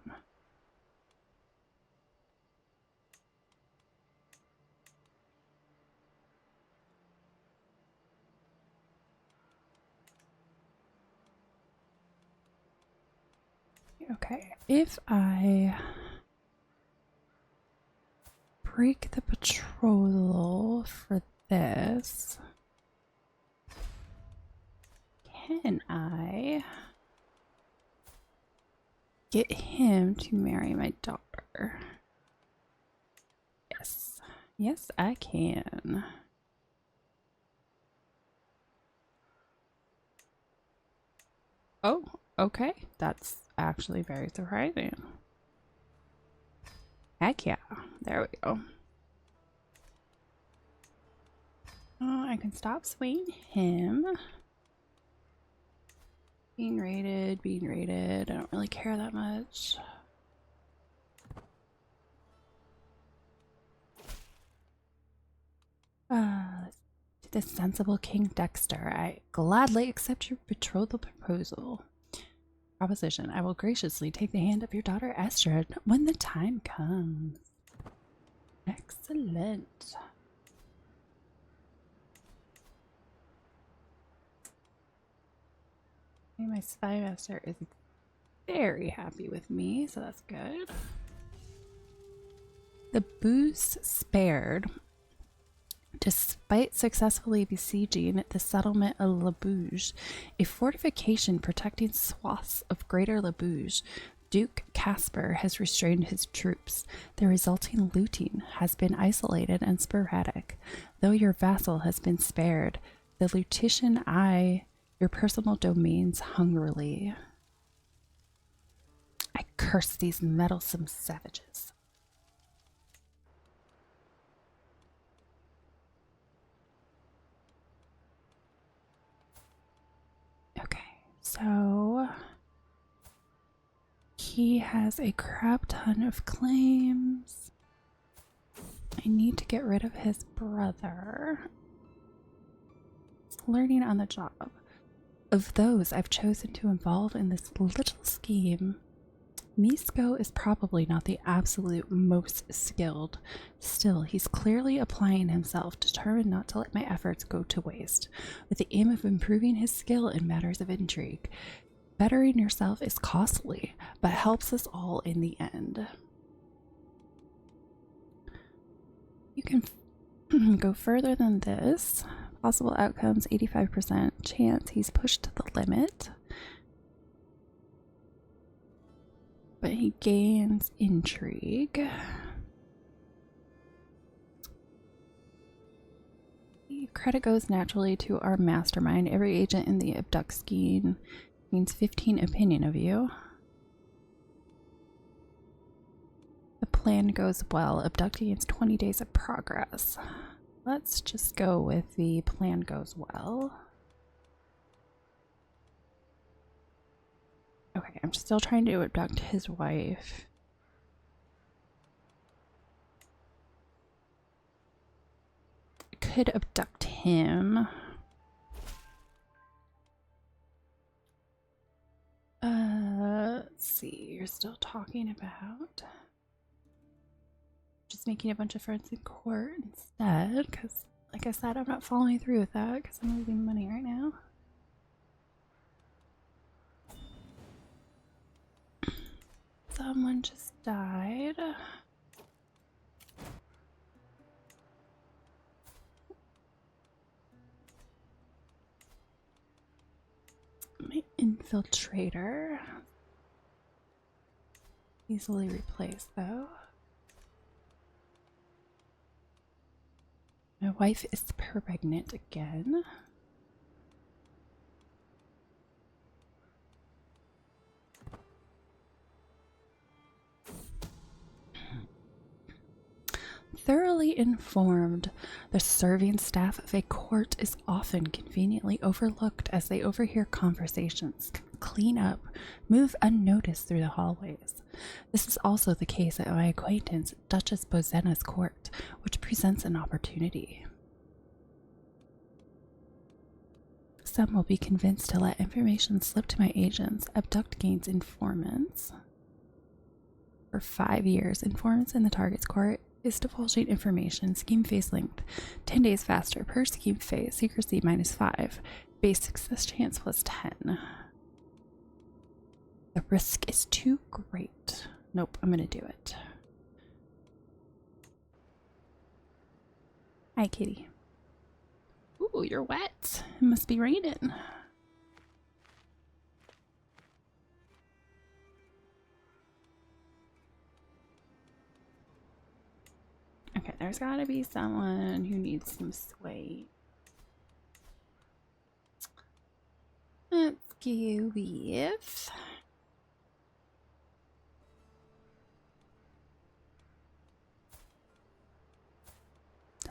Okay, if I break the betrothal for this, can I get him to marry my daughter? Yes. Yes, I can. Oh, okay. That's actually very surprising. Heck yeah. There we go. Oh, I can stop swaying him. Being rated, being rated. I don't really care that much. The sensible King Dexter, I gladly accept your betrothal proposition. I will graciously take the hand of your daughter Esther when the time comes. Excellent. Okay, my spy master is very happy with me, so that's good. The booze spared. Despite successfully besieging the settlement of Labouge, a fortification protecting swaths of Greater Labouge, Duke Casper has restrained his troops. The resulting looting has been isolated and sporadic. Though your vassal has been spared, the lutetian eye your personal domains hungrily. I curse these meddlesome savages. Okay, so he has a crap ton of claims. I need to get rid of his brother. It's learning on the job. Of those I've chosen to involve in this little scheme, Misko is probably not the absolute most skilled. Still, he's clearly applying himself, determined not to let my efforts go to waste, with the aim of improving his skill in matters of intrigue. Bettering yourself is costly, but helps us all in the end. You can go further than this. Possible outcomes, 85% chance he's pushed to the limit. But he gains intrigue. The credit goes naturally to our mastermind. Every agent in the abduct scheme gains 15 opinion of you. The plan goes well. Abducting is 20 days of progress. Let's just go with the plan goes well. Okay, I'm still trying to abduct his wife. I could abduct him. Let's see. You're still talking about just making a bunch of friends in court instead, because, like I said, I'm not following through with that because I'm losing money right now. Someone just died. My infiltrator. Easily replaced though. My wife is pregnant again. Thoroughly informed, the serving staff of a court is often conveniently overlooked as they overhear conversations, clean up, move unnoticed through the hallways. This is also the case at my acquaintance Duchess Bozena's court, which presents an opportunity. Some will be convinced to let information slip to my agents, abduct Gaines informants. For 5 years, informants in the target's court is divulging information, scheme phase length 10 days faster per scheme phase, secrecy -5, base success chance +10. The risk is too great. Nope, I'm gonna do it. Hi, kitty. Ooh, you're wet. It must be raining. Okay, there's gotta be someone who needs some sway. Let's go with...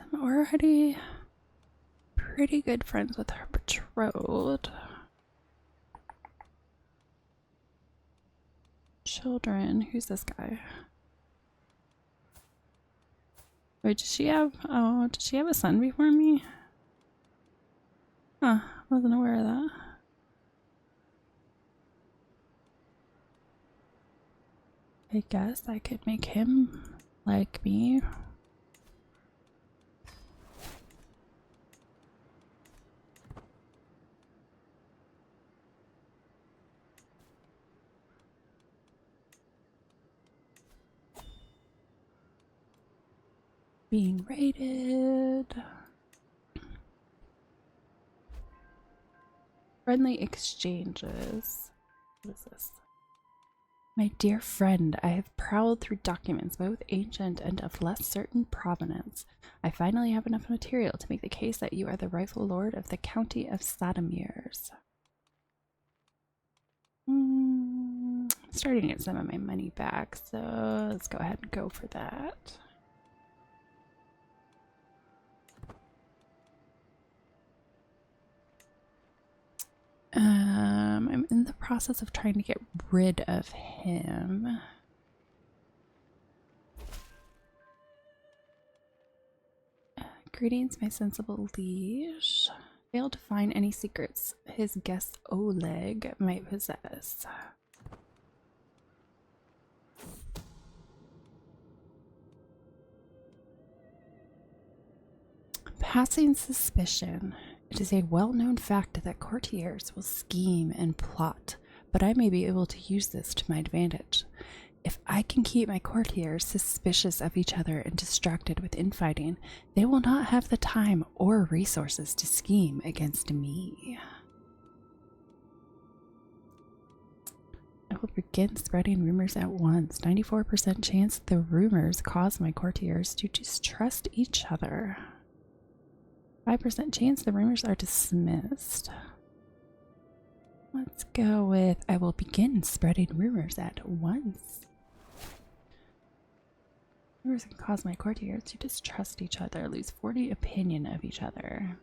I'm already pretty good friends with her betrothed. Children, who's this guy? Wait, does she have a son before me? Huh, wasn't aware of that. I guess I could make him like me. Being raided. Friendly exchanges. What is this? My dear friend, I have prowled through documents both ancient and of less certain provenance. I finally have enough material to make the case that you are the rightful lord of the county of Sadomirs. Starting to get some of my money back, so let's go ahead and go for that. I'm in the process of trying to get rid of him. Greetings, my sensible liege. Failed to find any secrets his guest Oleg might possess. Passing suspicion. It is a well-known fact that courtiers will scheme and plot, but I may be able to use this to my advantage. If I can keep my courtiers suspicious of each other and distracted with infighting, they will not have the time or resources to scheme against me. I will begin spreading rumors at once. 94% chance the rumors cause my courtiers to distrust each other. 5% chance the rumors are dismissed. Let's go with I will begin spreading rumors at once. Rumors can cause my courtiers to distrust each other, lose 40 opinion of each other.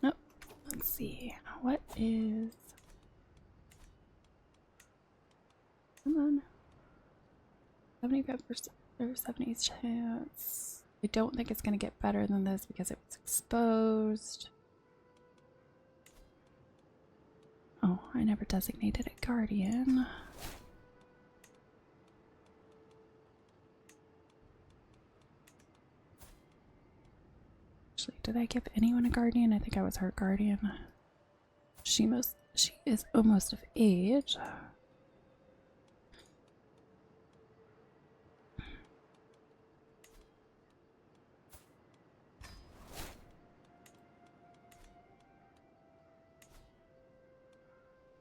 Oh, let's see. What is 75% or 70 chance. I don't think it's going to get better than this because it was exposed. Oh, I never designated a guardian. Actually, did I give anyone a guardian? I think I was her guardian. She is almost of age.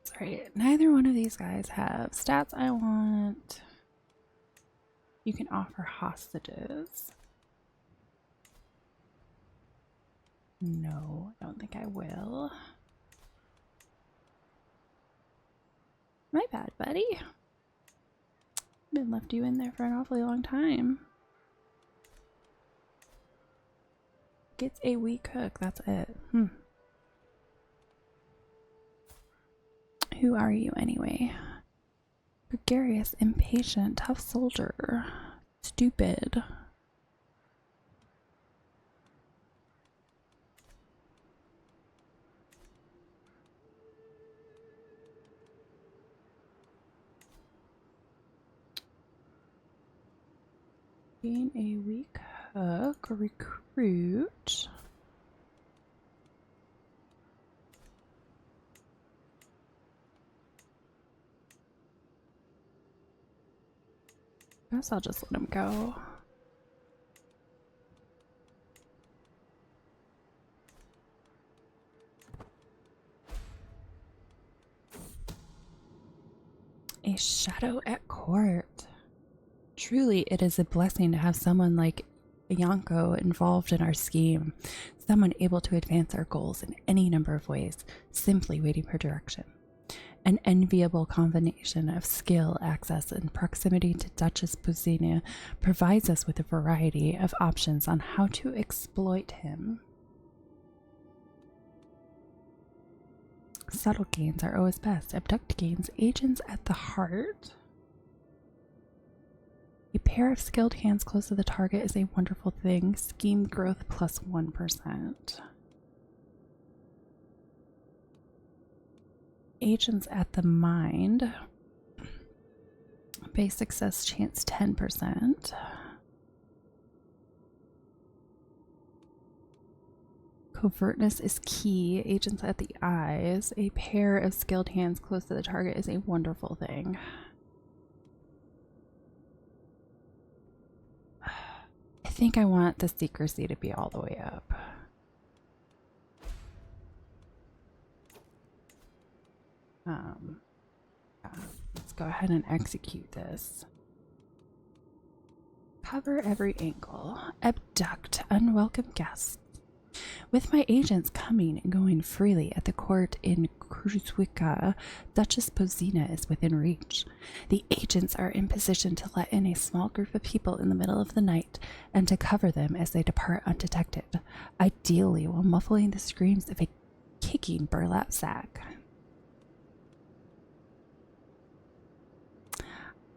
Sorry, neither one of these guys have stats I want. You can offer hostages. No, I don't think I will. My bad, buddy. Been left you in there for an awfully long time. Gets a weak cook, that's it. Who are you anyway? Gregarious, impatient, tough soldier. Stupid. Being a weak hook, recruit. I guess I'll just let him go. A shadow at court. Truly, it is a blessing to have someone like Yanko involved in our scheme, someone able to advance our goals in any number of ways, simply waiting for direction. An enviable combination of skill, access, and proximity to Duchess Buzina provides us with a variety of options on how to exploit him. Subtle gains are always best. Abduct gains, agents at the heart. A pair of skilled hands close to the target is a wonderful thing. Scheme growth plus 1%. Agents at the mind. Base success chance 10%. Covertness is key. Agents at the eyes. A pair of skilled hands close to the target is a wonderful thing. I think I want the secrecy to be all the way up. Yeah, let's go ahead and execute this. Cover every angle. Abduct unwelcome guests. With my agents coming and going freely at the court in Crusader, Duchess Buzina is within reach. The agents are in position to let in a small group of people in the middle of the night and to cover them as they depart undetected, ideally while muffling the screams of a kicking burlap sack.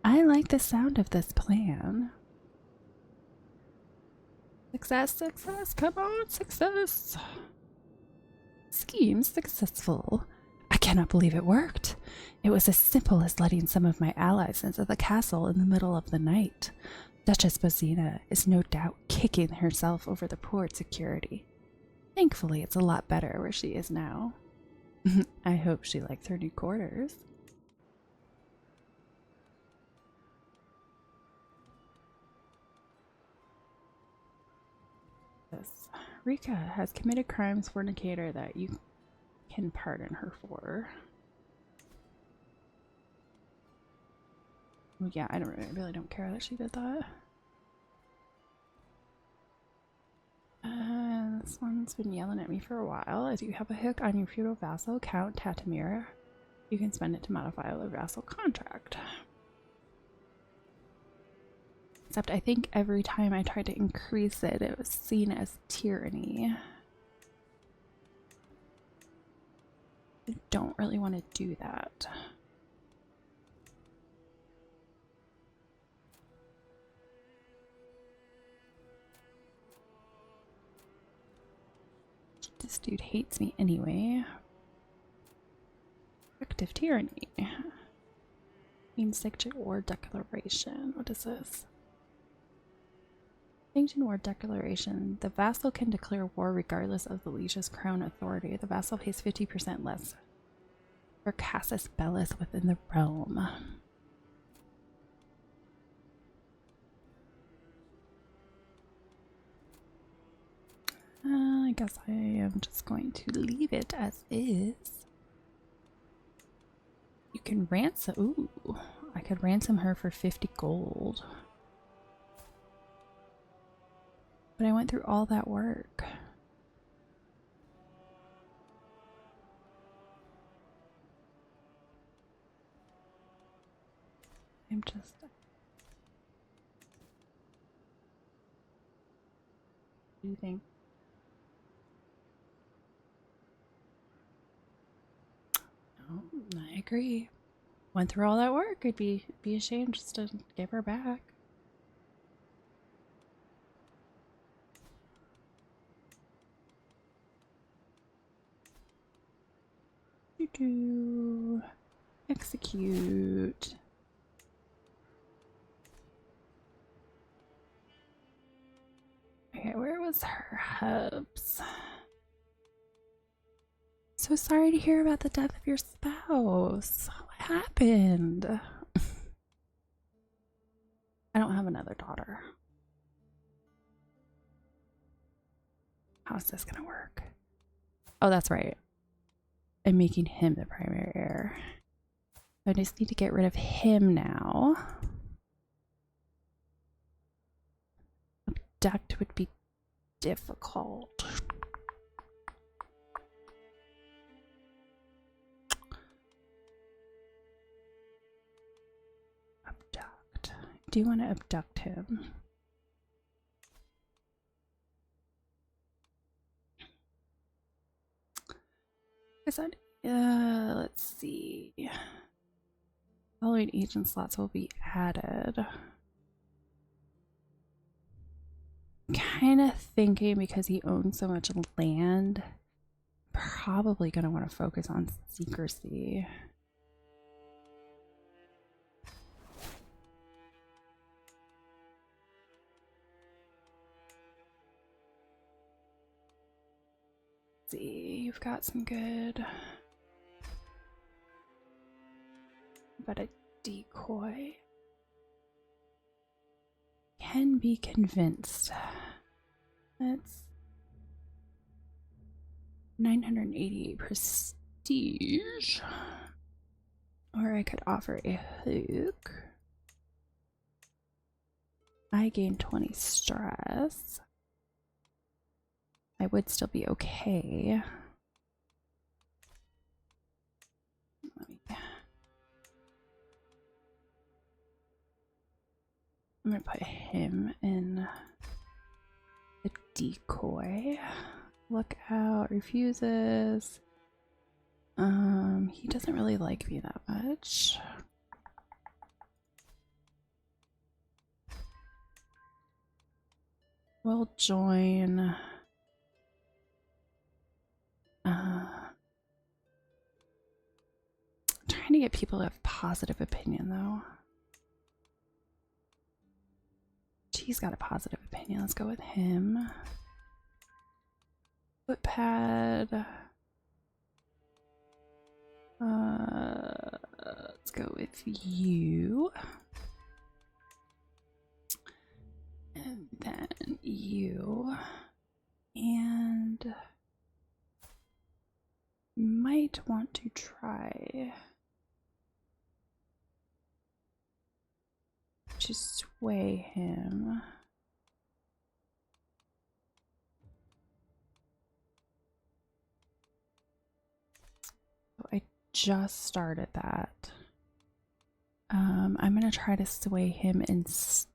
I like the sound of this plan. Success, success, come on, success. Scheme successful. I cannot believe it worked. It was as simple as letting some of my allies into the castle in the middle of the night. Duchess Buzina is no doubt kicking herself over the poor security. Thankfully, it's a lot better where she is now. I hope she likes her new quarters. Rika has committed crimes fornicator that you can pardon her for. Well, yeah, I really don't care that she did that. This one's been yelling at me for a while. As you have a hook on your feudal vassal, Count Tatamir, you can spend it to modify a vassal contract. Except I think every time I tried to increase it, it was seen as tyranny. I don't really want to do that. This dude hates me anyway. Active tyranny. Means sanction war declaration. What is this? Sanction war declaration. The vassal can declare war regardless of the liege's crown authority. The vassal pays 50% less for casus bellis within the realm. I guess I am just going to leave it as is. You can ransom. Ooh, I could ransom her for 50 gold. But I went through all that work. I'm just... What do you think? No, I agree. Went through all that work. I'd be ashamed just to give her back. Execute. Okay, where was her hubs? So sorry to hear about the death of your spouse. What happened? I don't have another daughter. How's this gonna work? Oh, that's right. I'm making him the primary heir. I just need to get rid of him now. Abduct would be difficult. Abduct. Do you want to abduct him? Let's see. Following agent slots will be added. Kind of thinking because he owns so much land, probably going to want to focus on secrecy. See, you've got some good, but a decoy can be convinced. That's 988 prestige, or I could offer a hook. I gain 20 stress. I would still be okay. I'm gonna put him in the decoy. Look out, refuses. He doesn't really like me that much. We'll join. Trying to get people to have positive opinion though. He's got a positive opinion. Let's go with him. Footpad. Let's go with you. And then you. And might want to try to sway him. So I just started that. I'm gonna try to sway him instead.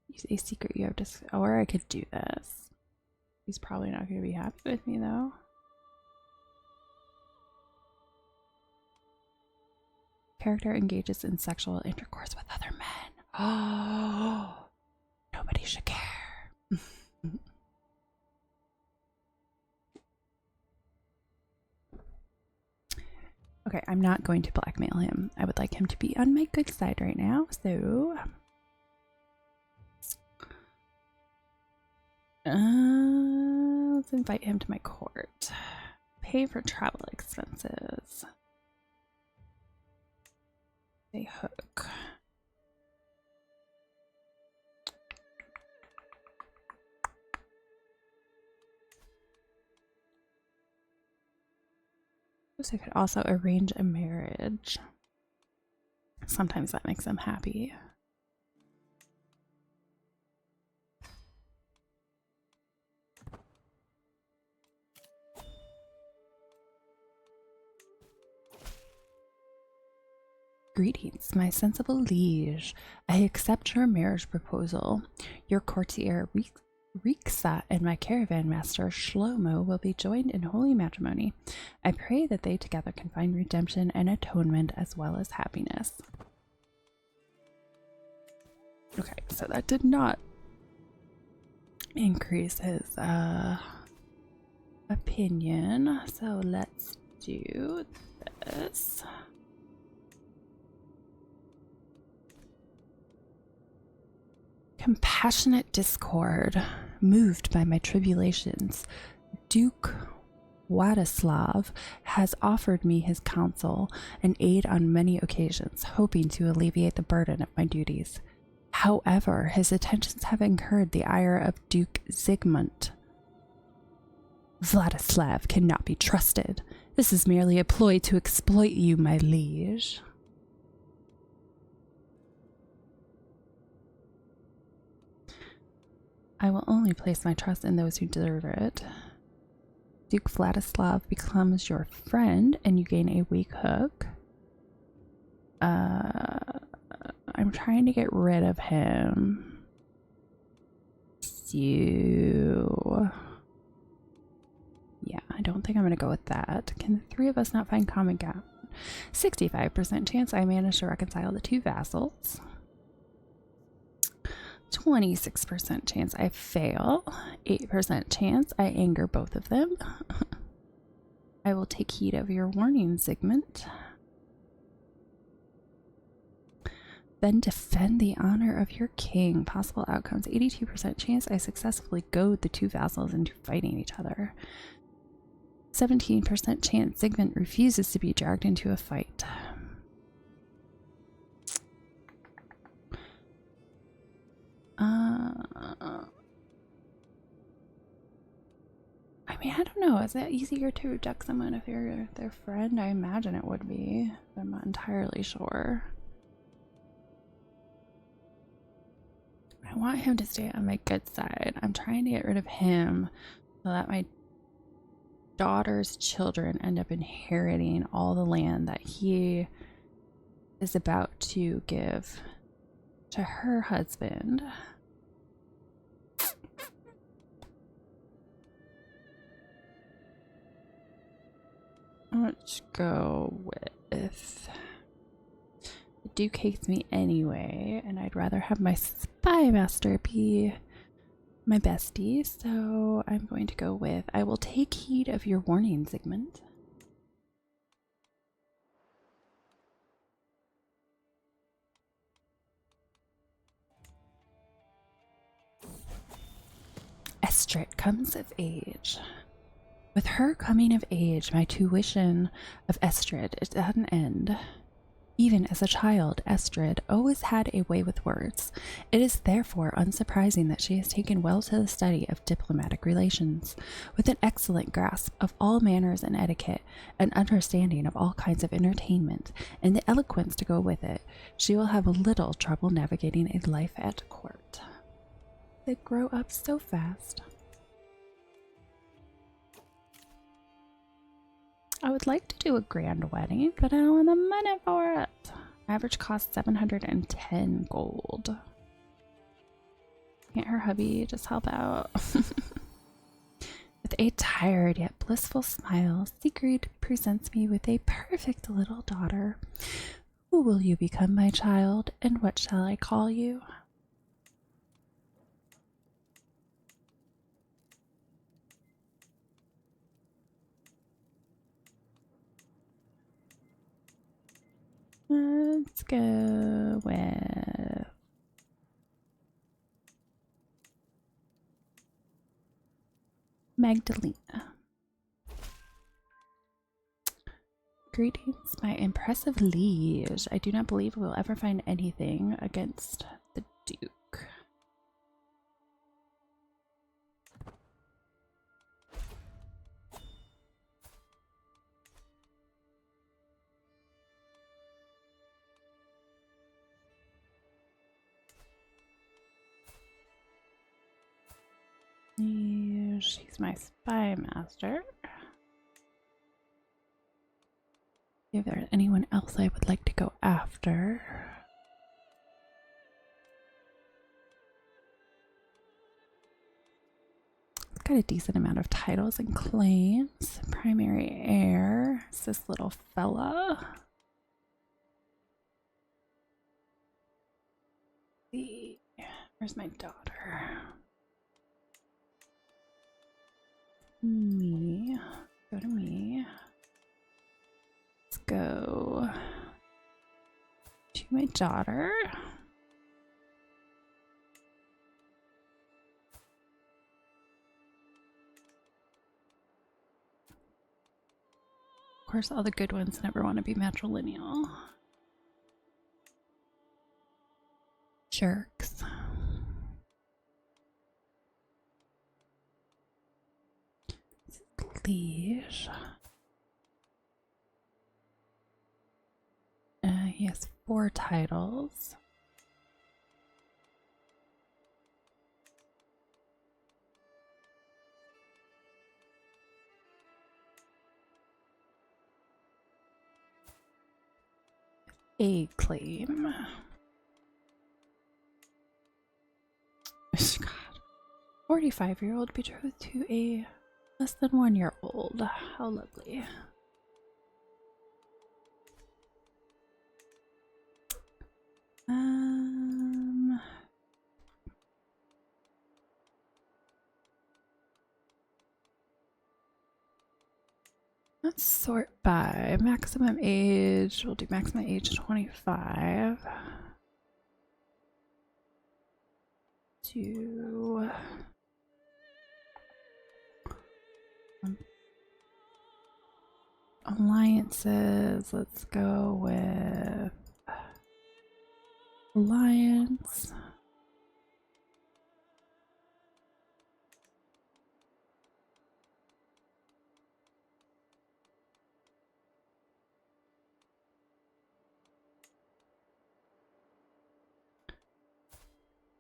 Use a secret you have to, or I could do this. He's probably not gonna be happy with me though. Character engages in sexual intercourse with other men. Oh, nobody should care. Okay, I'm not going to blackmail him. I would like him to be on my good side right now, so... let's invite him to my court. Pay for travel expenses. A hook. I could also arrange a marriage. Sometimes that makes them happy. Greetings, my sensible liege. I accept your marriage proposal. Your courtier Riksa and my caravan master Shlomo will be joined in holy matrimony. I pray that they together can find redemption and atonement as well as happiness. Okay, so that did not increase his opinion. So let's do this. Compassionate discord, moved by my tribulations, Duke Władysław has offered me his counsel and aid on many occasions, hoping to alleviate the burden of my duties. However, his attentions have incurred the ire of Duke Zygmunt. Vladislav cannot be trusted. This is merely a ploy to exploit you, my liege. I will only place my trust in those who deserve it. Duke Vladislav becomes your friend and you gain a weak hook. I'm trying to get rid of him. So... yeah, I don't think I'm going to go with that. Can the three of us not find common ground? 65% chance I manage to reconcile the two vassals. 26% chance I fail. 8% chance I anger both of them. I will take heed of your warning, Zygmunt. Then defend the honor of your king. Possible outcomes. 82% chance I successfully goad the two vassals into fighting each other. 17% chance Zygmunt refuses to be dragged into a fight. I mean, I don't know. Is it easier to reject someone if you're their friend? I imagine it would be. I'm not entirely sure. I want him to stay on my good side. I'm trying to get rid of him so that my daughter's children end up inheriting all the land that he is about to give to her husband. Let's go with... the Duke hates me anyway, and I'd rather have my spy master be my bestie, so I'm going to go with I will take heed of your warning, Zygmunt. Estrid comes of age. With her coming of age, my tuition of Estrid is at an end. Even as a child, Estrid always had a way with words. It is therefore unsurprising that she has taken well to the study of diplomatic relations. With an excellent grasp of all manners and etiquette, an understanding of all kinds of entertainment, and the eloquence to go with it, she will have little trouble navigating a life at court. They grow up so fast. I would like to do a grand wedding, but I don't have the money for it. Average cost 710 gold. Can't her hubby just help out? With a tired yet blissful smile, Sigrid presents me with a perfect little daughter. Who will you become, my child, and what shall I call you? Let's go with Magdalena. Greetings, my impressive liege. I do not believe we will ever find anything against the Duke. She's my spy master. If there's anyone else I would like to go after. It's got a decent amount of titles and claims. Primary heir. It's this little fella. See, where's my daughter? Me. Go to me. Let's go to my daughter. Of course, all the good ones never want to be matrilineal. Jerks. Liege. He has 4 titles. A claim. God. 45-year-old betrothed to a less than 1-year-old. How lovely. Let's sort by maximum age. We'll do maximum age 25. To alliances, let's go with alliance.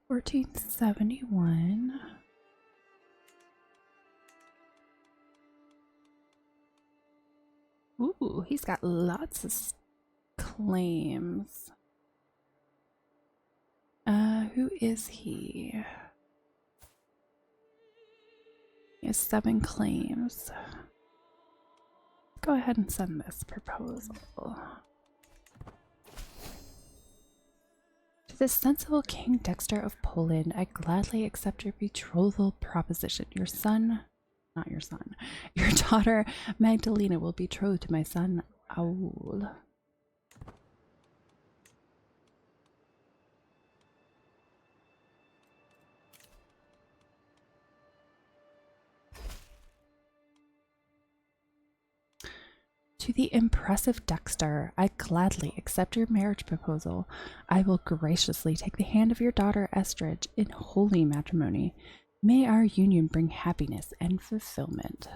$1471. Ooh, he's got lots of claims. Who is he? He has 7 claims. Go ahead and send this proposal. To the sensible King Dexter of Poland, I gladly accept your betrothal proposition. Your son, not your son, your daughter Magdalena will betroth to my son Aul. To the impressive Dexter, I gladly accept your marriage proposal. I will graciously take the hand of your daughter Estridge in holy matrimony. May our union bring happiness and fulfillment.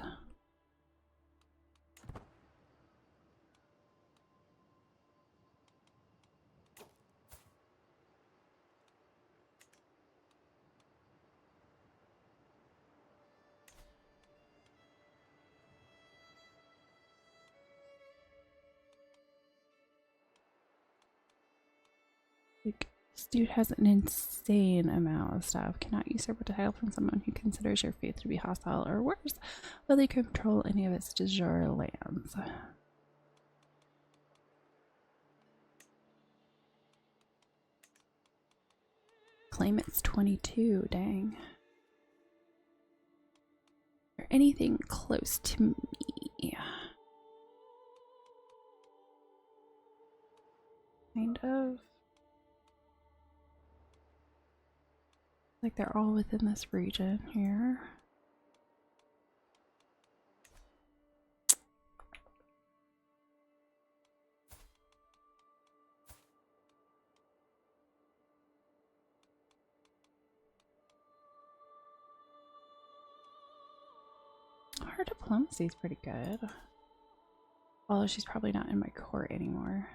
Like, this dude has an insane amount of stuff. Cannot usurp a title from someone who considers your faith to be hostile or worse, will they control any of its de jure lands. Claim it's 22, dang. Or anything close to me. kind of. Like they're all within this region here. Her diplomacy is pretty good. Although she's probably not in my court anymore.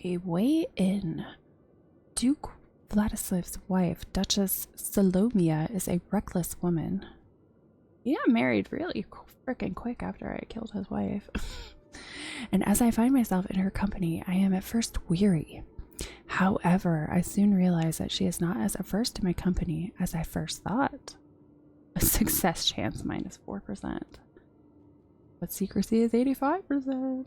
A way in. Duke Vladislav's wife, Duchess Salomia, is a reckless woman. He got married really freaking quick after I killed his wife. And as I find myself in her company, I am at first weary. However, I soon realize that she is not as averse to my company as I first thought. A success chance minus 4%. But secrecy is 85%.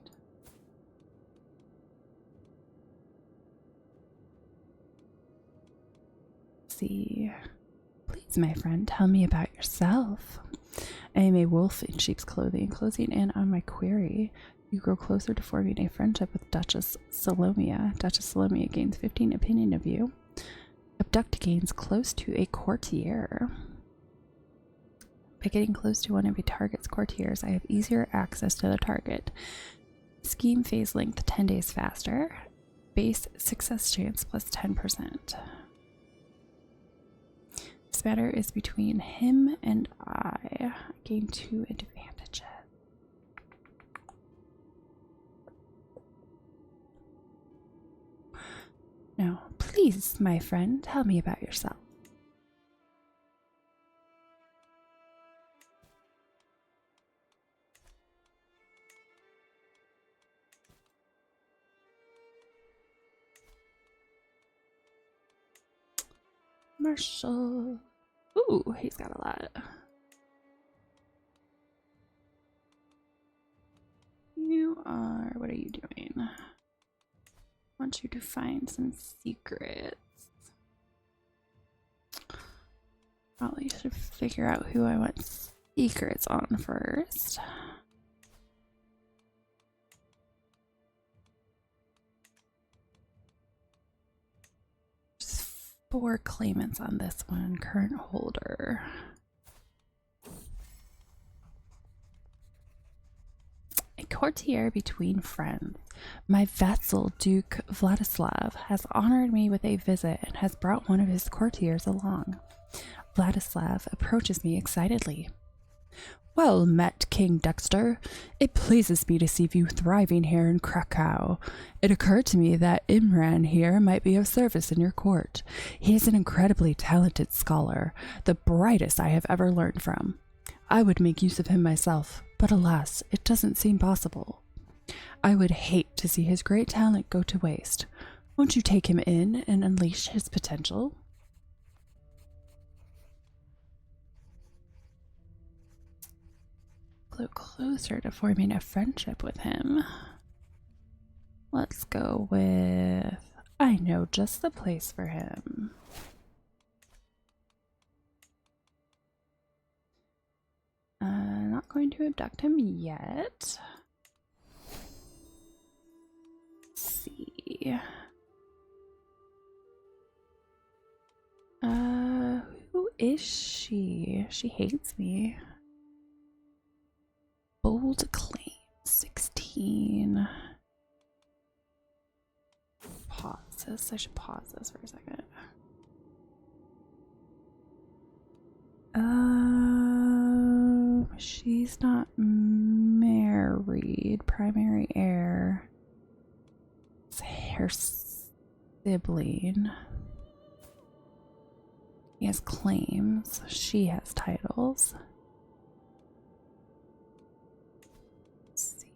See. Please, my friend, tell me about yourself. I am a wolf in sheep's clothing. Closing in on my query, you grow closer to forming a friendship with Duchess Salomia. Duchess Salomia gains 15 opinion of you. Abduct gains close to a courtier. By getting close to one of a target's courtiers, I have easier access to the target. Scheme phase length 10 days faster. Base success chance plus 10%. This matter is between him and I. Gain 2 advantages. Now, please, my friend, tell me about yourself. Marshall. Ooh, he's got a lot. You are, what are you doing? I want you to find some secrets. Probably should figure out who I want secrets on first. There's 4 claimants on this one. Current holder. A courtier between friends. My vassal, Duke Vladislav, has honored me with a visit and has brought one of his courtiers along. Vladislav approaches me excitedly. Well met, King Dexter. It pleases me to see you thriving here in Krakow. It occurred to me that Imran here might be of service in your court. He is an incredibly talented scholar, the brightest I have ever learned from. I would make use of him myself, but alas, it doesn't seem possible. I would hate to see his great talent go to waste. Won't you take him in and unleash his potential? Grow closer to forming a friendship with him. Let's go with, I know just the place for him. Not going to abduct him yet. Let's see. Who is she? She hates me. Bold claim 16. Pause this. I should pause this for a second. She's not married. Primary heir. It's her sibling. He has claims. She has titles. Let's see.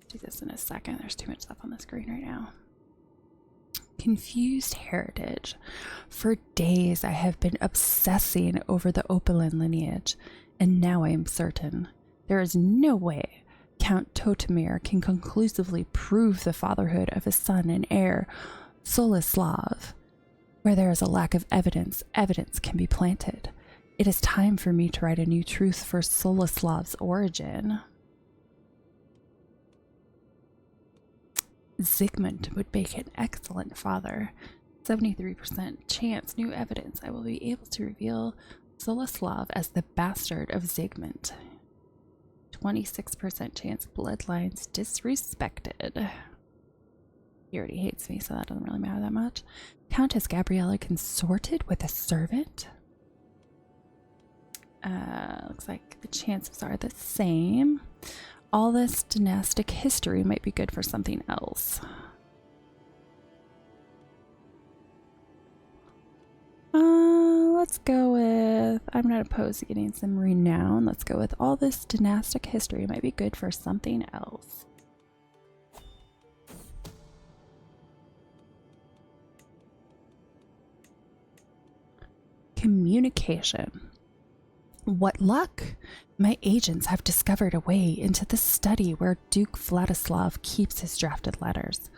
Do this in a second. There's too much stuff on the screen right now. Confused heritage. For days I have been obsessing over the Opalin lineage, and now I am certain there is no way Count Totemir can conclusively prove the fatherhood of his son and heir, Soleslav. Where there is a lack of evidence, evidence can be planted. It is time for me to write a new truth for Soleslav's origin. Zygmunt would make an excellent father. 73% chance, new evidence. I will be able to reveal Soleslav as the bastard of Zygmunt. 26% chance, bloodlines disrespected. He already hates me, so that doesn't really matter that much. Countess Gabriella consorted with a servant. Looks like the chances are the same. All this dynastic history might be good for something else. Let's go with, I'm not opposed to getting some renown. Let's go with all this dynastic history might be good for something else. Communication. What luck! My agents have discovered a way into the study where Duke Vladislav keeps his drafted letters.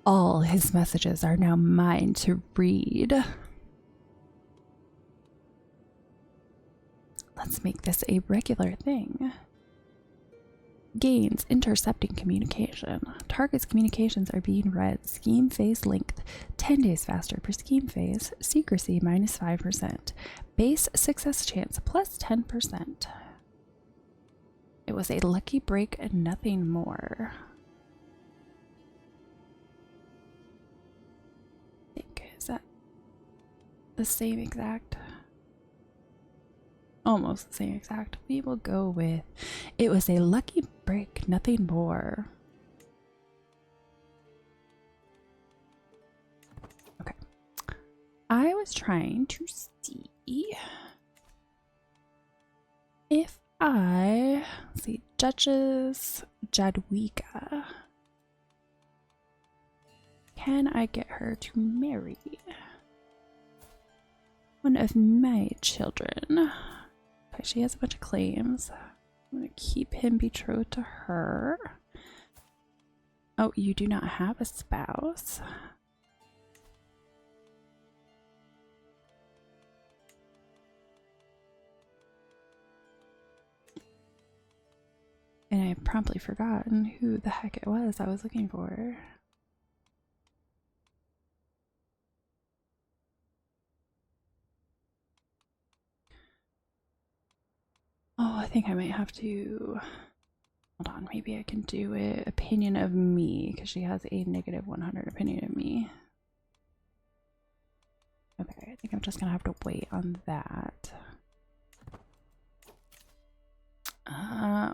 All his messages are now mine to read. Let's make this a regular thing. Gains intercepting communication. Target's communications are being read. Scheme phase length 10 days faster per scheme phase. Secrecy minus 5%. Base success chance plus 10%. It was a lucky break and nothing more. I think, is that the same exact? Almost the same exact. We will go with, it was a lucky break, nothing more. Okay. I was trying to see if let's see, Duchess Jadwiga. Can I get her to marry one of my children? Okay, she has a bunch of claims. I'm gonna keep him betrothed to her. Oh, you do not have a spouse. And I have promptly forgotten who the heck it was I was looking for. Oh, I think I might have to... Hold on, maybe I can do it. Opinion of me, because she has a negative 100 opinion of me. Okay, I think I'm just gonna have to wait on that.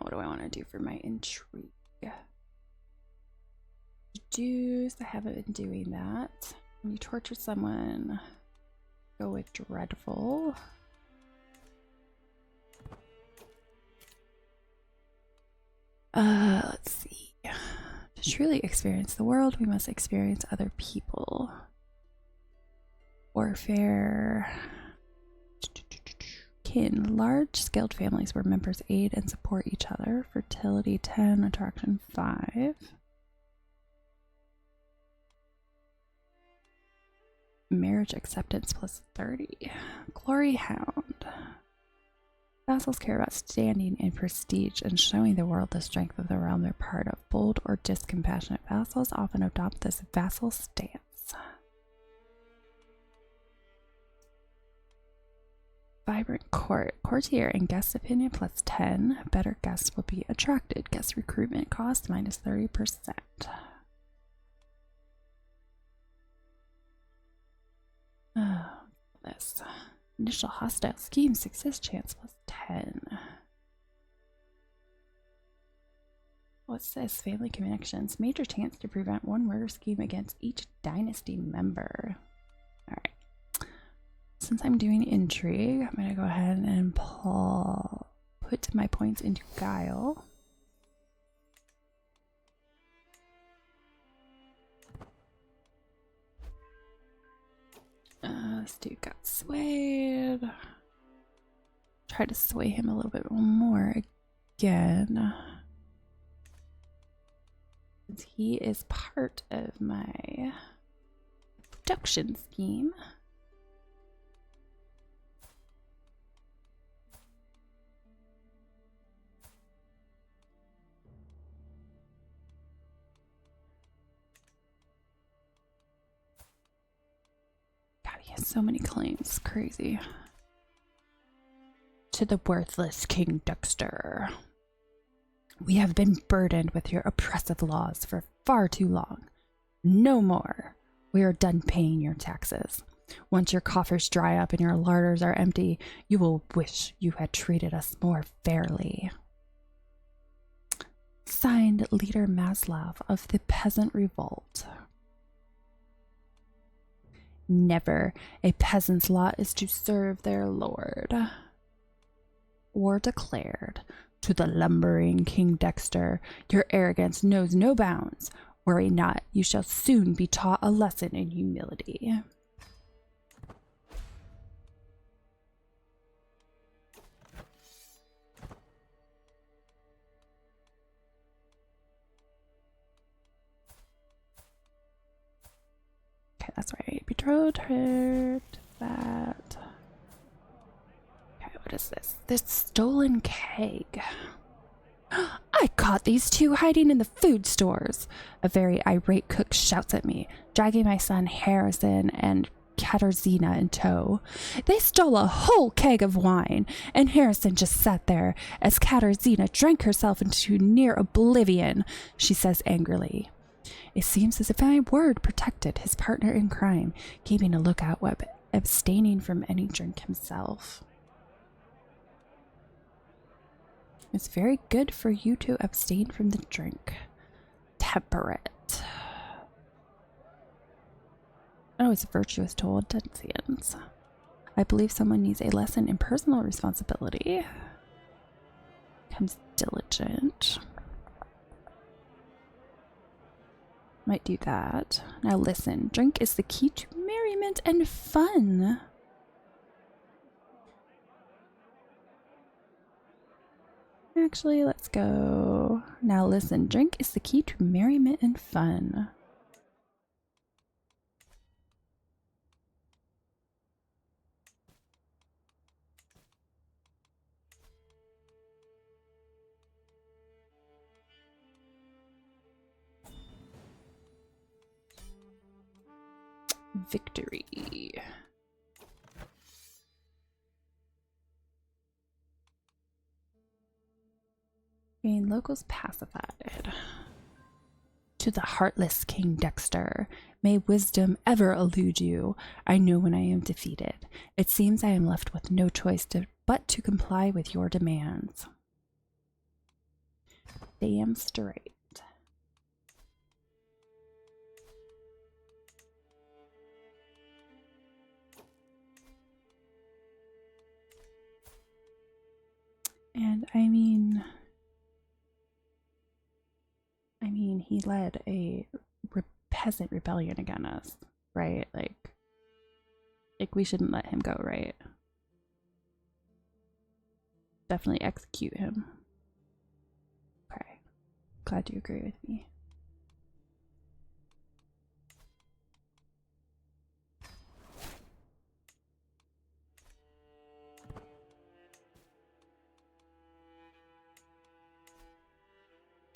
What do I want to do for my intrigue? Seduce, I haven't been doing that. When you torture someone, go with dreadful. Let's see. To truly experience the world, we must experience other people. Warfare. Kin. Large skilled families where members aid and support each other. Fertility 10, attraction 5. Marriage acceptance plus 30. Glory Hound. Vassals care about standing in prestige and showing the world the strength of the realm they're part of. Bold or discompassionate vassals often adopt this vassal stance. Vibrant court. Courtier and guest opinion plus 10. Better guests will be attracted. Guest recruitment cost minus 30%. Oh, this. Initial hostile scheme success chance plus 10. What's this? Family connections. Major chance to prevent one murder scheme against each dynasty member. Alright. Since I'm doing intrigue, I'm going to go ahead and put my points into guile. This dude got swayed. Try to sway him a little bit more again. He is part of my abduction scheme. God, he has so many claims. Crazy. To the worthless King Dexter. We have been burdened with your oppressive laws for far too long. No more. We are done paying your taxes. Once your coffers dry up and your larders are empty, you will wish you had treated us more fairly. Signed, Leader Maslov of the Peasant Revolt. Never. A peasant's lot is to serve their lord. War declared. To the lumbering King Dexter, your arrogance knows no bounds. Worry not, you shall soon be taught a lesson in humility. Okay, that's right. Betrothed her to that. What is this? This stolen keg. I caught these two hiding in the food stores. A very irate cook shouts at me, dragging my son Harrison and Katarzyna in tow. They stole a whole keg of wine, and Harrison just sat there as Katarzyna drank herself into near oblivion, she says angrily. It seems as if my word protected his partner in crime, keeping a lookout while abstaining from any drink himself. It's very good for you to abstain from the drink. Temperate. Oh, it's virtuous to all Densians. I believe someone needs a lesson in personal responsibility. Becomes diligent. Might do that. Now listen, drink is the key to merriment and fun. Actually, let's go. Now listen, drink is the key to merriment and fun. Victory. Being locals pacified. To the heartless King Dexter, may wisdom ever elude you. I know when I am defeated. It seems I am left with no choice but to comply with your demands. Damn straight. And I mean, he led a peasant rebellion against us, right? Like we shouldn't let him go, right? Definitely execute him. Okay. Glad you agree with me.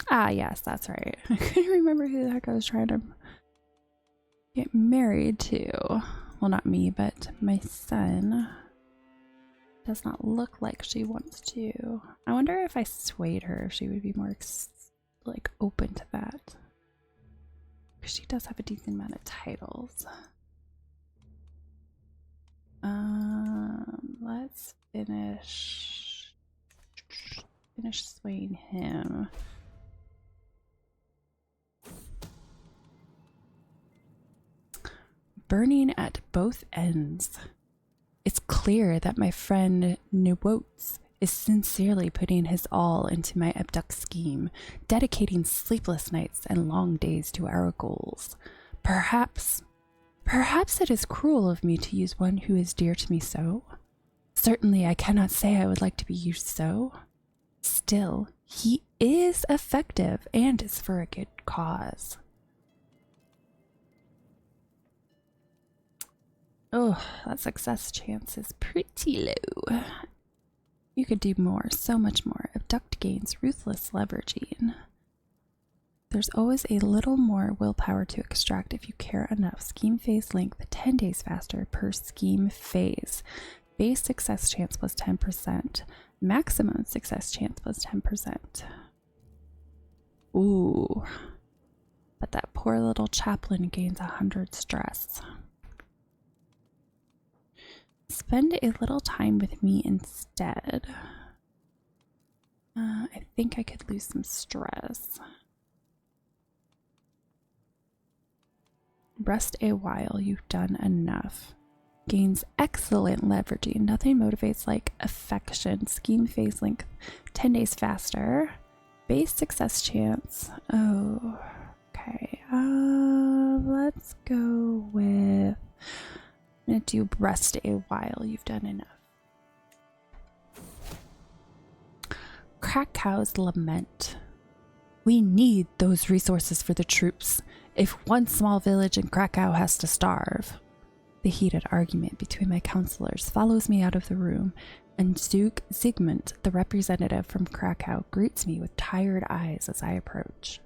Ah, yes, that's right. I couldn't remember who the heck I was trying to get married to. Well, not me, but my son. Does not look like she wants to. I wonder if I swayed her, if she would be more like open to that. Because she does have a decent amount of titles. Let's finish swaying him. Burning at both ends. It's clear that my friend Nuwots is sincerely putting his all into my abduct scheme, dedicating sleepless nights and long days to our goals. Perhaps it is cruel of me to use one who is dear to me so. Certainly I cannot say I would like to be used so. Still, he is effective and is for a good cause. Oh, that success chance is pretty low. You could do more, so much more. Abduct gains ruthless leveraging. There's always a little more willpower to extract if you care enough. Scheme phase length 10 days faster per scheme phase. Base success chance plus 10%. Maximum success chance plus 10%. Ooh. But that poor little chaplain gains 100 stress. Spend a little time with me instead. I think I could lose some stress. Rest a while, you've done enough. Gains excellent leveraging. Nothing motivates like affection. Scheme phase length 10 days faster. Base success chance. Oh, okay. Let's go with... I'm gonna do rest a while, you've done enough. Krakow's lament. We need those resources for the troops. If one small village in Krakow has to starve. The heated argument between my counselors follows me out of the room, and Duke Zygmunt, the representative from Krakow, greets me with tired eyes as I approach.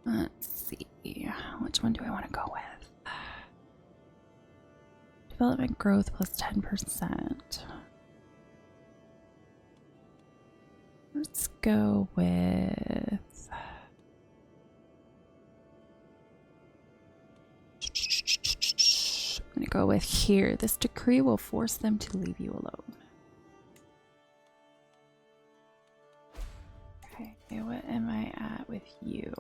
Let's see, which one do I want to go with? Development growth plus 10%. Let's go with... I'm gonna go with here. This decree will force them to leave you alone. Okay, what am I at with you?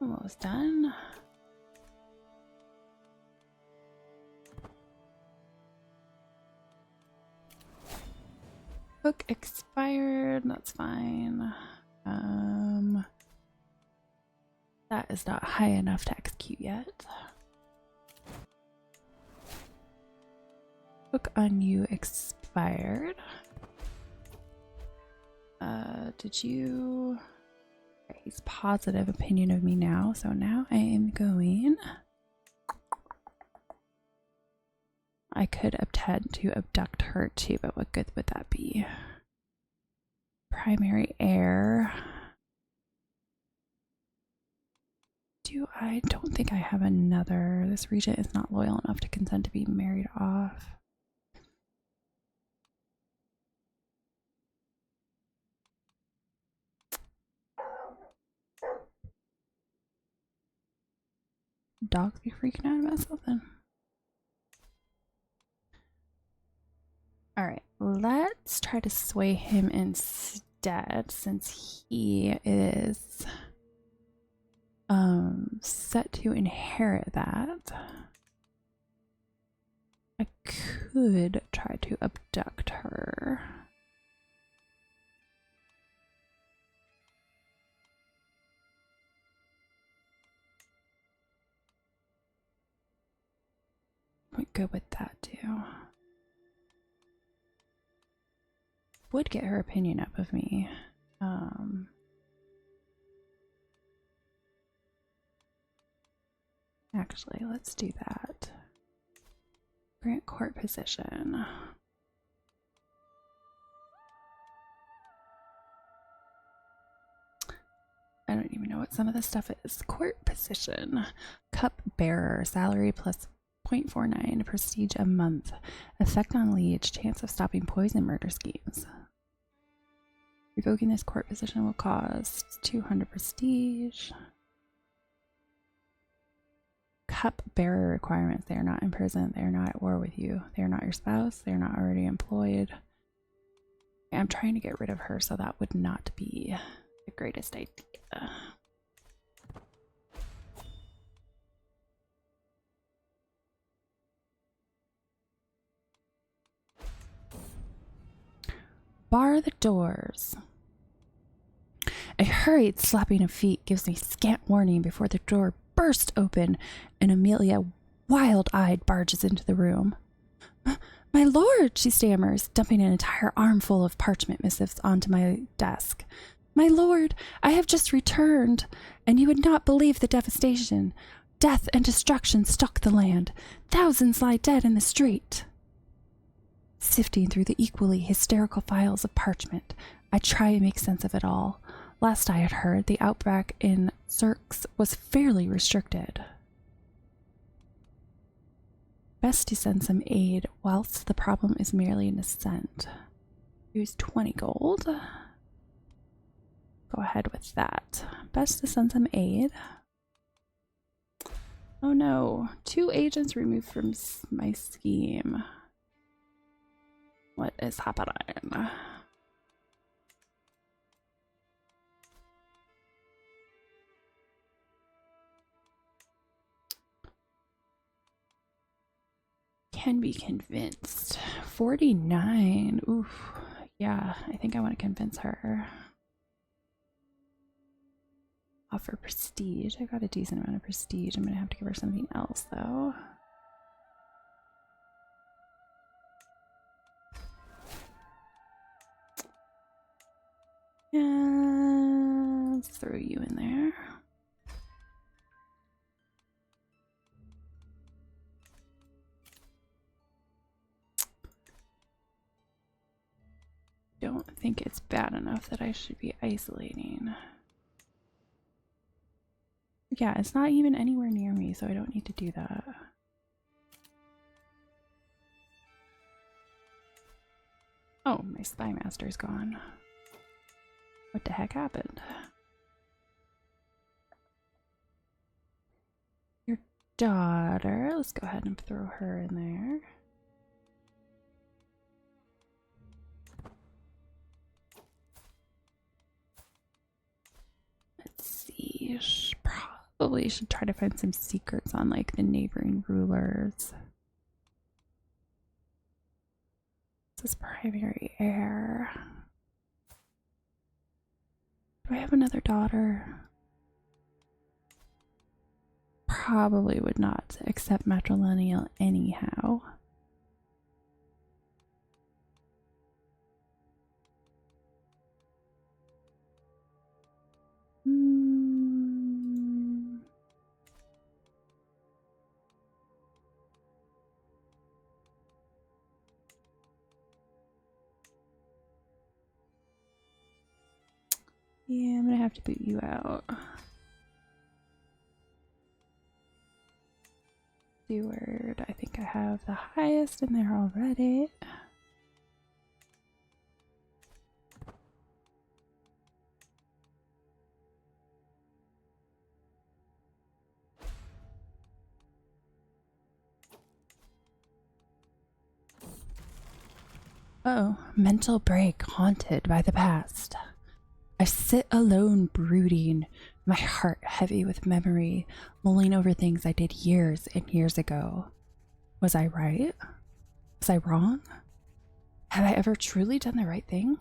Almost done. Book expired, that's fine. That is not high enough to execute yet. Book on you expired. Did you... Okay, he's positive opinion of me now, so now I am going... I could intend to abduct her too, but what good would that be? Primary heir. I don't think I have another. This regent is not loyal enough to consent to be married off. Dogs be freaking out about something. Alright, let's try to sway him instead, since he is set to inherit that. I could try to abduct her. Might go with that too. Would get her opinion up of me. Actually, let's do that. Grant court position. I don't even know what some of this stuff is. Court position. Cup bearer. Salary plus 0.49. Prestige a month. Effect on liege. Chance of stopping poison murder schemes. Revoking this court position will cost 200 prestige. Cup bearer requirements. They are not in prison. They are not at war with you. They are not your spouse. They are not already employed. I'm trying to get rid of her, so that would not be the greatest idea. Bar the doors. A hurried slapping of feet gives me scant warning before the door burst open, and Amelia, wild-eyed, barges into the room. My lord, she stammers, dumping an entire armful of parchment missives onto my desk. My lord, I have just returned, and you would not believe the devastation. Death and destruction struck the land. Thousands lie dead in the street. Sifting through the equally hysterical files of parchment, I try and make sense of it all. Last I had heard, the outbreak in Zerx was fairly restricted. Best to send some aid whilst the problem is merely an ascent. Use 20 gold. Go ahead with that. Best to send some aid. Oh no, 2 agents removed from my scheme. What is happening? Can be convinced. 49. Oof. Yeah, I think I want to convince her. Offer prestige. I got a decent amount of prestige. I'm going to have to give her something else, though. Yeah, let's throw you in there. Don't think it's bad enough that I should be isolating. Yeah, it's not even anywhere near me, so I don't need to do that. Oh, my spy master's gone. What the heck happened? Your daughter. Let's go ahead and throw her in there. Let's see. Probably should try to find some secrets on like the neighboring rulers. This is primary heir. Do I have another daughter? Probably would not accept matrilineal anyhow. Yeah, I'm gonna have to boot you out. Steward, I think I have the highest in there already. Oh, mental break haunted by the past. I sit alone brooding, my heart heavy with memory, mulling over things I did years and years ago. Was I right? Was I wrong? Have I ever truly done the right thing?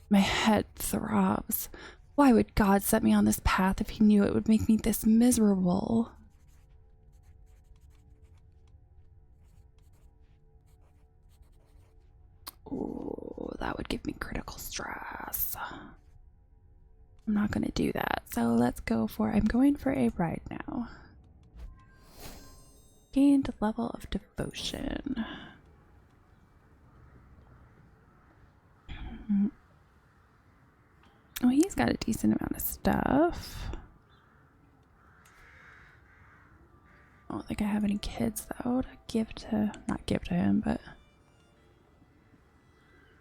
My head throbs. Why would God set me on this path if he knew it would make me this miserable? Oh, that would give me critical stress. I'm not going to do that. So let's go for, I'm going for a ride now. Gained level of devotion. Oh, he's got a decent amount of stuff. I don't think I have any kids though to give to, not give to him, but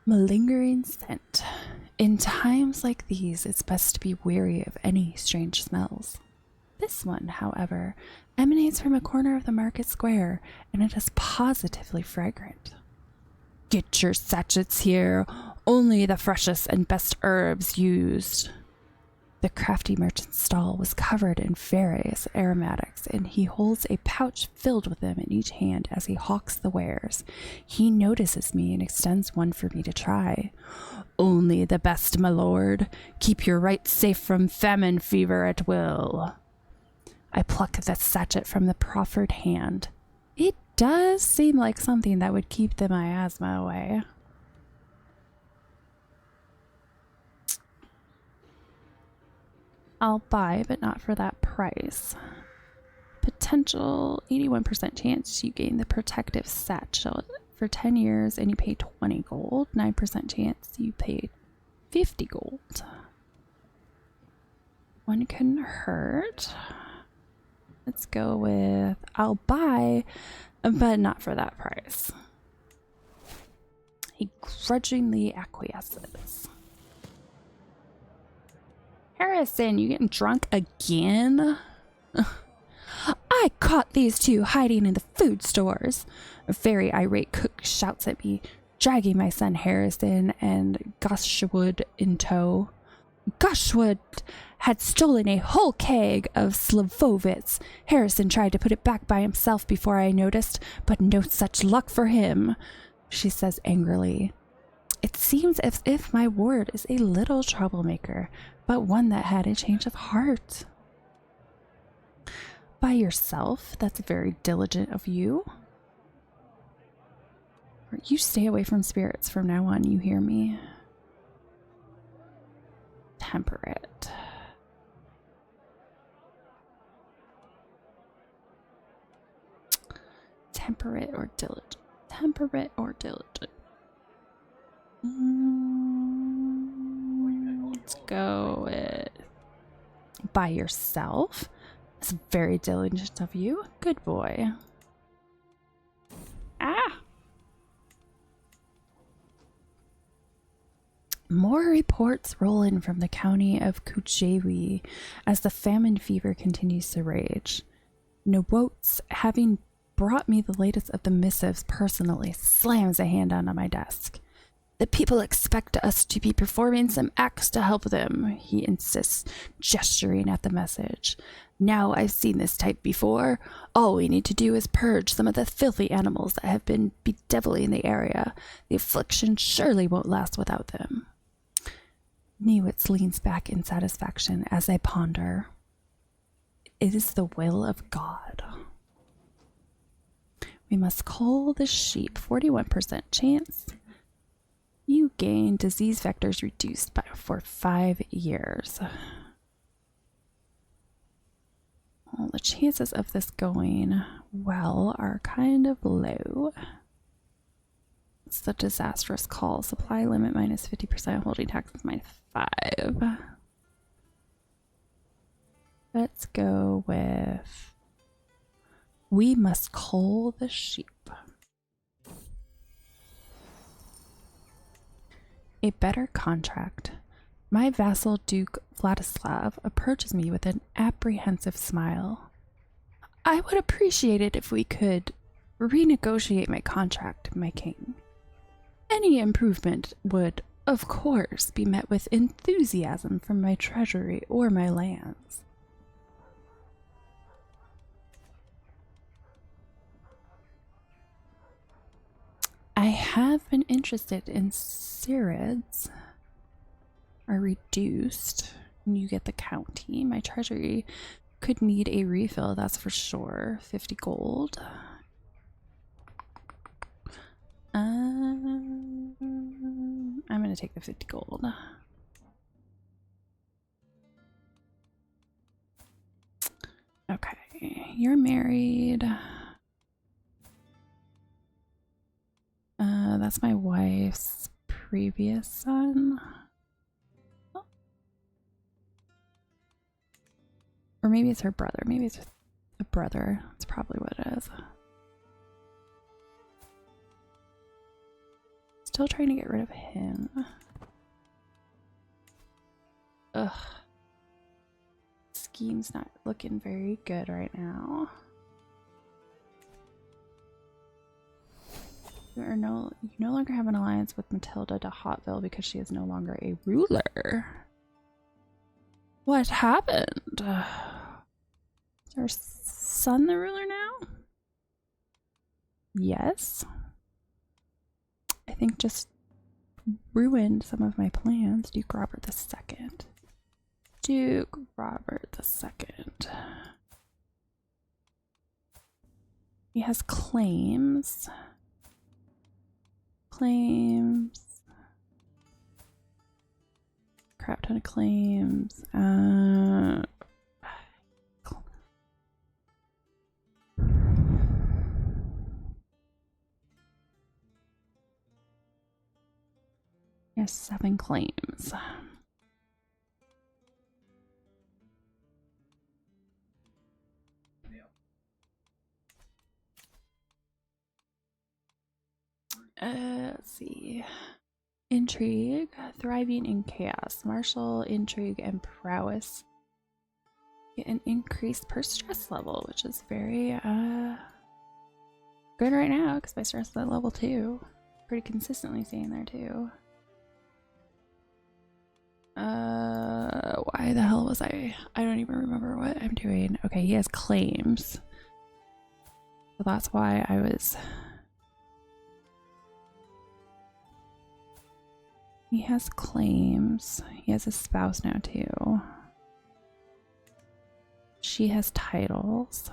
malingering scent. In times like these, it's best to be wary of any strange smells. This one, however, emanates from a corner of the market square, and it is positively fragrant. Get your sachets here, only the freshest and best herbs used. The crafty merchant's stall was covered in various aromatics, and he holds a pouch filled with them in each hand as he hawks the wares. He notices me and extends one for me to try. Only the best, my lord. Keep your right safe from famine fever at will. I pluck the sachet from the proffered hand. It does seem like something that would keep the miasma away. I'll buy, but not for that price. Potential 81% chance you gain the protective satchel for 10 years and you pay 20 gold. 9% chance you pay 50 gold. One couldn't hurt. Let's go with I'll buy, but not for that price. He grudgingly acquiesces. Harrison, you getting drunk again? I caught these two hiding in the food stores. A very irate cook shouts at me, dragging my son Harrison and Goshwood in tow. Goshwood had stolen a whole keg of Slavovitz. Harrison tried to put it back by himself before I noticed, but no such luck for him, she says angrily. It seems as if my ward is a little troublemaker, but one that had a change of heart. By yourself? That's very diligent of you. You stay away from spirits from now on, you hear me? Temperate. Temperate or diligent? Temperate or diligent? Let's go with by yourself. It's very diligent of you. Good boy. Ah! More reports roll in from the county of Kuchewi as the famine fever continues to rage. Nobotes, having brought me the latest of the missives personally, slams a hand on my desk. The people expect us to be performing some acts to help them, he insists, gesturing at the message. Now I've seen this type before. All we need to do is purge some of the filthy animals that have been bedeviling the area. The affliction surely won't last without them. Newitz leans back in satisfaction as I ponder. It is the will of God. We must cull the sheep. 41% chance. You gain disease vectors reduced for 5 years. Well, the chances of this going well are kind of low. It's the disastrous call. Supply limit minus 50%, holding taxes minus 5. Let's go with we must cull the sheep. A better contract. My vassal Duke Vladislav approaches me with an apprehensive smile. I would appreciate it if we could renegotiate my contract, my king. Any improvement would, of course, be met with enthusiasm from my treasury or my lands. I have been interested in Sirids are reduced and you get the county. My treasury could need a refill, that's for sure. 50 gold. I'm gonna take the 50 gold. Okay, you're married. That's my wife's previous son. Oh. Or maybe it's her brother. Maybe it's a brother. That's probably what it is. Still trying to get rid of him. Ugh. Scheme's not looking very good right now. You no longer have an alliance with Matilda de Hauteville because she is no longer a ruler. What happened? Is our son the ruler now? Yes. I think just ruined some of my plans. Duke Robert II. Duke Robert II. He has claims. Claims. Crap ton of claims. He has 7 claims. Let's see. Intrigue, thriving in chaos, martial, intrigue, and prowess. Get an increase per stress level, which is very good right now because my stress is at level 2. Pretty consistently staying there too. Why the hell was I don't even remember what I'm doing. Okay, he has claims. So that's why I was. He has claims. He has a spouse now too. She has titles.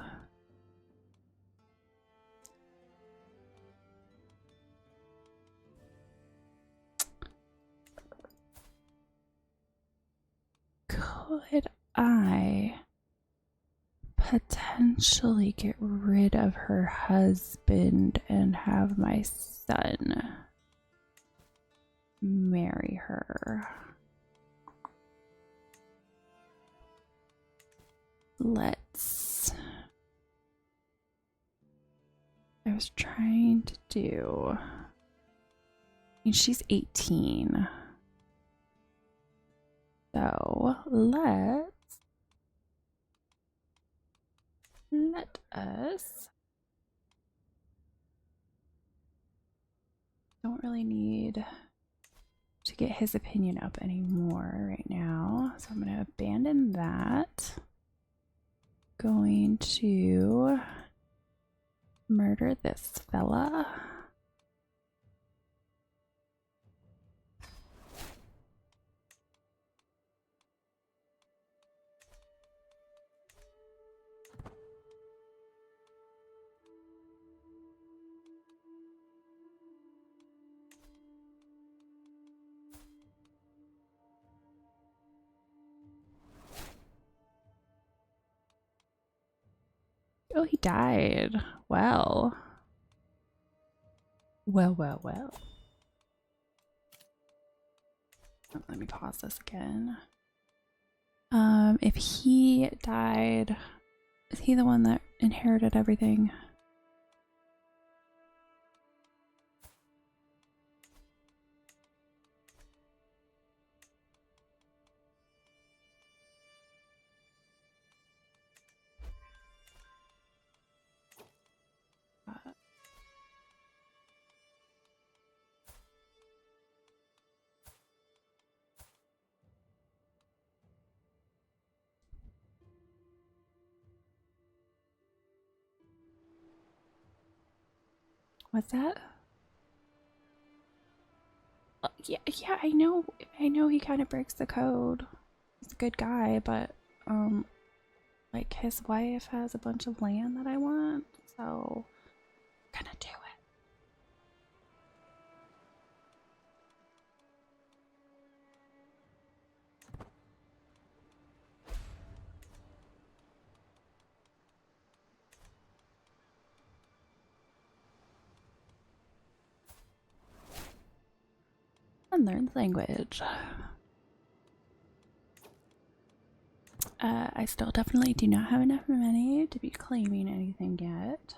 Could I potentially get rid of her husband and have my son marry her? Let's. I was trying to do. I mean, she's 18. So let us. Don't really need to get his opinion up anymore right now. So I'm going to abandon that. Going to murder this fella. Oh, he died. Well. Well. Oh, let me pause this again. If he died, is he the one that inherited everything? What's that? Yeah, I know he kind of breaks the code. He's a good guy, but like his wife has a bunch of land that I want, so I'm gonna do it. Unlearned language. I still definitely do not have enough money to be claiming anything yet.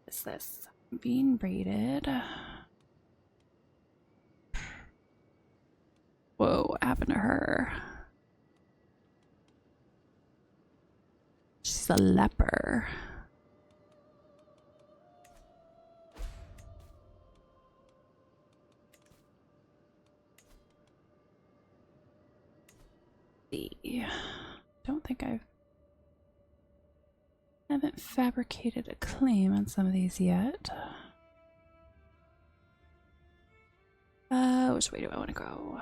Is this being raided? Whoa, what happened to her? She's a leper. Don't think I haven't fabricated a claim on some of these yet. Which way do I want to go?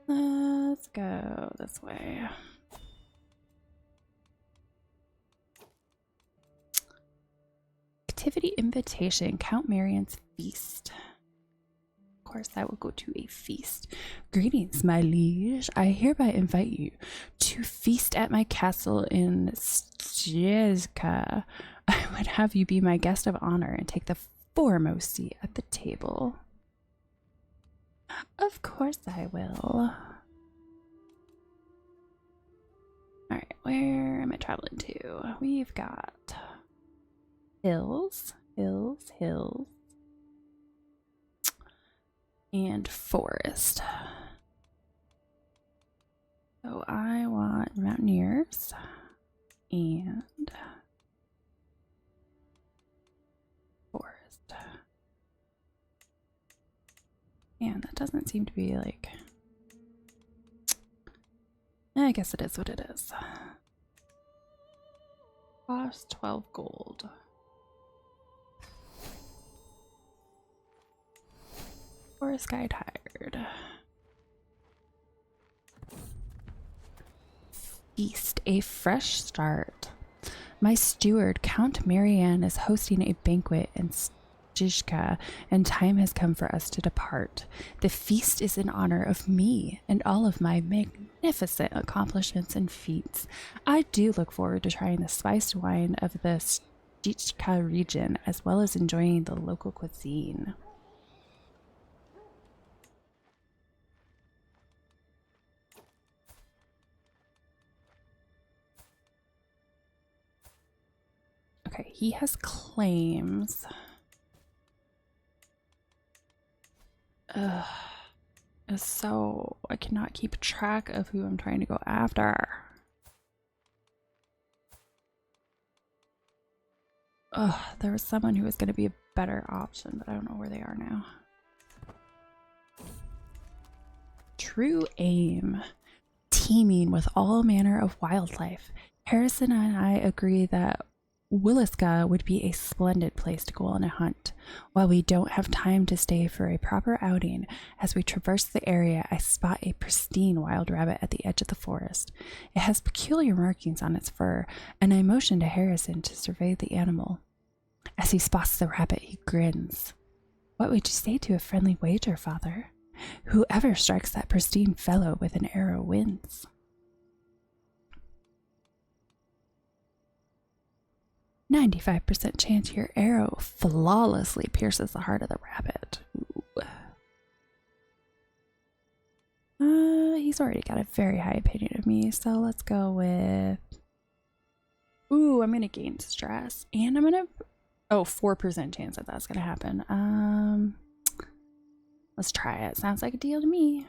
Let's go this way. Activity invitation. Count Marian's feast. Of course, I will go to a feast. Greetings, my liege. I hereby invite you to feast at my castle in Stjezka. I would have you be my guest of honor and take the foremost seat at the table. Of course I will. Alright, where am I traveling to? We've got hills, hills, hills, and forest. So I want mountaineers and forest. And that doesn't seem to be like... I guess it is what it is. Cost 12 gold. Forest guide hired. Feast, a fresh start. My steward, Count Marianne, is hosting a banquet in Stjizka, and time has come for us to depart. The feast is in honor of me and all of my magnificent accomplishments and feats. I do look forward to trying the spiced wine of the Stjizka region, as well as enjoying the local cuisine. Okay, he has claims. So I cannot keep track of who I'm trying to go after. There was someone who was going to be a better option, but I don't know where they are now. True aim. Teeming with all manner of wildlife. Harrison and I agree that Williska would be a splendid place to go on a hunt. While we don't have time to stay for a proper outing, as we traverse the area, I spot a pristine wild rabbit at the edge of the forest. It has peculiar markings on its fur, and I motion to Harrison to survey the animal. As he spots the rabbit, he grins. What would you say to a friendly wager, father? Whoever strikes that pristine fellow with an arrow wins. 95% chance your arrow flawlessly pierces the heart of the rabbit. Ooh. He's already got a very high opinion of me, so let's go with... Ooh, I'm gonna gain stress, and I'm gonna... Oh, 4% chance that that's gonna happen. Let's try it. Sounds like a deal to me.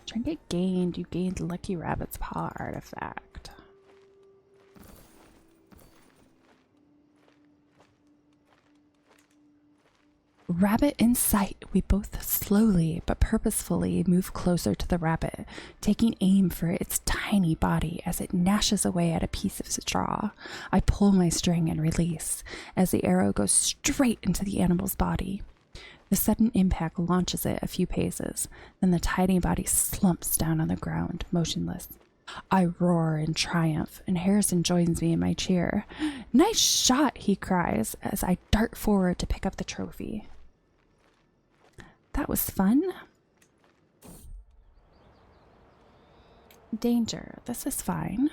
Trinket gained. You gained Lucky Rabbit's Paw artifact. Rabbit in sight. We both slowly but purposefully move closer to the rabbit, taking aim for its tiny body as it gnashes away at a piece of straw. I pull my string and release as the arrow goes straight into the animal's body. The sudden impact launches it a few paces, then the tiny body slumps down on the ground, motionless. I roar in triumph, and Harrison joins me in my cheer. "Nice shot," he cries as I dart forward to pick up the trophy. That was fun. Danger. This is fine.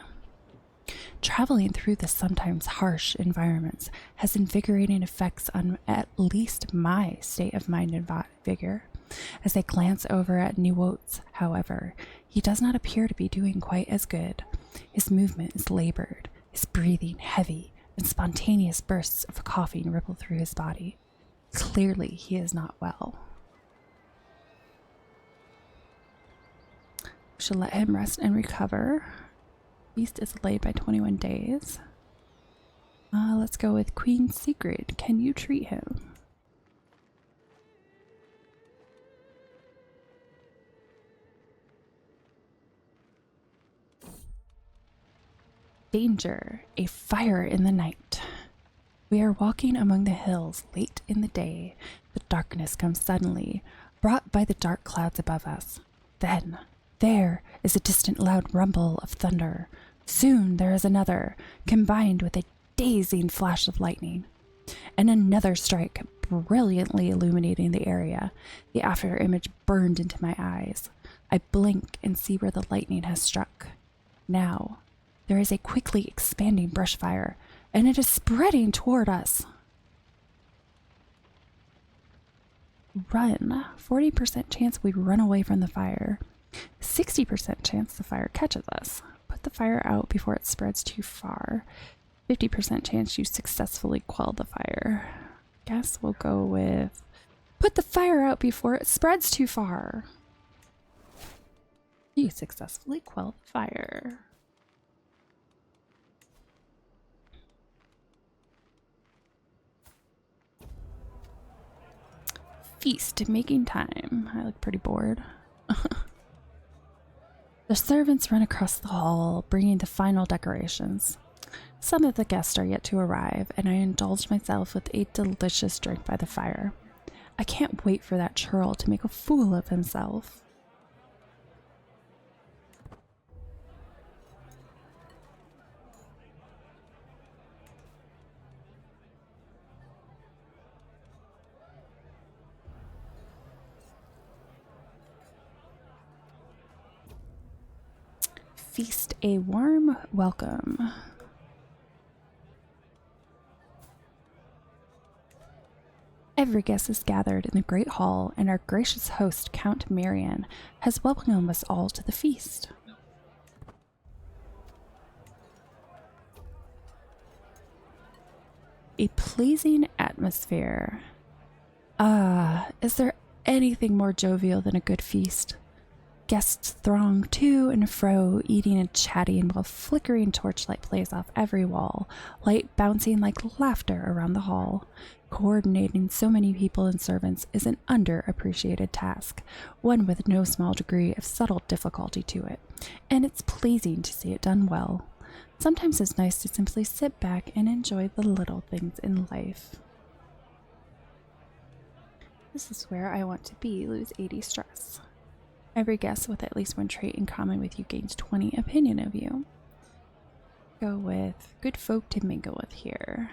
Traveling through the sometimes harsh environments has invigorating effects on at least my state of mind and vigor. As I glance over at Nuot's, however, he does not appear to be doing quite as good. His movement is labored, his breathing heavy, and spontaneous bursts of coughing ripple through his body. Clearly, he is not well. We should let him rest and recover. Feast is delayed by 21 days. Let's go with Queen Sigrid. Can you treat him? Danger. A fire in the night. We are walking among the hills late in the day. The darkness comes suddenly, brought by the dark clouds above us. Then, there is a distant loud rumble of thunder. Soon there is another, combined with a dazing flash of lightning. and another strike, brilliantly illuminating the area. The after image burned into my eyes. I blink and see where the lightning has struck. Now, there is a quickly expanding brush fire, and it is spreading toward us. Run. 40% chance we run away from the fire. 60% chance the fire catches us. Put the fire out before it spreads too far. 50% chance you successfully quell the fire. Guess we'll go with put the fire out before it spreads too far. You successfully quell the fire. Feast, making time. I look pretty bored. The servants run across the hall, bringing the final decorations. Some of the guests are yet to arrive, and I indulge myself with a delicious drink by the fire. I can't wait for that churl to make a fool of himself. Feast a warm welcome. Every guest is gathered in the great hall, and our gracious host, Count Marion, has welcomed us all to the feast. A pleasing atmosphere. Ah, is there anything more jovial than a good feast? Guests throng to and fro, eating and chatting while flickering torchlight plays off every wall, light bouncing like laughter around the hall. Coordinating so many people and servants is an underappreciated task, one with no small degree of subtle difficulty to it, and it's pleasing to see it done well. Sometimes it's nice to simply sit back and enjoy the little things in life. This is where I want to be, lose 80 stress. Every guest with at least one trait in common with you gains 20 opinion of you. Go with good folk to mingle with here.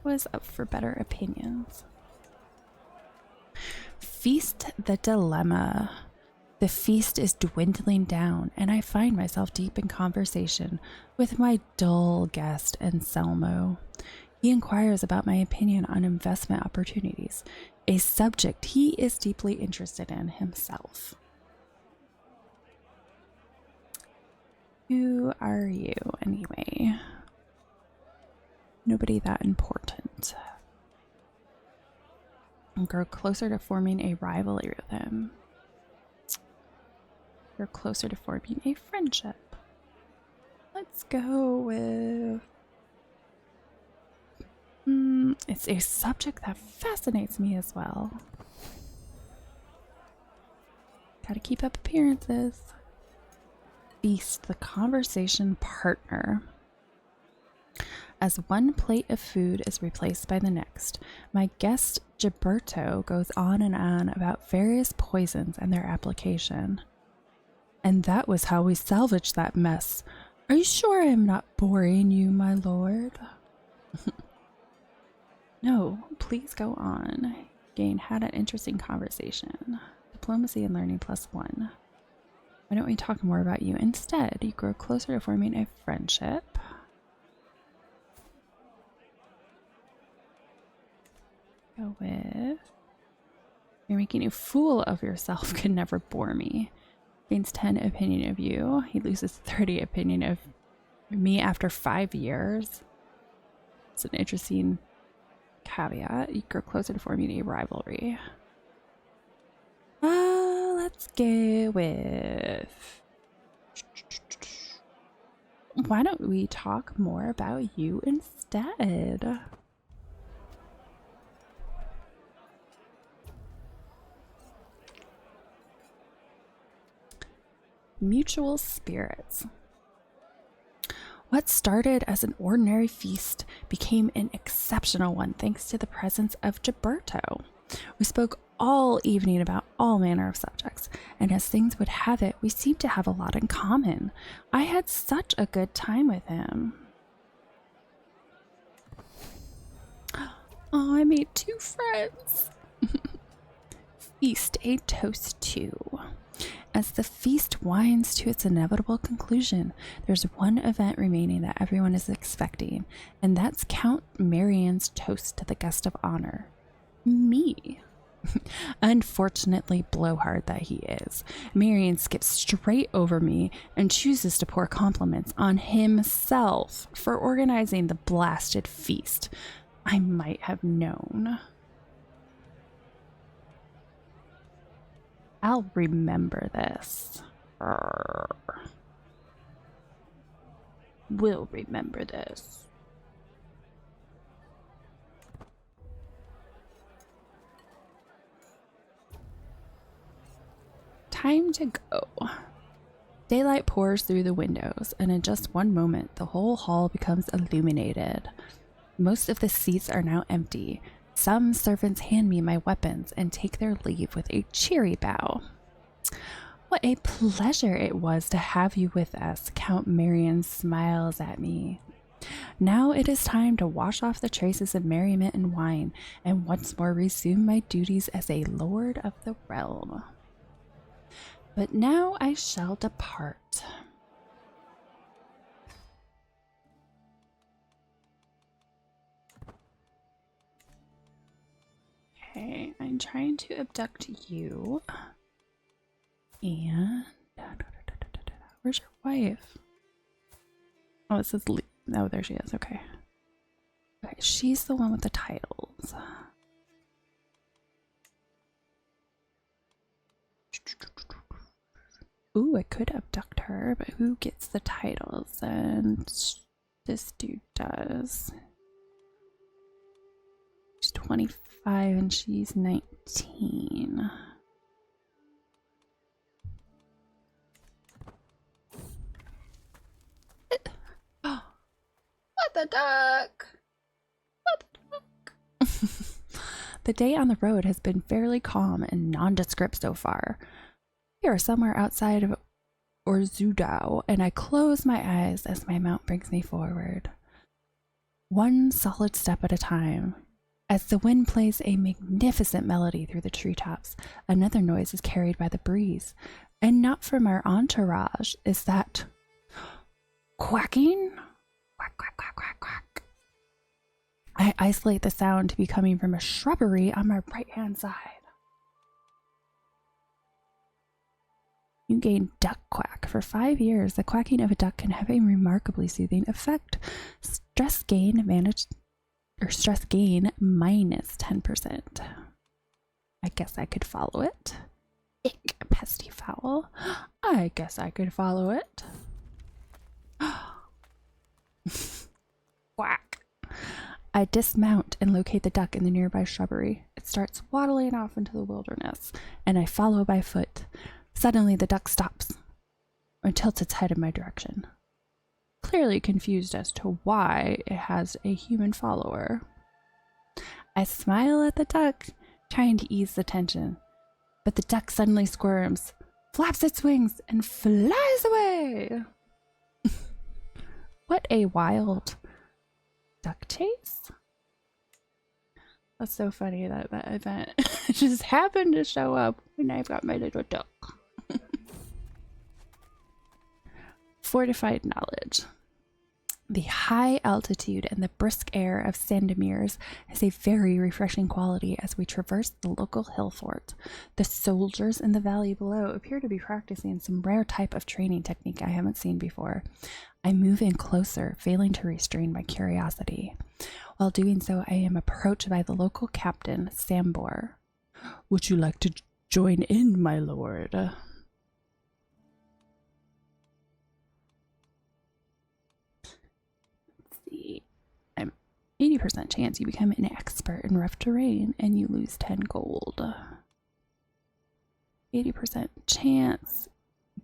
Was up for better opinions. Feast the dilemma. The feast is dwindling down, and I find myself deep in conversation with my dull guest Anselmo. He inquires about my opinion on investment opportunities, a subject he is deeply interested in himself. Who are you, anyway? Nobody that important. And grow closer to forming a rivalry with him. Grow closer to forming a friendship. Let's go with... it's a subject that fascinates me as well. Gotta keep up appearances. Feast the conversation partner. As one plate of food is replaced by the next, my guest Gilberto goes on and on about various poisons and their application. And that was how we salvaged that mess. Are you sure I am not boring you, my lord? No, please go on. Gain had an interesting conversation. Diplomacy and learning +1. Why don't we talk more about you instead? You grow closer to forming a friendship. Go with... You're making a fool of yourself can never bore me. Gains 10 opinion of you. He loses 30 opinion of me after 5 years. It's an interesting caveat. You grow closer to forming a rivalry. Let's go with... Why don't we talk more about you instead? Mutual spirits. What started as an ordinary feast became an exceptional one thanks to the presence of Gilberto. We spoke all evening about all manner of subjects, and as things would have it, we seemed to have a lot in common. I had such a good time with him. Oh, I made 2 friends. Feast a toast to. As the feast winds to its inevitable conclusion, there's one event remaining that everyone is expecting, and that's Count Marion's toast to the guest of honor. Me. Unfortunately, blowhard that he is, Marion skips straight over me and chooses to pour compliments on himself for organizing the blasted feast. I might have known. I'll remember this. We'll remember this. Time to go. Daylight pours through the windows, and in just one moment, the whole hall becomes illuminated. Most of the seats are now empty. Some servants hand me my weapons and take their leave with a cheery bow. What a pleasure it was to have you with us, Count Marion smiles at me. Now it is time to wash off the traces of merriment and wine, and once more resume my duties as a lord of the realm. But now I shall depart. Okay, I'm trying to abduct you. And where's your wife? Oh, it says oh, there she is. Okay. Okay, she's the one with the titles. Ooh, I could abduct her, but who gets the titles? And this dude does. She's 25 and she's 19. Oh, what the duck? What the duck? The day on the road has been fairly calm and nondescript so far. We are somewhere outside of Orzudao, and I close my eyes as my mount brings me forward. One solid step at a time. As the wind plays a magnificent melody through the treetops, another noise is carried by the breeze, and not from our entourage is that quacking. Quack, quack, quack, quack, quack. I isolate the sound to be coming from a shrubbery on my right-hand side. You gain duck quack. For 5 years, the quacking of a duck can have a remarkably soothing effect. Stress gain minus 10%. I guess I could follow it. Ick, pesty fowl. I guess I could follow it. Quack. I dismount and locate the duck in the nearby shrubbery. It starts waddling off into the wilderness, and I follow by foot. Suddenly, the duck stops and tilts its head in my direction, clearly confused as to why it has a human follower. I smile at the duck, trying to ease the tension, but the duck suddenly squirms, flaps its wings, and flies away. What a wild duck chase. That's so funny that event just happened to show up when I've got my little duck. Fortified knowledge. The high altitude and the brisk air of Sandomirs has a very refreshing quality as we traverse the local hill fort. The soldiers in the valley below appear to be practicing some rare type of training technique I haven't seen before. I move in closer, failing to restrain my curiosity. While doing so, I am approached by the local captain, Sambor. Would you like to join in, my lord? I'm 80% chance you become an expert in rough terrain and you lose 10 gold. 80% chance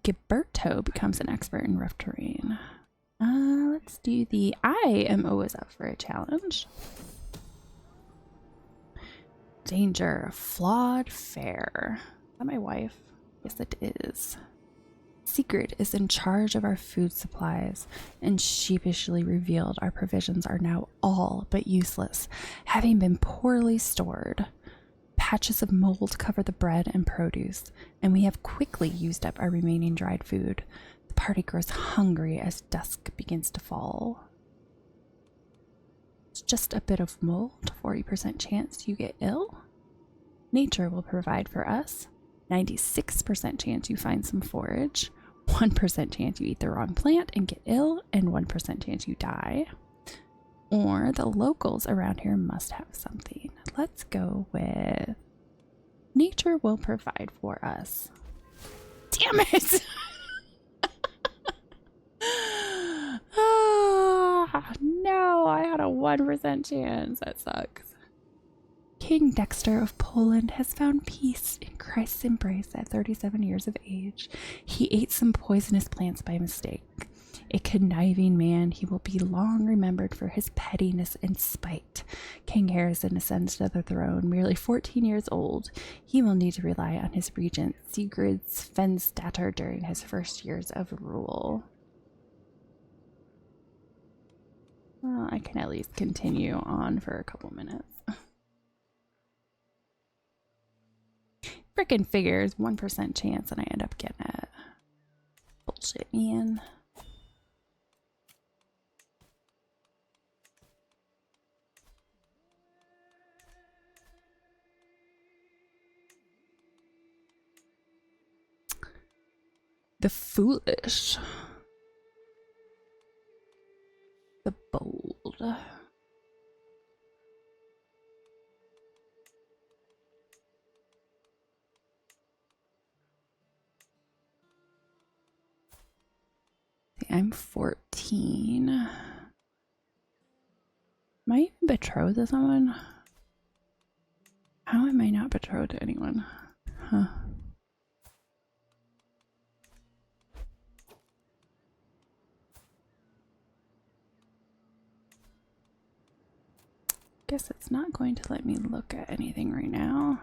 Gilberto becomes an expert in rough terrain. Let's do the I am always up for a challenge. Danger, flawed fare. Is that my wife? Yes, it is. Sigrid is in charge of our food supplies and sheepishly revealed our provisions are now all but useless, having been poorly stored. Patches of mold cover the bread and produce, and we have quickly used up our remaining dried food. The party grows hungry as dusk begins to fall. It's just a bit of mold, 40% chance you get ill. Nature will provide for us. 96% chance you find some forage, 1% chance you eat the wrong plant and get ill, and 1% chance you die. Or the locals around here must have something. Let's go with nature will provide for us. Damn it! No, I had a 1% chance. That sucks. King Dexter of Poland has found peace in Christ's embrace at 37 years of age. He ate some poisonous plants by mistake. A conniving man, he will be long remembered for his pettiness and spite. King Harrison ascends to the throne, merely 14 years old. He will need to rely on his regent, Sigrid Svenstatter, during his first years of rule. Well, I can at least continue on for a couple minutes. Frickin' figures, 1% chance, and I end up getting it. Bullshit, man. The foolish. The bold. I'm 14. Am I even betrothed to someone? How am I not betrothed to anyone? Huh. Guess it's not going to let me look at anything right now.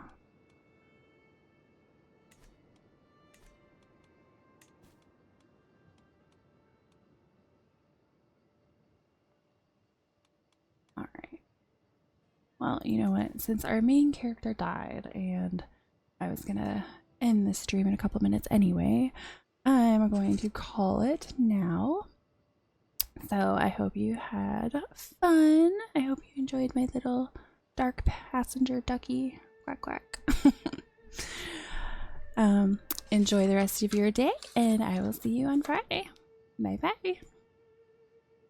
Alright. Well, you know what? Since our main character died and I was gonna end this stream in a couple minutes anyway, I'm going to call it now. So I hope you had fun. I hope you enjoyed my little dark passenger ducky. Quack quack. Enjoy the rest of your day, and I will see you on Friday. Bye bye.